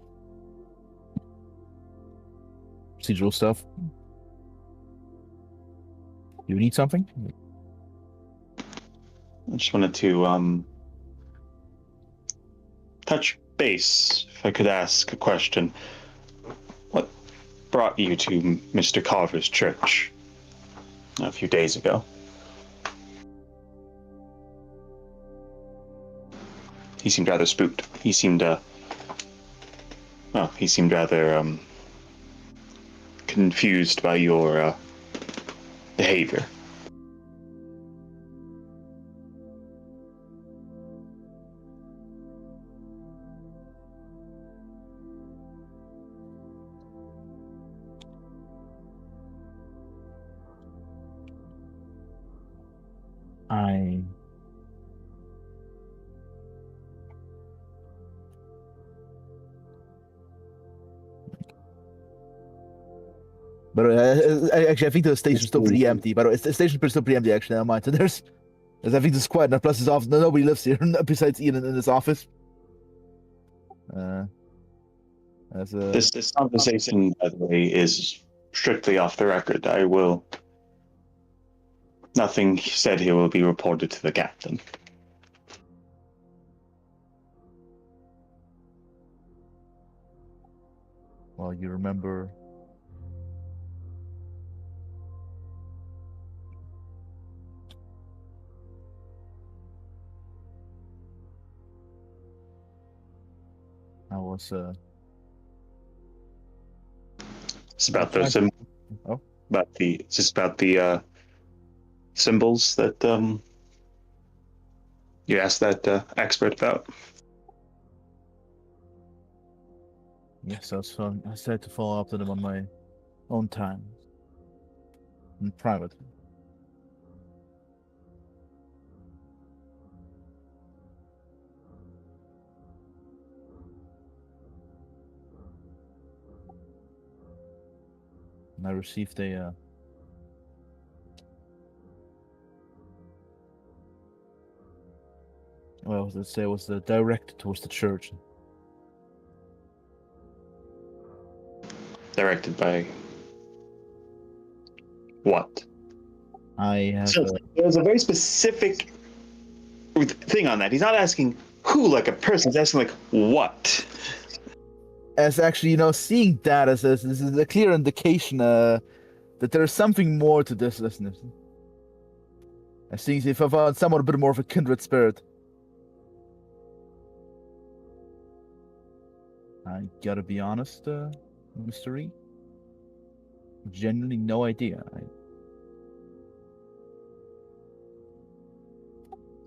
procedural stuff. You need something? I just wanted to touch base, if I could ask a question. What brought you to Mr. Carver's church a few days ago? He seemed rather spooked. He seemed rather confused by your behavior. But actually, I think the station's still pretty empty. But the station's still pretty empty. Actually, never mind. So there's I think there's quiet enough. Plus, it's off. Nobody lives here besides Ian in his office. As a This conversation, by the way, is strictly off the record. Nothing said here will be reported to the captain. well, you remember. I was It's about Fine. those Oh. it's just about the symbols that you asked that expert about. Yes, I decided to follow up to them on my own time, in private. And I received a well, let's say it was directed towards the church. Directed by what? I have So there's a very specific thing on that. He's not asking who, like a person. He's asking like what. as actually, seeing that as this is a clear indication that there's something more to this, listeners. I think if I found somewhat a bit more of a kindred spirit. I gotta be honest, Mr. E. Genuinely no idea.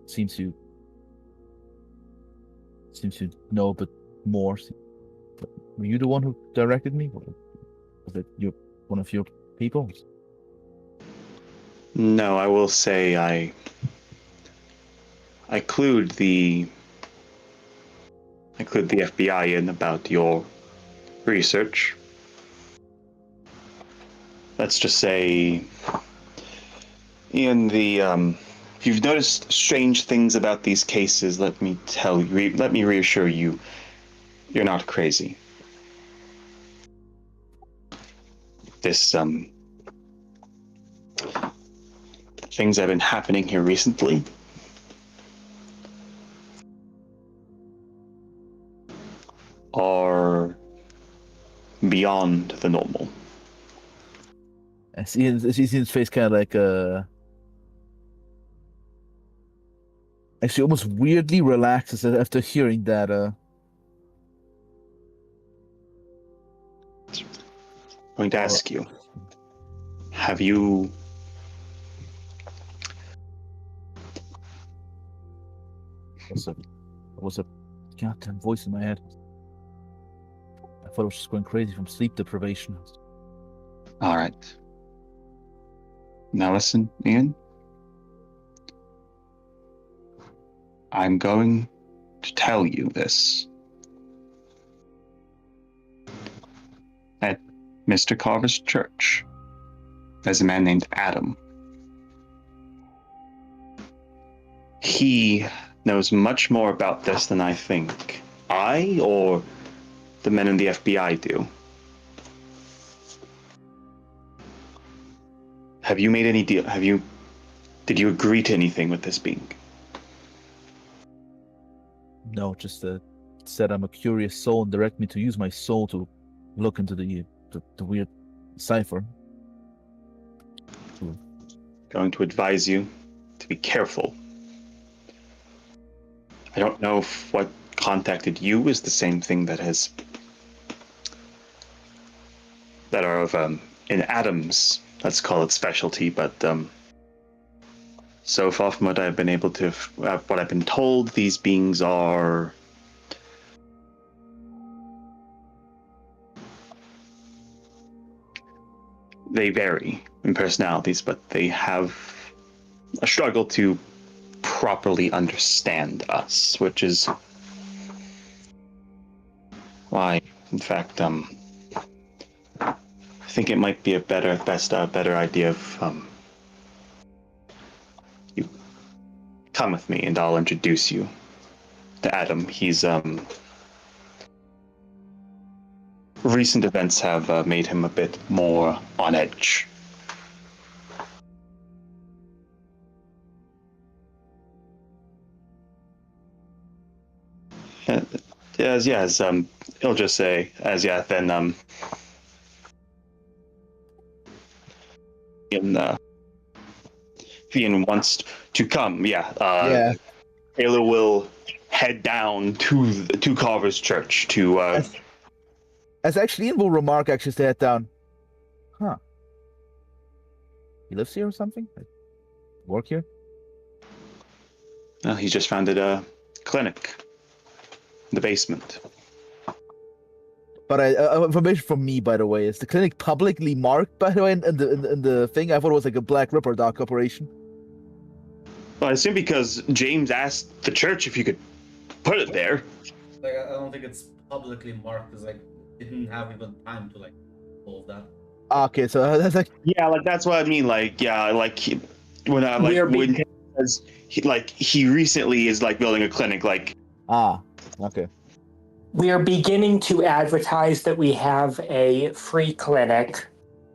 Seems you know a bit more. Were you the one who directed me? Was it one of your people? No, I will say I clued the FBI in about your research. Let's just say in the if you've noticed strange things about these cases, let me reassure you, you're not crazy. This things that have been happening here recently are beyond the normal. I see his face kind of like actually almost weirdly relaxes after hearing that. I'm going to ask you, have you was a goddamn voice in my head. I thought I was just going crazy from sleep deprivation. all right. Now listen, Ian. I'm going to tell you this. At Mr. Carver's church, there's a man named Adam. He knows much more about this than I think I or the men in the FBI do. Have you made any deal? Did you agree to anything with this being? No, just said I'm a curious soul and direct me to use my soul to look into the weird cipher. Going to advise you to be careful. I don't know if what contacted you is the same thing that are of in Adam's, let's call it, specialty, but so far from what I've been able to, what I've been told, these beings are they vary in personalities, but they have a struggle to properly understand us, which is why, in fact, I think it might be a better idea of you come with me and I'll introduce you to Adam. He's recent events have made him a bit more on edge. He'll just say, then, if Ian wants to come, Yeah. Taylor will head down to Carver's Church to, As actually Ian will remark, actually, to head down. Huh. He lives here or something? Like, work here? he's just founded a clinic in the basement. But information from me, by the way, is the clinic publicly marked, by the way, in the thing? I thought it was like a Black Ripper Dog operation. Well, I assume because James asked the church if you could put it there. Like, I don't think it's publicly marked, because like didn't have even time to like all of that. Okay, so that's like Yeah, like that's what I mean. Like, yeah, like when I like when he says he recently is like building a clinic. Like, okay. We are beginning to advertise that we have a free clinic.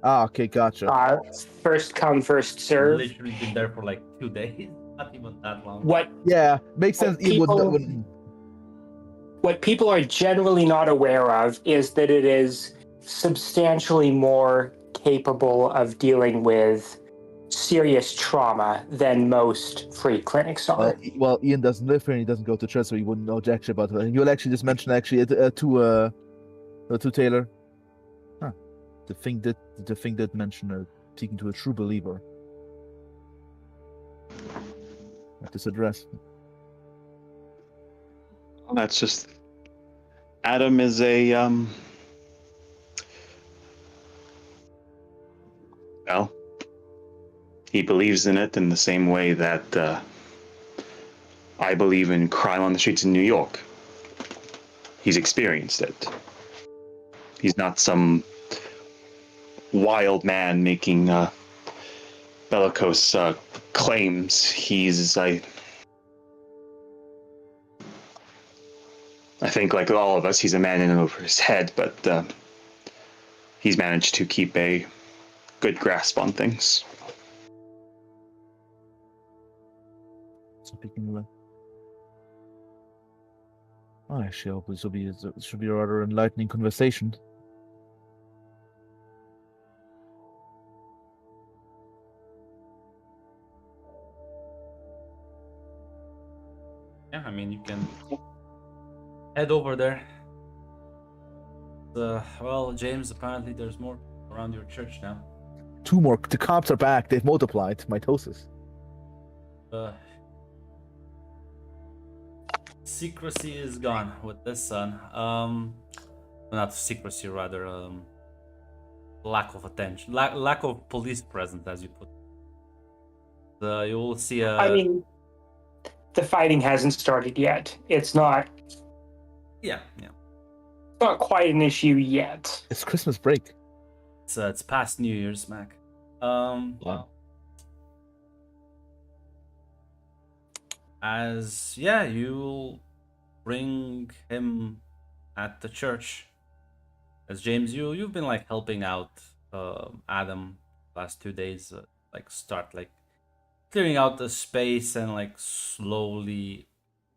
Okay, gotcha. First come, first serve. Literally been there for like 2 days, not even that long. Yeah, makes sense. What people are generally not aware of is that it is substantially more capable of dealing with serious trauma than most free clinics are. Well, Ian doesn't live here and he doesn't go to church, so he wouldn't know jack shit about it. And you'll actually just mention to Taylor. Huh. The thing that mentioned speaking to a true believer. At this address. that's just Adam is a well, he believes in it in the same way that I believe in crime on the streets in New York. He's experienced it. He's not some wild man making bellicose claims. I think, like all of us, he's a man in and over his head, but he's managed to keep a good grasp on things. Actually, I hope this should be a rather enlightening conversation. Yeah, I mean, you can head over there. Well, James, apparently there's more around your church now. 2 more. The cops are back. They've multiplied. Mitosis. Secrecy is gone with this son. Not secrecy, rather lack of attention, lack of police presence, as you put. You will see. I mean, the fighting hasn't started yet. It's not. Yeah. Not quite an issue yet. It's Christmas break. It's past New Year's, Mac. Wow. You'll bring him at the church. As James, you've been like helping out Adam last 2 days, start like clearing out the space and like slowly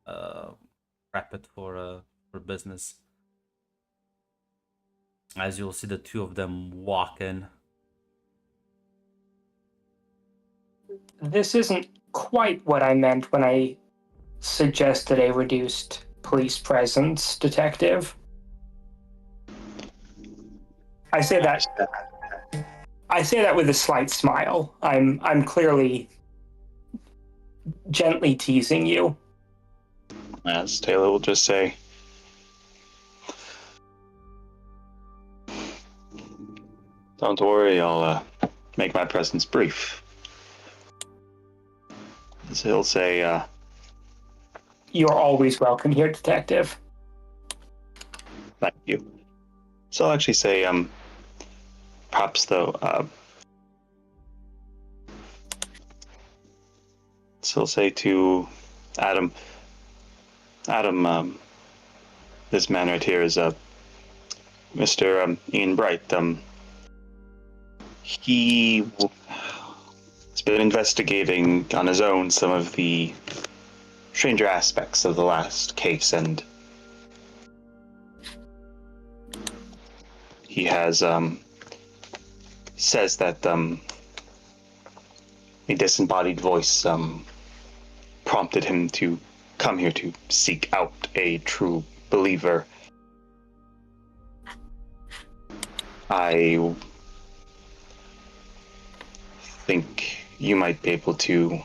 prep it for business. As you'll see the 2 of them walk in. This isn't quite what I meant when I suggested a reduced police presence, Detective. I say that with a slight smile. I'm clearly gently teasing you. As Taylor will just say, "Don't worry, I'll make my presence brief." As he'll say, You're always welcome here, Detective. "Thank you." So I'll actually say, perhaps though, so he'll say to Adam, this man right here is Mr. Ian Bright. He has been investigating on his own some of the stranger aspects of the last case, and he has says that a disembodied voice prompted him to come here to seek out a true believer. I think you might be able to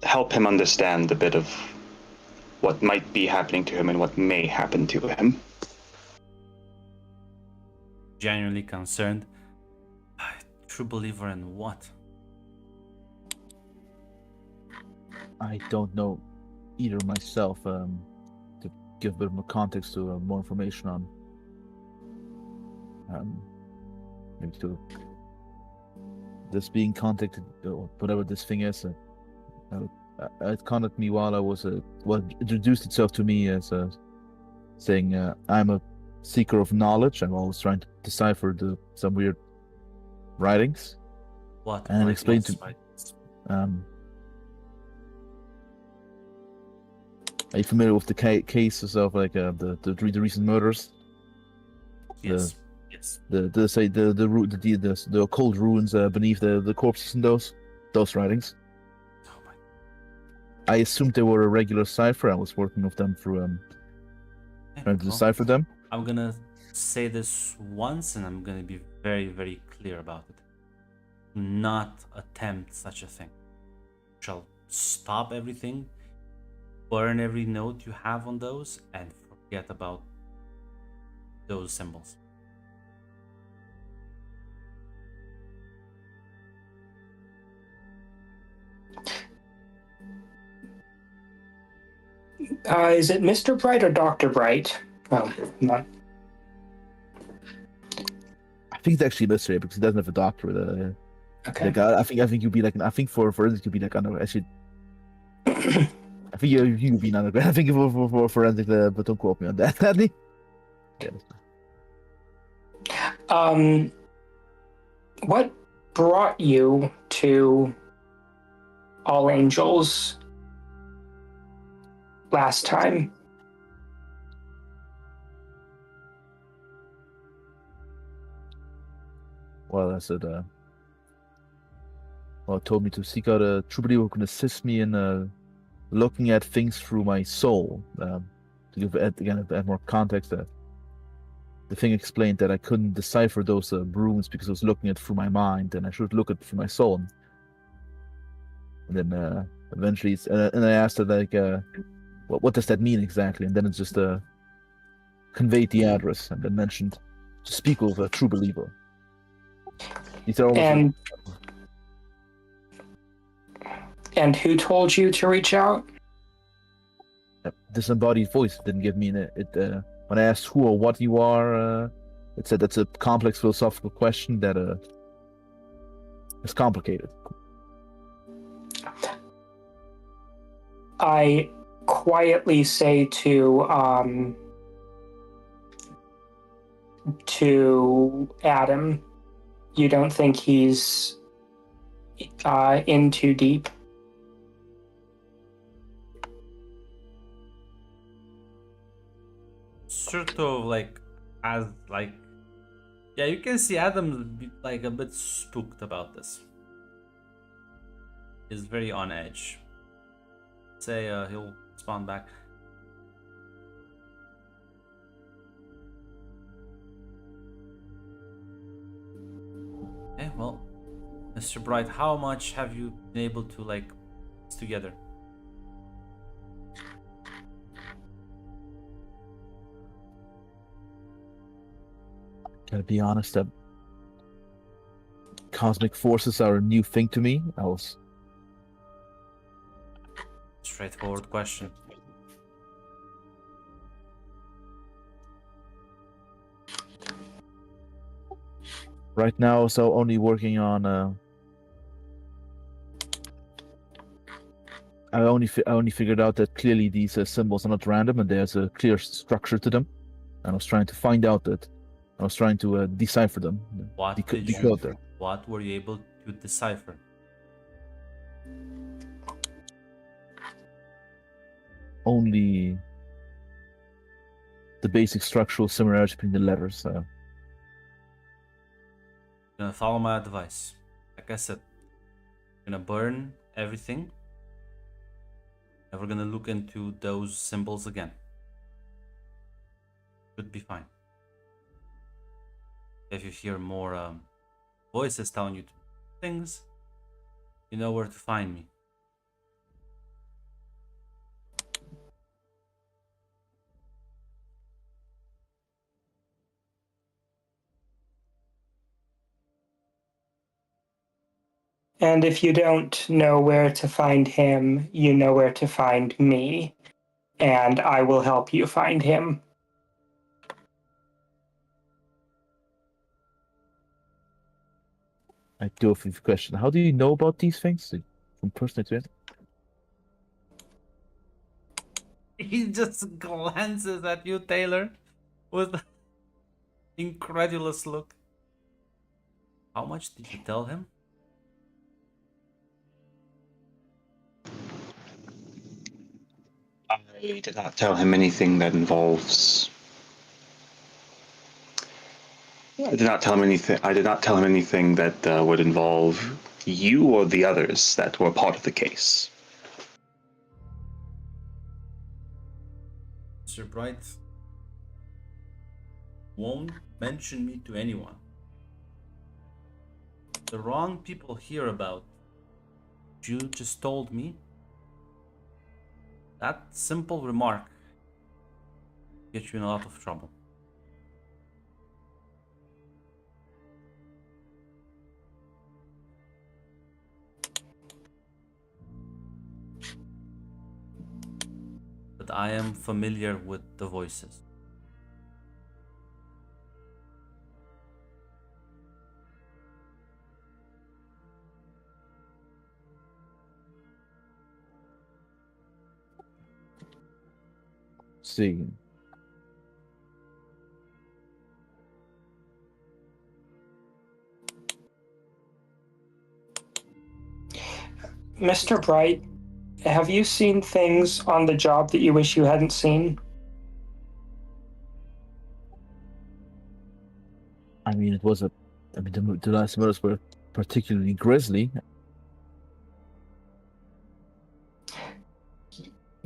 help him understand a bit of what might be happening to him and what may happen to him. Genuinely concerned. True believer in what? I don't know either myself. To give a bit more context to more information on maybe to this being contacted or whatever this thing is. It contacted me while I was introduced itself to me as saying I'm a seeker of knowledge. I'm always trying to decipher some weird writings. What? And explain to are you familiar with the cases of like the recent murders? Yes. Yes. The occult ruins beneath the corpses in those writings. Oh my. I assumed they were a regular cipher. I was working with them through trying to decipher them. I'm gonna say this once, and I'm gonna be very, very clear about it. Do not attempt such a thing. You shall stop everything, burn every note you have on those, and forget about those symbols. Is it Mr. Bright or Dr. Bright? Oh, not. I think it's actually mystery because he doesn't have a doctorate. Okay. Like, I think you'd be like I think for forensics you'd be like actually. I think you'd be an undergrad. I think for forensics, but don't quote me on that, Andy. Yeah. What brought you to All Angels last time? Well, I said, it told me to seek out a true believer who can assist me in looking at things through my soul. To give add more context, the thing explained that I couldn't decipher those runes because I was looking at it through my mind, and I should look at it through my soul. And then eventually, and I asked her like, what does that mean exactly? And then it just conveyed the address and then mentioned to speak with a true believer. These are almost and who told you to reach out? Disembodied voice didn't give me when I asked who or what you are, it said that's a complex philosophical question that is complicated. I quietly say to Adam, you don't think he's in too deep? Sort of like, yeah, you can see Adam like a bit spooked about this. He's very on edge. Say he'll respond back. Okay, well, Mr. Bright, how much have you been able to like piece together? Gotta be honest, that cosmic forces are a new thing to me. Straightforward question. Right now, so only working on I only figured out that clearly these symbols are not random and there's a clear structure to them. And I was trying to find out that. I was trying to decipher them. What did you? Decode them. What were you able to decipher? Only the basic structural similarity between the letters. You're gonna follow my advice. Like I said, you're gonna burn everything. Never gonna look into those symbols again. Should be fine. If you hear more voices telling you things, you know where to find me. And if you don't know where to find him, you know where to find me, and I will help you find him. I do have a question. How do you know about these things? From personal experience? He just glances at you, Taylor, with an incredulous look. How much did you tell him? I did not tell him anything that involves. I did not tell him anything. I did not tell him anything that would involve you or the others that were part of the case. Mr. Bright won't mention me to anyone. The wrong people hear about what you just told me. That simple remark gets you in a lot of trouble. But I am familiar with the voices. See. Mr. Bright, have you seen things on the job that you wish you hadn't seen? I mean, it was the last murders were particularly grisly.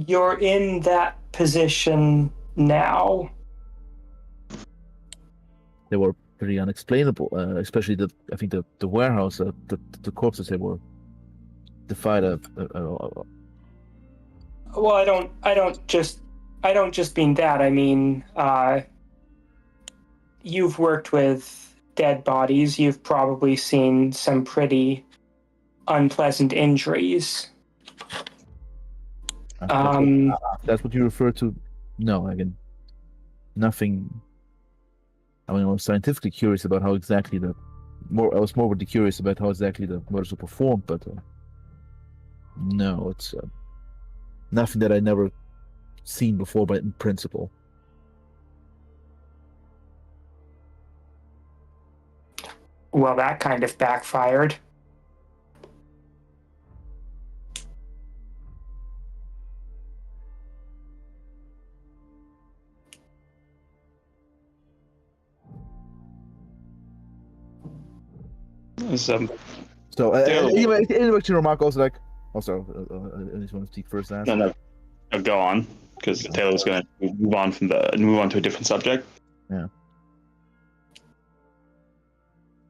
You're in that position now. They were pretty unexplainable, especially I think the warehouse, the corpses they were defied Well, I don't just mean that. I mean, you've worked with dead bodies. You've probably seen some pretty unpleasant injuries. That's what you refer to? No, again, nothing. I mean, I was scientifically curious about how exactly I was more curious about how exactly the murders were performed, but no, it's nothing that I never seen before, but in principle. Well, that kind of backfired. So anyway, to remark also like, also I just want to speak first. No, go on, because Taylor's going to move on to a different subject. Yeah.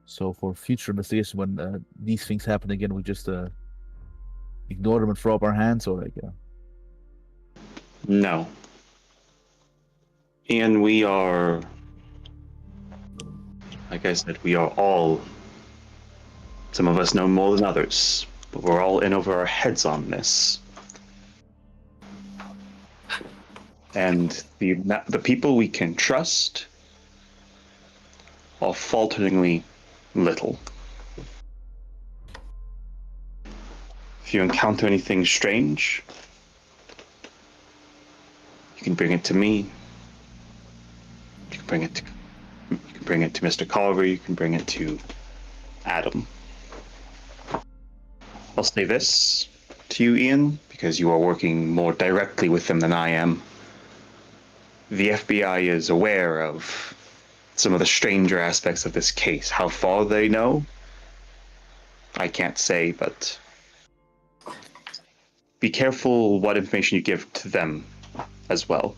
So for future investigation, when these things happen again, we just ignore them and throw up our hands, or like. No. And we are, like I said, we are all. Some of us know more than others, but we're all in over our heads on this. And the people we can trust are falteringly little. If you encounter anything strange, you can bring it to me. You can bring it to Mr. Culver. You can bring it to Adam. I'll say this to you, Ian, because you are working more directly with them than I am. The FBI is aware of some of the stranger aspects of this case. How far they know, I can't say, but be careful what information you give to them as well.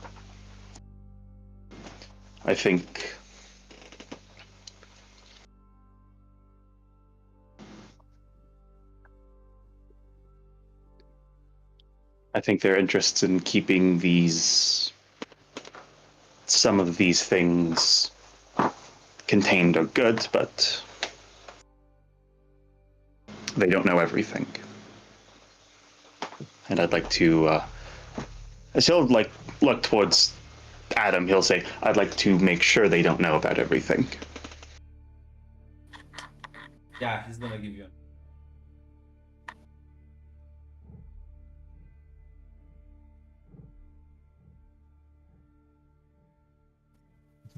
I think their interests in keeping some of these things contained are good, but they don't know everything. And I'd like to, as he'll look towards Adam, he'll say, I'd like to make sure they don't know about everything. Yeah, he's gonna give you.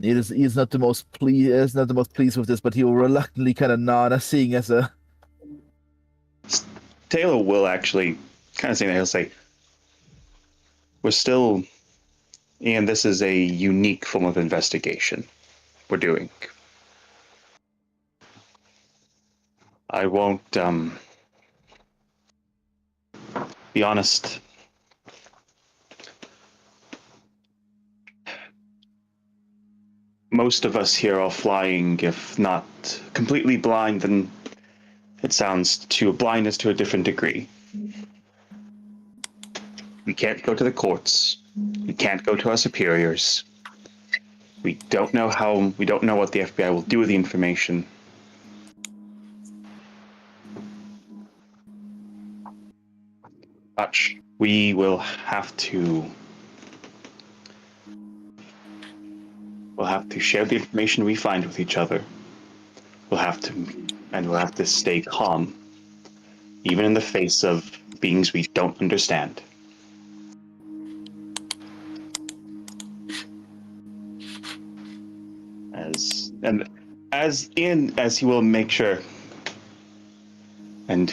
He's not the most pleased with this, but he will reluctantly kind of nod, seeing as a. Taylor will actually kind of say that. He'll say, we're still, Ian, this is a unique form of investigation we're doing. I won't, be honest. Most of us here are flying, if not completely blind, then it sounds to a blindness to a different degree. We can't go to the courts. We can't go to our superiors. We don't know what the FBI will do with the information. But we will have to share the information we find with each other. We'll have to stay calm, even in the face of beings we don't understand. As he will make sure, and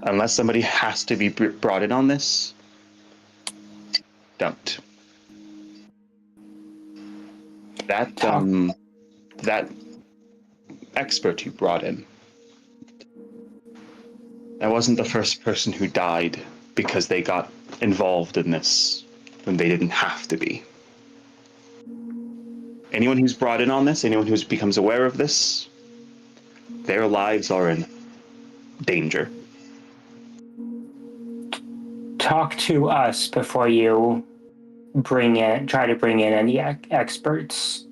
unless somebody has to be brought in on this, don't. That expert you brought in, that wasn't the first person who died because they got involved in this when they didn't have to be. Anyone who's brought in on this, anyone who becomes aware of this, their lives are in danger. Talk to us before you try to bring in any experts.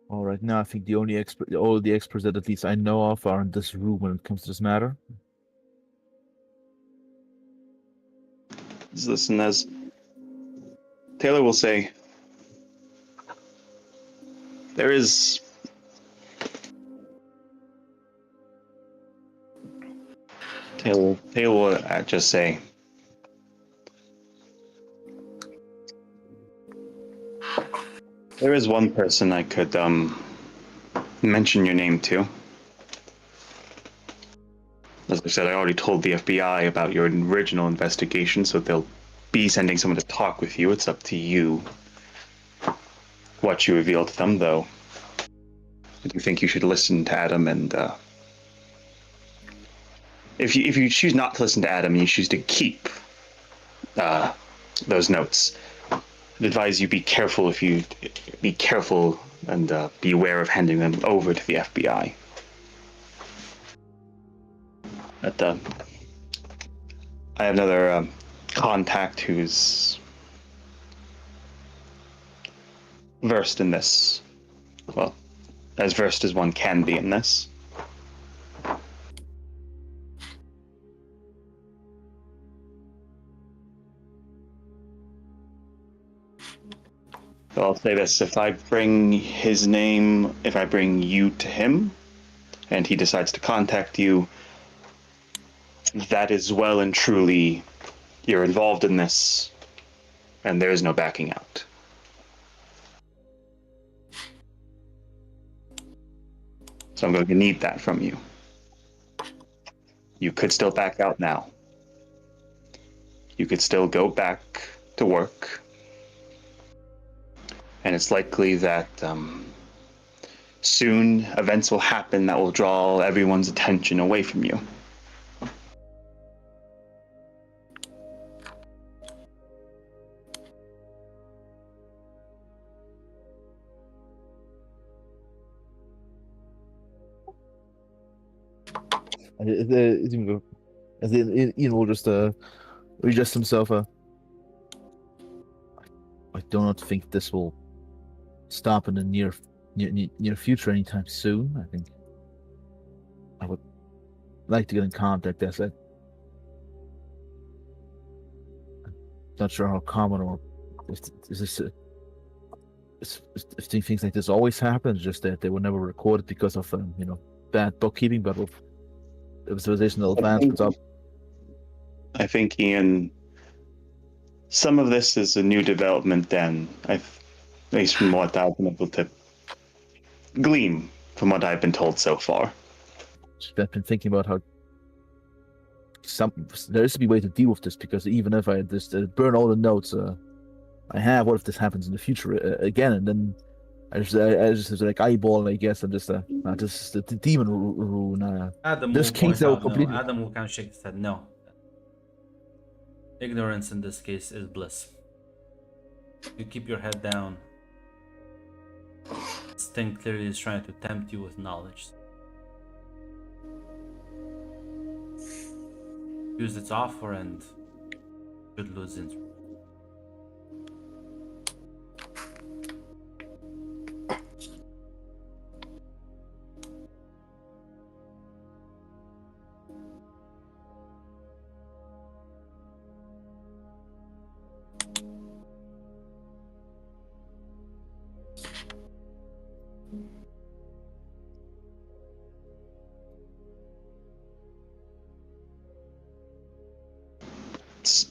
All right, now I think all the experts that at least I know of are in this room when it comes to this matter. Listen, as Taylor will say, there is Taylor will just say, there is one person I could mention your name to. As I said, I already told the FBI about your original investigation, so they'll be sending someone to talk with you. It's up to you what you reveal to them, though. I do think you should listen to Adam, and if you choose not to listen to Adam and you choose to keep those notes, I'd advise you be careful and be aware of handing them over to the FBI. But I have another contact who's versed in this. Well, as versed as one can be in this. I'll say this: if I bring his name, if I bring you to him, and he decides to contact you, that is well and truly you're involved in this, and there is no backing out. So I'm going to need that from you. You could still back out now. You could still go back to work. And it's likely that soon events will happen that will draw everyone's attention away from you. Ian will just readjust himself. I do not think this will stop in the near future anytime soon. I think I would like to get in contact. As I not sure how common or if this if things like this always happen. Just that they were never recorded because of bad bookkeeping, but with civilizational advancements up. I think, Ian, some of this is a new development, and at least from what I've been able to glean from what I've been told so far. I've been thinking about how there is to be a way to deal with this, because even if I just burn all the notes I have, what if this happens in the future again? And then I just like eyeball, I guess, and just the demon rune. Adam This will case point that will out no. completely. Adam will kind of shake his head. No. Ignorance in this case is bliss. You keep your head down. This thing clearly is trying to tempt you with knowledge. Use its offer and should lose interest.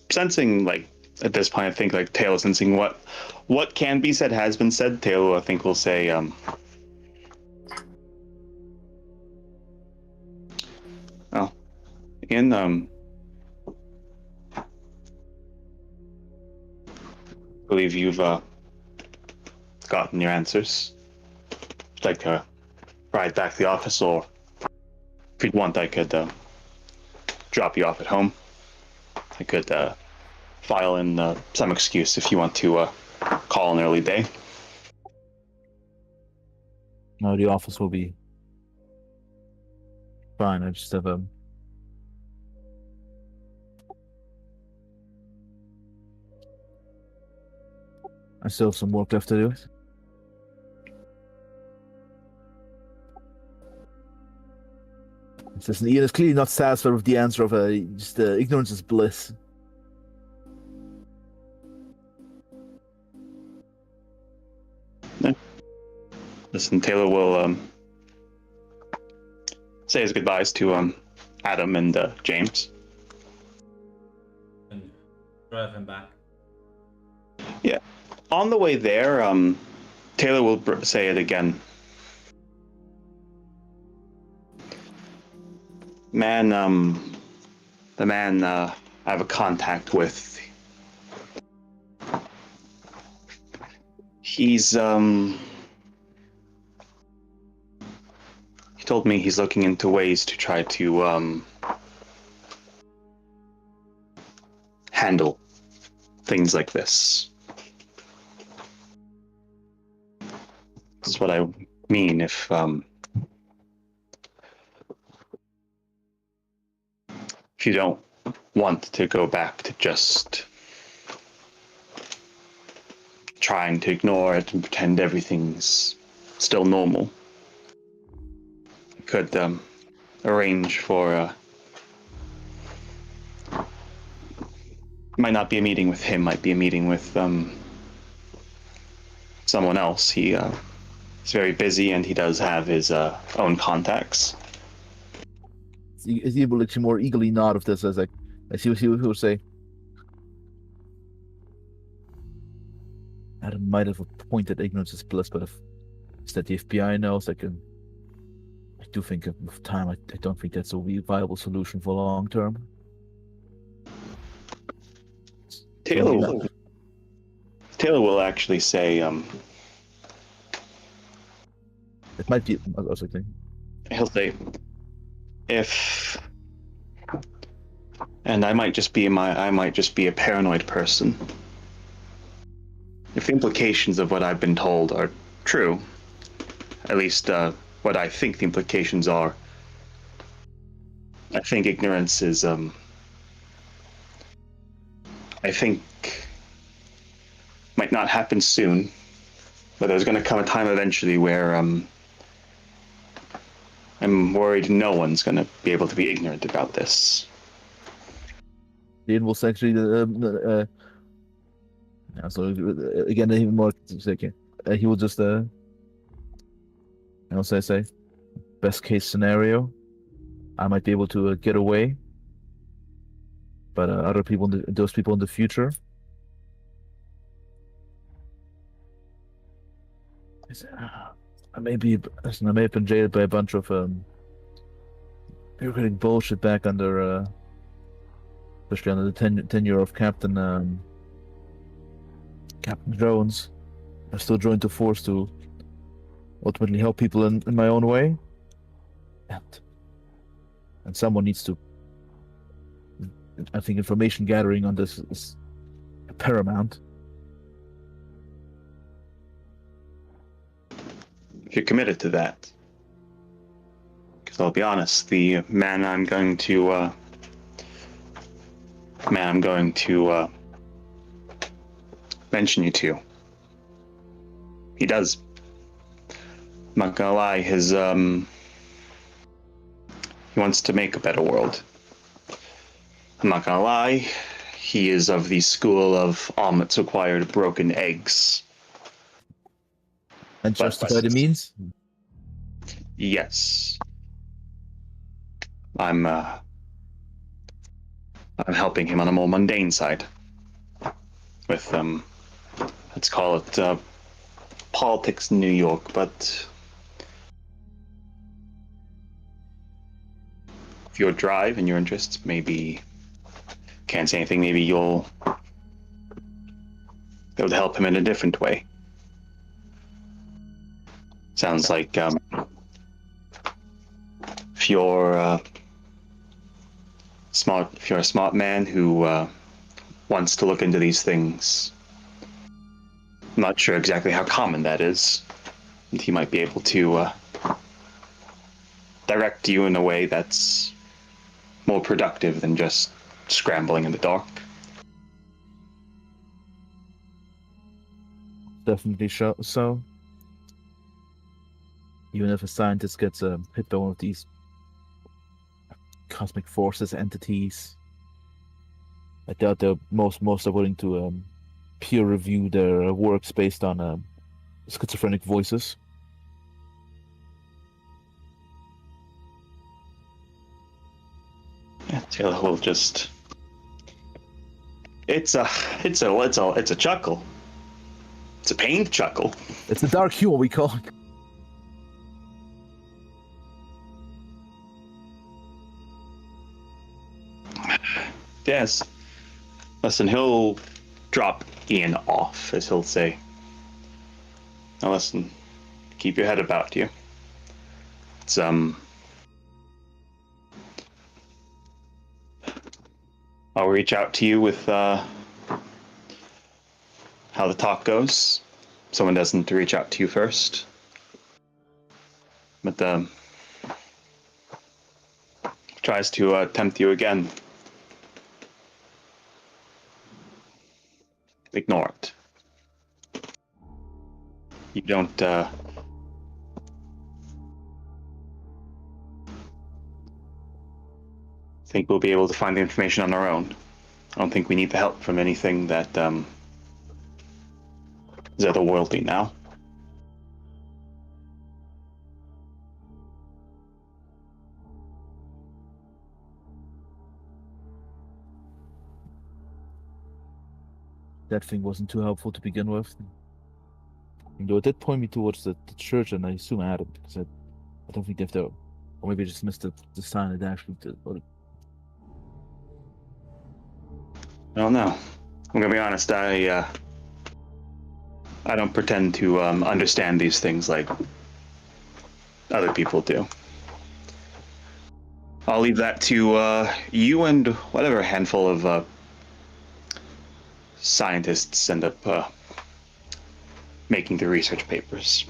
Sensing, like, at this point, I think, like, Taylor sensing what can be said has been said. Taylor, I think, will say, well, Ian, believe you've gotten your answers. If you'd like to ride back to the office, or if you'd want, I could drop you off at home. I could file in some excuse if you want to call an early day. No, the office will be fine. I just have I still have some work left to do. Ian is clearly not satisfied with the answer of just ignorance is bliss. Listen, Taylor will say his goodbyes to Adam and James. And drive him back. Yeah. On the way there, Taylor will say it again. The man I have a contact with, he's he told me he's looking into ways to try to handle things like this. This is what I mean. If you don't want to go back to just trying to ignore it and pretend everything's still normal, you could arrange for might not be a meeting with him, might be a meeting with someone else. He's very busy, and he does have his own contacts. He will actually more eagerly nod of this as like, I see what he will say. Adam might have a point that ignorance is bliss, but if it's that the FBI knows, I do think of time. I don't think that's a viable solution for long term. Taylor will actually say, it might be. I was thinking. he'll say, if, and I might just be a paranoid person. If the implications of what I've been told are true, at least what I think the implications are, I think ignorance is, I think, might not happen soon, but there's going to come a time eventually where I'm worried no one's going to be able to be ignorant about this. Dean will actually so again even more second. He will just I'll say best case scenario, I might be able to get away, but other people, those people in the future, I may have been jailed by a bunch of bureaucratic bullshit back under especially under the tenure of Captain Jones. I still joined the force to ultimately help people in my own way, and someone needs to. I think information gathering on this is paramount. If you're committed to that, because I'll be honest, the man I'm going to mention you to, he does. I'm not gonna lie, he wants to make a better world. I'm not gonna lie, he is of the school of omelets required broken eggs. And justify the means? Yes. I'm helping him on a more mundane side. With let's call it politics in New York, but if your drive and your interests, maybe can't say anything, maybe you'll be able to help him in a different way. Sounds like if you're a smart man who wants to look into these things, I'm not sure exactly how common that is, and he might be able to direct you in a way that's more productive than just scrambling in the dark. Definitely so. Even if a scientist gets hit by one of these cosmic forces entities, I doubt most are willing to peer review their works based on schizophrenic voices. Yeah, Taylor will just. It's a chuckle. It's a pained chuckle. It's the dark humor we call it. Yes. Listen, he'll drop Ian off, as he'll say. Now listen, keep your head about you. It's I'll reach out to you with how the talk goes. Someone doesn't reach out to you first. But tries to tempt you again. Ignore it. You don't think we'll be able to find the information on our own. I don't think we need the help from anything that Zetherworldly now. That thing wasn't too helpful to begin with. Though it did point me towards the church, and I assume Adam, because I don't think they have to, or maybe I just missed the sign that actually did. I don't know. I'm gonna be honest. I don't pretend to understand these things like other people do. I'll leave that to you and whatever handful of scientists end up making the research papers.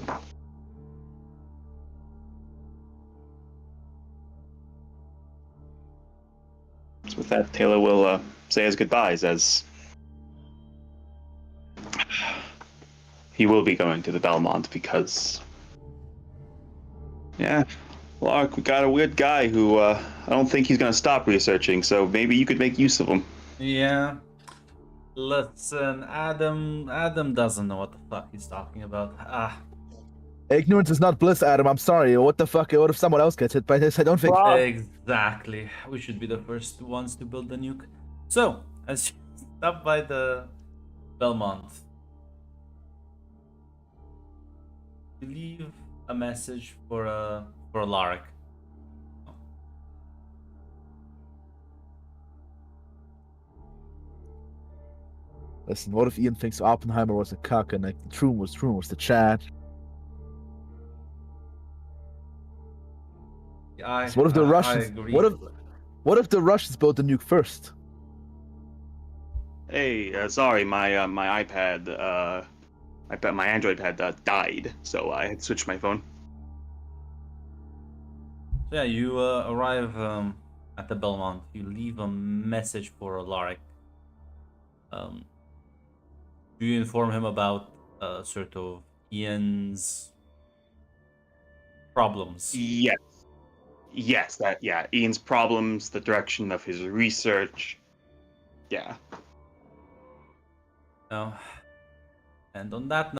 So with that, Taylor will say his goodbyes as he will be going to the Belmont because, yeah, Lark, we got a weird guy who I don't think he's going to stop researching, so maybe you could make use of him. Yeah. Listen, Adam doesn't know what the fuck he's talking about. Ignorance is not bliss, Adam. I'm sorry. What the fuck? What if someone else gets hit by this? I don't think. Well, Exactly. We should be the first ones to build the nuke. So, as you stop by the Belmont, you leave a message for Lark. Listen, what if Ian thinks Oppenheimer was a cuck and like Truman was the Chad? So what if the Russians? I agree. What if the Russians built the nuke first? Hey, sorry, my iPad, my Android pad died, so I had to switch my phone. So yeah, you arrive at the Belmont. You leave a message for Alaric. Do you inform him about sort of Ian's problems? Yes, Ian's problems, the direction of his research. Yeah. No. And on that